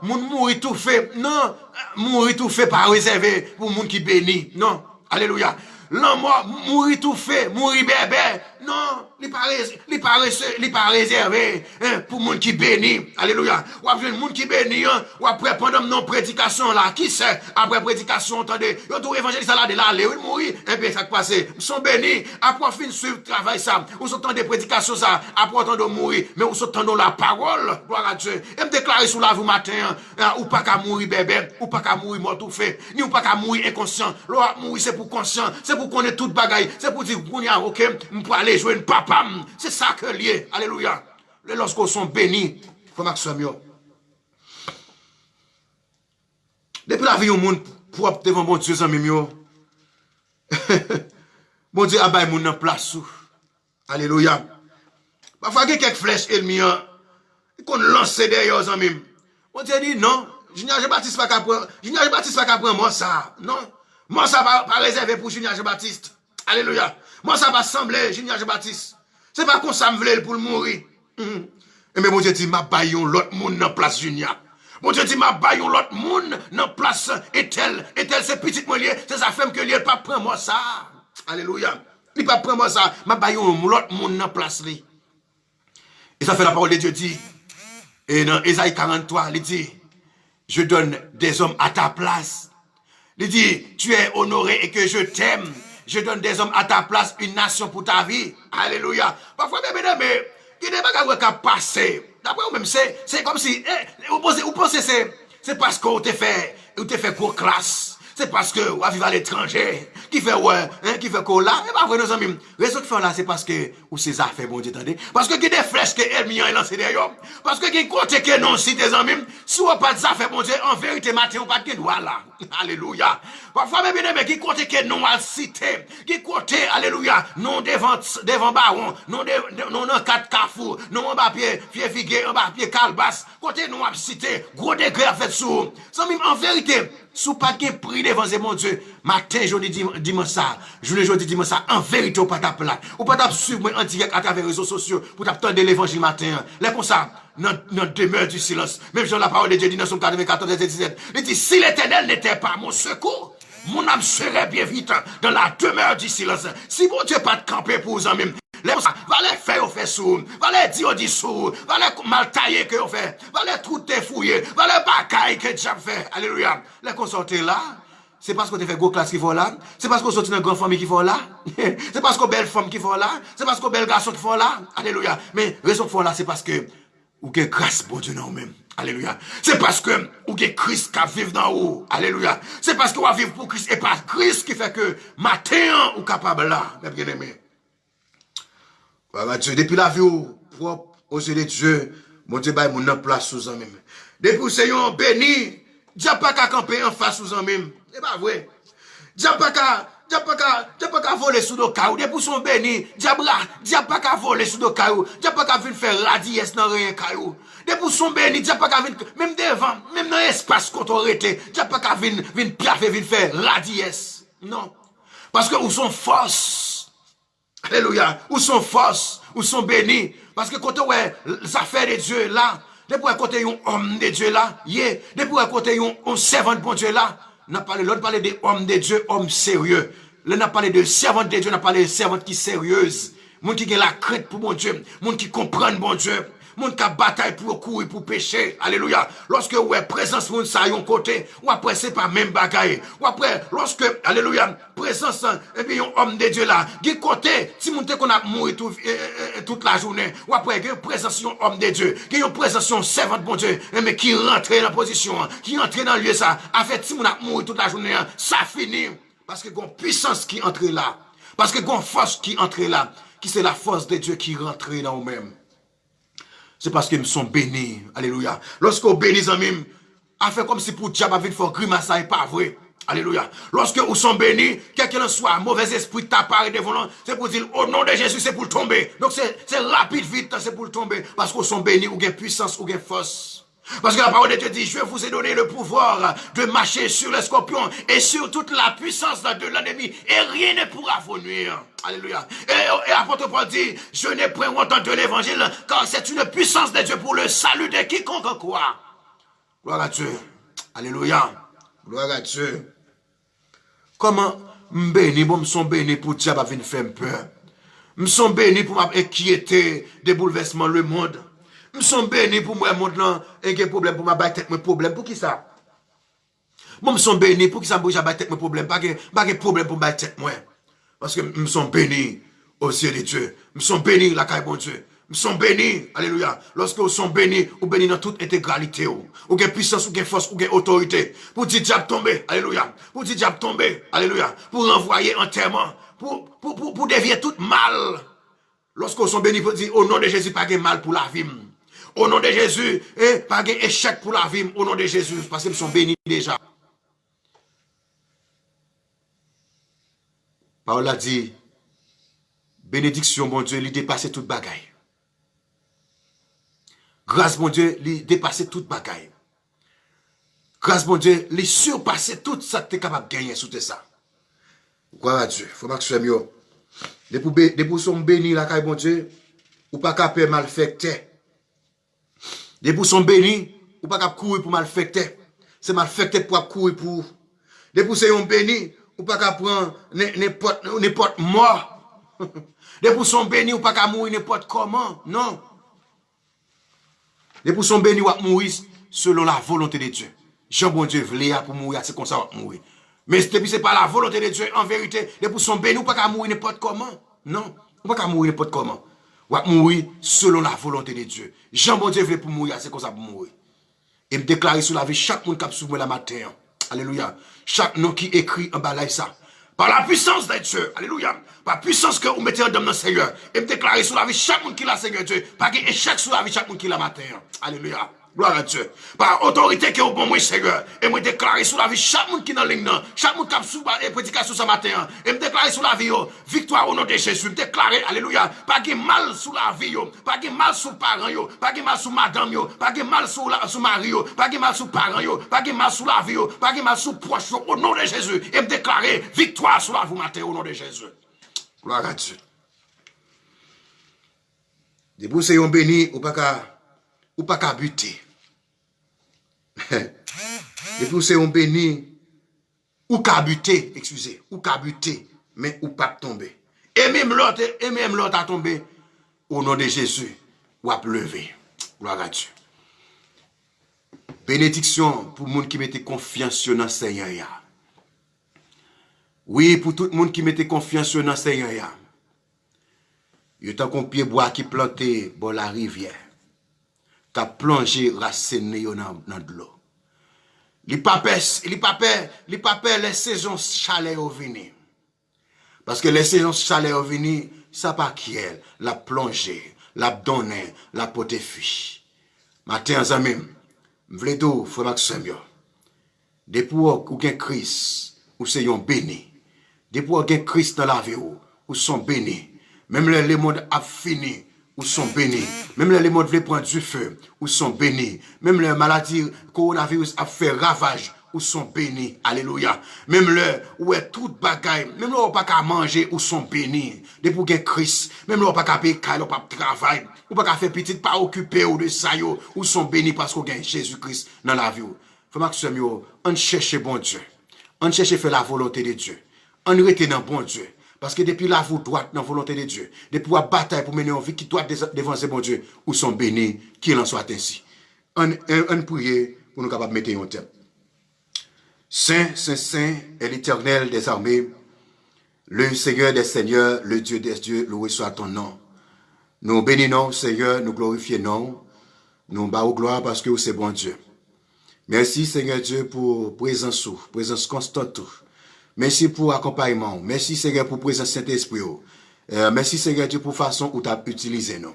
mon mourir tout fait. Non, mourir tout fait pas réservé pour moun qui bénit. Non. Alléluia. L'homme mourir tout fait, mourir bébé. Non, il pas réservé pour moun qui bénit. Alléluia. Ou après moun qui bénit, ou après pendant non prédication là, qui sait après prédication, attendez, yo tout évangéliste là de là, il mourir, et bien ça passe. Ils sont bénis, après fin suivre travail ça, ou sont des prédications ça, après temps de mourir, mais ou sont dans la parole, gloire à Dieu. Et me déclarer sous la vous matin, ou pas qu'à mourir bébé, ou pas qu'à mourir mort tout fait, ni ou pas qu'à mourir inconscient. L'autre mourir c'est pour conscient, c'est pour connaître toute bagaille, c'est pour dire OK, pour aller jouer une papa. C'est ça que lié. Alléluia. Lorsqu'on sont bénis, faut Maxime. Depuis la vie au monde propre devant bon Dieu, amis mio. Bon Dieu a baillé moun en place. Alléluia. Parfois, il y a quelques flèches ennemies qu'on lance derrière amis. Bon Dieu dit non, Junior Baptiste pas qu'à prendre moi ça. Non. Moi ça pas réservé pour Junior Baptiste. Alléluia. Moi ça va sembler Junior Baptiste. C'est pas qu'on ça me voulait pour le mourir. Mais bon Dieu dit m'a baillon l'autre monde dans place Junior. Bon Dieu dit m'a baillon l'autre monde dans place et tel c'est petit moi lié, c'est sa femme que lié pas prendre moi ça. Alléluia. Il pas prendre moi ça, m'a baillon l'autre monde dans place li. Et ça fait la parole de Dieu dit et dans Ésaïe 43, il dit je donne des hommes à ta place. Il dit tu es honoré et que je t'aime. Je donne des hommes à ta place, une nation pour ta vie. Alléluia. Parfois, mais il n'y a pas de passer. D'après vous-même, c'est comme si, vous pensez c'est parce qu'on t'a fait cours classe. C'est parce que vous vivez à l'étranger. Qui fait qu'on là. Et pas vrai, nos amis. Raison de faire là, c'est parce que, ou ces affaires, bon Dieu, attendez. Parce que il y a des flèches que Elmian est lancé derrière. Parce que il y a côté que non, si tes amis, si on pas des affaires, bon Dieu, en vérité, matin, on pas de droit là. Alléluia. Parfois, même, mais qui côté que non à cité. Qui côté, alléluia, non devant baron, non dans quatre carrefours, non en bas pied figué, en bas pied calebasse. Côté non à cité, gros degré à fait sous. Sans même, en vérité, sous pas de prix devant mon Dieu, matin, jeudi, dimanche ça, journée, jeudi, dimanche ça, en vérité, ou pas ta plat, ou pas ta suivre en direct à travers les réseaux sociaux, pour t'attendre l'évangile matin. Là, comme ça, notre demeure du silence. Même Jean, la parole de Dieu dit dans son 94 et 17, il dit, si l'Éternel n'était pas mon secours, mon âme serait bien vite dans la demeure du silence. Si mon Dieu pas de camper pour vous en même, va les faire au fait sourd, va les dire au dit sourd, va les mal tailler que vous fait, va les trouter fouiller, va les bagailles que Dieu fait. Alléluia. Les consorter là, c'est parce qu'on te fait gros classe qui font là, c'est parce qu'on sortit dans une grande famille qui font là, c'est parce qu'on belle femme qui font là, c'est parce qu'on belle garçon qui font là. Alléluia. Mais raison qui font là, c'est parce que ou que grâce bon Dieu dans vous-même. Alléluia. C'est parce que ou que Christ qui vit dans vous. Alléluia. C'est parce que vous vivez pour Christ et pas Christ qui fait que matin ou capable là, mes bien-aimés. Voilà Dieu, depuis la vie propre aux yeux de Dieu, mon Dieu, mon place sous eux-mêmes. Depuis c'est yon béni, diable pas qu'à camper en face aux amis. C'est pas vrai. Diable pas qu'à voler sous le caillou. Depuis son béni, diable pas qu'à voler sous le caillou. Diable pas qu'à venir faire radies dans rien caillou. Depuis son béni, diable pas qu'à venir, même devant, même dans l'espace qu'on arrêté, diable pas qu'à venir piaffer, venir faire radies. Non. Parce que où sont force. Alléluia. Où sont force, où sont bénis. Parce que quand ouais, ça fait de Dieu là, depuis à côté un homme de Dieu là, depuis à côté un servant de bon Dieu là, l'autre parlé des hommes de Dieu, hommes sérieux. Là, on a parlé de servante de Dieu, on a parlé de servante qui sérieuse. Moun qui a la crainte pour bon Dieu, moun qui comprend bon Dieu. Moun qui a bataille pour courir, pour pécher. Alléluia. Lorsque ouais, présence moun sa yon côté, ou après c'est pas même bagaille. Ou après, lorsque, alléluia, présence, et puis yon homme de Dieu là, qui côté, si moun te qu'on a mouru toute la journée, ou après, yon présence yon homme de Dieu, qui yon présence yon servant de bon Dieu, mais qui rentre dans la position, qui entre dans le lieu ça, en fait, si moun a mouru toute la journée, ça finit. Parce que yon puissance qui entre là. Parce que yon force qui entre là. Qui c'est la force de Dieu qui rentre dans nous-mêmes. C'est parce qu'ils me sont bénis. Alléluia. Lorsqu'on bénit en même, a fait comme si pour diable avait fait grimace, ça n'est pas vrai. Alléluia. Lorsque vous sont bénis, quelqu'un soit, mauvais esprit t'apparaît devant nous, c'est pour dire au nom de Jésus, c'est pour le tomber. Donc c'est rapide, vite, c'est pour le tomber. Parce qu'on sont bénis, ou gain puissance, ou gain force. Parce que la parole de Dieu dit, je vous ai donné le pouvoir de marcher sur les scorpions et sur toute la puissance de l'ennemi. Et rien ne pourra vous nuire. Alléluia. Et l'apôtre Paul dit, je n'ai point honte de l'évangile, car c'est une puissance de Dieu pour le salut de quiconque croit. Gloire à Dieu. Alléluia. Gloire à Dieu. Comment m'béni, bon, m'son béni pour diable à venir faire peur. M'son béni pour m'inquiéter des bouleversements le monde. Nous sommes bénis pour moi, monde là, et qu'il y a problème pour ma tête, mes problèmes. Pour qui ça? Moi, nous sommes bénis pour qui ça bouge à tête, mes problèmes. Pas de problème pour ma tête, moi. Parce que nous sommes bénis au ciel de Dieu. Nous sommes bénis, la caille bon Dieu. Nous sommes bénis, alléluia. Lorsque nous sommes bénis, nous bénis dans toute intégralité. Ou gain puissance, ou gain force, ou gain autorité. Pour dire diable tomber, alléluia. Pour dire diable tomber, alléluia. Pour renvoyer enterrement. Pour dévier tout mal. Lorsque nous sommes bénis, pour dire au nom de Jésus, pas de mal pour la vie. Au nom de Jésus, pas d'échec pour la vie, au nom de Jésus, parce qu'ils sont bénis déjà. Paul a dit, bénédiction, mon Dieu, il dépasse toute bagaille. Grâce, mon Dieu, il dépasse toute bagaille. Grâce, mon Dieu, il surpasse tout ça que tu es capable de gagner sous ça. Gloire à Dieu. Faut pas que je sois mieux. Depuis son béni, la caille, mon Dieu, ou pas capable de malfecter. Des pour sont bénis, ou pas qu'à courir pour malfecter. C'est malfecter pour courir pour. Des pour sont bénis, ou pas qu'à prendre n'importe mort. Des pour sont bénis, ou pas qu'à mourir n'importe comment. Non. Des pour sont bénis, ou à mourir selon la volonté de Dieu. Jean bon Dieu voulait pour mourir, c'est comme ça on mourir. Mais depuis c'est pas la volonté de Dieu, en vérité, des pour sont bénis, ou pas qu'à mourir n'importe comment. Non. Ou pas qu'à mourir n'importe comment. Ou à mourir selon la volonté de Dieu. Jean bon Dieu voulait pour mourir, c'est comme ça pour mourir. Et me déclarer sur la vie chaque monde qui a souffert la matin. Alléluia. Chaque nom qui écrit en bas là ça. Par la puissance de Dieu. Alléluia. Par la puissance que vous mettez en dame dans le Seigneur. Et me déclarer sur la vie chaque monde qui l'a Seigneur Dieu. Pas d'échec sur la vie chaque monde qui l'a matin. Alléluia. Gloire à Dieu. Par autorité qui est au bon moi, Seigneur. Et me déclarer sur la vie chaque monde qui est dans la ligne. Chaque monde qui a sous et prédication ce matin. Et me déclarer sur la vie, victoire au nom de Jésus. Me déclarer, alléluia. Pas de mal sur la vie, pas de mal sur parents, pas de mal sur madame, pas de mal sur mari, pas de mal sur parents, pas de mal sur la vie, pas de mal sur proche, au nom de Jésus. Et me déclarer victoire sur la vie matin au nom de Jésus. Gloire à Dieu. Des bouts sont bénis, ou pas qu'à buter. Et puis c'est un béni ou qu'à buter, excusez, ou qu'à buter, mais ou pas tomber. Et même l'autre a tombé au nom de Jésus, ou a lever. Gloire à Dieu. Bénédiction pour le monde qui mettait confiance dans le Seigneur. Oui, pour tout le monde qui mettait confiance dans le Seigneur. Il y a un pied bois qui planté dans la rivière. Qui a plongé racine dans de l'eau. Il pas les saisons chaleur au venir. Parce que les saisons chaleur au venir, ça pas qui elle, la plongée, la donner, la potefiche. Matin, amis, Vledo, frère Maxime, depuis ou gen Christ, ou c'est yon béni. Depuis ou gen Christ dans la vie, ou sont bénis. Même les mondes a fini, ou sont bénis. Même les mondes veulent prendre du feu, ou sont bénis. Même les maladies, coronavirus a fait ravage, ou sont bénis. Alléluia. Même le, où est toute bagaille, même le ou pas qu'à manger, ou sont bénis. Depuis ou gen Christ, même le ou pas qu'à payer, ou pas travail, ou pas qu'à faire petit, pas occuper ou de ça, ou sont bénis parce qu'on gagne Jésus-Christ dans la vie. Frère Maxime, on cherche bon Dieu. On cherche faire la volonté de Dieu. On rete dans bon Dieu. Parce que depuis la vous droite dans la volonté de Dieu, depuis la bataille pour mener une vie qui doit devant ce bon Dieu, où sont bénis, qu'il en soit ainsi. On prie pour nous capables de mettre un thème. Saint, Saint, Saint est l'Éternel des armées, le Seigneur des seigneurs, le Dieu des dieux, loué soit ton nom. Nous bénissons, Seigneur, nous glorifions, nous battons gloire parce que c'est bon Dieu. Merci, Seigneur Dieu, pour présence constante. Merci pour accompagnement. Merci, Seigneur, pour présence Saint-Esprit. Merci, Seigneur Dieu, pour façon où tu as utilisé nous.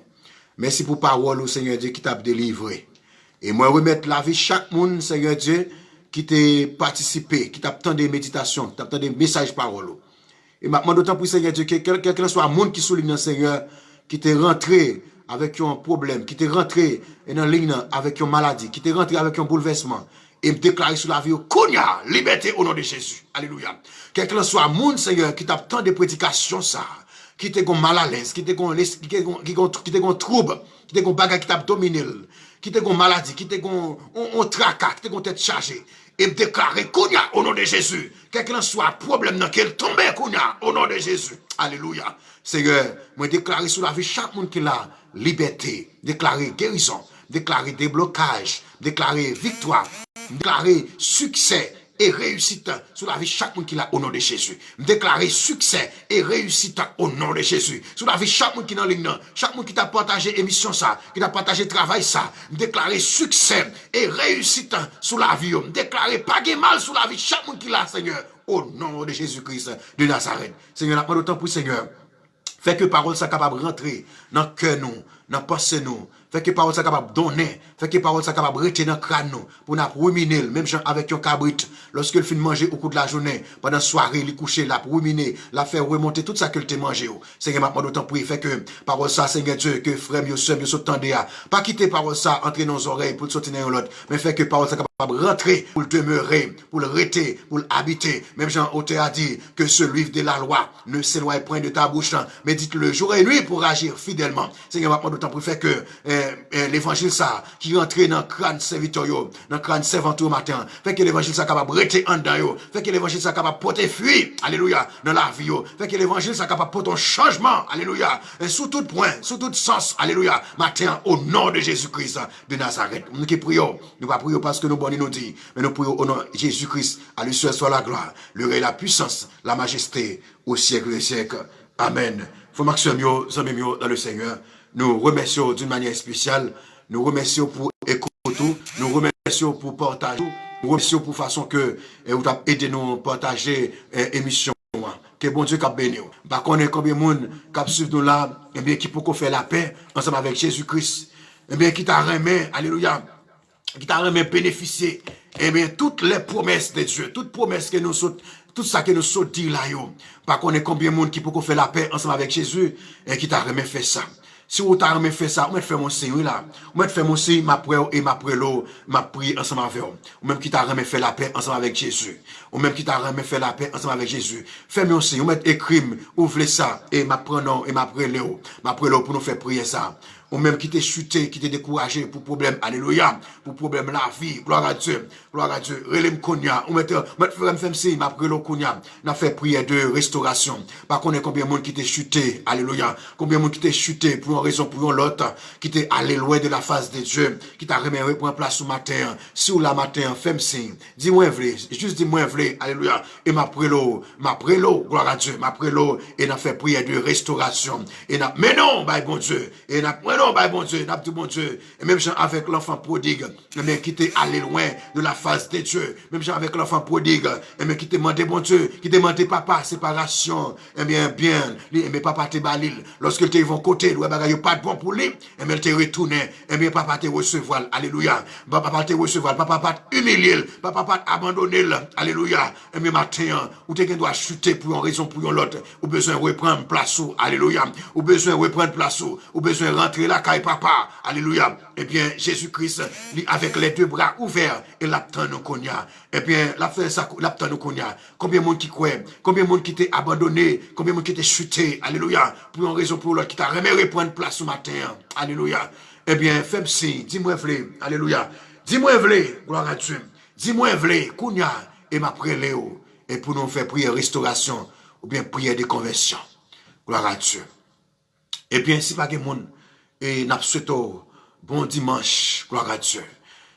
Merci pour parole, Seigneur Dieu, qui t'a délivré. Et moi, remettre la vie chaque monde, Seigneur Dieu, qui t'a participé, qui t'a obtenu des méditations, qui t'a obtenu des messages parole. Et maintenant, d'autant plus, Seigneur Dieu, que quelqu'un soit un monde qui souligne, Seigneur, qui t'est rentré avec un problème, qui t'est rentré dans la ligne avec une maladie, qui t'est rentré avec un bouleversement, et me déclarer sur la vie, Kounia, liberté au nom de Jésus. Alléluia. Quelqu'un soit monde, Seigneur, qui t'a tant de prédications, ça, qui t'est mal à l'aise, qui t'est trouble, qui t'est bagage qui t'a dominé, qui t'est maladie, qui t'est tracas, qui t'est tête chargée. Et me déclarer, Kounia, au nom de Jésus. Quelqu'un soit problème dans quel tombe, Kounia, au nom de Jésus. Alléluia. Seigneur, moi déclarer sur la vie chaque monde qui a liberté, déclarer guérison, déclarer déblocage, déclarer victoire, déclarer succès et réussite sur la vie chaque monde qui a au nom de Jésus. Déclarer succès et réussite au nom de Jésus. Sur la vie chaque monde qui est dans ligne, chaque monde qui t'a partagé émission ça, qui t'a partagé travail ça. Déclarer succès et réussite sur la vie. Déclarer pas de mal sur la vie chaque monde qui l'a, Seigneur, au nom de Jésus-Christ de Nazareth. Seigneur, n'a pas d'autant pour Seigneur. Fait que parole ça capable de rentrer dans le cœur nous, dans la pensée nous. Fait que parole ça capable de donner. Fait que parole ça capable de rester dans le crâne nous. Pour nous ruminer, même genre avec un cabrit. Lorsqu'il finit de manger au cours de la journée, pendant la soirée, il coucher là, pour ruminer, la faire remonter tout ça qu'il t'a mangé. Seigneur, maintenant d'autant pour fait que parole ça, Seigneur Dieu, que frère, mieux soeur, mieux s'attendait à. Pas quitter parole ça, entrer dans nos oreilles pour sortir dans l'autre. Mais fait que parole ça capable de rentrer, pour le demeurer, pour le rester, pour l'habiter. Même Jean Auteur a dit que ce livre de la loi ne s'éloigne point de ta bouche, mais dites-le jour et nuit pour agir fidèlement. Seigneur, maintenant d'autant pour fait que l'évangile ça, qui rentre dans le crâne serviteur, dans le crâne servant au matin, fait que l'évangile ça capable de rester en dedans, fait que l'évangile ça capable de porter fruit, alléluia, dans la vie, fait que l'évangile ça capable de porter un changement, alléluia, et sous tout point, sous tout sens, alléluia, matin, au nom de Jésus-Christ de Nazareth. Nous qui prions, nous pas prions parce que nous nous dit, mais nous prions au nom de Jésus-Christ, à lui seul soit la gloire, le règne, la puissance, la majesté, au siècle des siècles. Amen. Faut Maxime, dans le Seigneur. Nous remercions d'une manière spéciale. Nous remercions pour écouter. Nous remercions pour partager. Nous remercions pour façon que vous avez aidé nous à partager l'émission. Que bon Dieu qui a béni. Par contre, combien de monde qui suivent nous là, et bien qui peut faire la paix ensemble avec Jésus-Christ. Et bien qui t'a remis, alléluia, qui t'a remis bénéficier. Et bien toutes les promesses de Dieu, toutes promesses que nous sommes, tout ça que nous sommes dit là, par contre, combien de monde qui peut faire la paix ensemble avec Jésus et qui t'a remis fait ça. Si vous avez fait ça, vous fait mon signe là. Vous fait mon signe, ma prière et ma prière, ma prière ensemble avec vous. Ou même qui t'a remis fait la paix ensemble avec Jésus. Ou même qui t'a remis fait la paix ensemble avec Jésus. Fais mon signe, vous mettez écrit, ouvrez ça, et ma prière et ma prière pour nous faire prier ça. Ou même qui t'est chuté, qui t'est découragé pour problème, alléluia, pour problème la vie, gloire à Dieu, relève Kounia, ou mettre signe, ma prière Kounia, n'a fait prière de restauration. Par contre, combien de monde qui t'est chuté, alléluia, combien de monde qui t'est chuté pour une raison, pour une autre, qui t'est allé loin de la face de Dieu, qui t'a remis pour un place ce matin, si ou la matin, fais signe, dis-moi vrai, juste dis-moi vrai, alléluia, et ma prière, gloire à Dieu, ma prière, et n'a fait prière de restauration, et n'a, mais non, bah, bon Dieu, et n'a, mais non, non, bah, bon Dieu, n'a dit bon Dieu, et même gens avec l'enfant prodigue, mais qui était allé loin de la face de Dieu, même gens avec l'enfant prodigue, mais qui te demandé bon Dieu, qui te demandé papa, séparation, bien, mais papa te balil, lorsque tu vont côté, le bagage pas de bon pour lui, mais te retourné, bien, papa te recevoir, alléluia, papa te recevoir, papa pas humilier, papa pas abandonner, alléluia, mais matin, ou te doit chuter pour une raison, pour une autre, ou besoin de reprendre place, alléluia, ou besoin de reprendre place, ou besoin de rentrer la caille papa, alléluia, eh bien, Jésus-Christ, avec les deux bras ouverts, et l'attend nous konya, eh bien, l'attend nous konya, combien de monde qui croit, combien de monde qui t'est abandonné, combien de monde qui t'est chuté, alléluia, pour une raison pour l'autre, qui t'a remis reprendre place ce matin, alléluia, eh bien, fais-moi signe, dis-moi v'lé, alléluia, dis-moi v'lé, gloire à Dieu, dis-moi v'lé, konya, et ma prière, et pour nous faire prière restauration, ou bien prière de conversion, gloire à Dieu. Et bien, si pas que monde, et n'a souhaité bon dimanche, gloire à Dieu.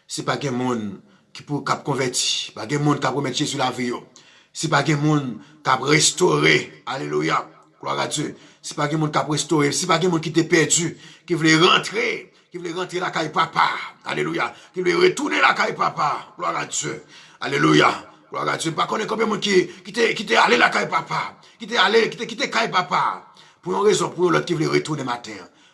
Si pas que monde qui pour cap converti, pas que monde qui a promettre Jésus la vie. Si pas que monde qui a restauré, alléluia, gloire à Dieu. Si pas que monde qui a restauré, si pas que monde qui t'est perdu, qui voulait rentrer la caille papa, alléluia, qui voulait retourner la caille papa, gloire à Dieu, alléluia. Gloire à Dieu. Pas connaître combien de monde qui t'est allé la caille papa, qui t'est caille papa, pour une raison, pour l'autre qui voulait retourner matin.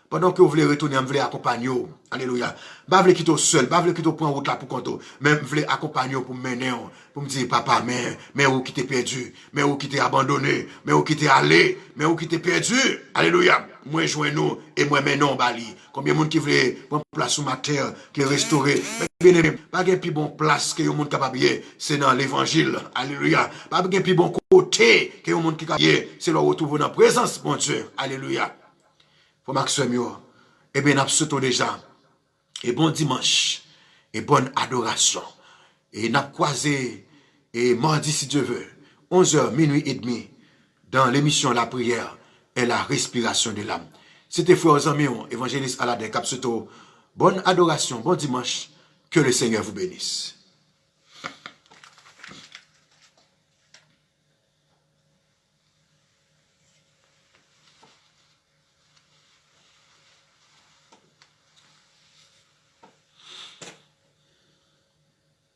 Pendant que vous voulez retourner, vous voulez accompagner. Alléluia. Pas voulez quitter seul, pas voulez quitter prendre route là pour compter. Même vous voulez accompagner pour mener, pour me dire, papa, mais où qui t'es perdu, mais où qui t'es abandonné, mais où qui t'es allé, mais où qui t'es perdu. Alléluia. Moi, joins-nous et moi, maintenant, Bali. Combien de monde qui voulait prendre place sur ma terre, qui est restauré. Mais bien aimé, pas de plus bon place que le monde capable, c'est dans l'évangile. Alléluia. Pas de plus bon côté que le monde qui capable, c'est le retour dans la présence, mon Dieu. Alléluia. Pour Maxime, eh bien, nous souhaitons déjà, et bon dimanche, et bonne adoration. Et nous croisé, et mardi, si Dieu veut, 11h, minuit et demi, dans l'émission La prière et la respiration de l'âme. C'était frères amis, évangéliste Aladin Capsuto. Bonne adoration, bon dimanche, que le Seigneur vous bénisse.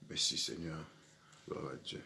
Merci Seigneur. Gloire à Dieu.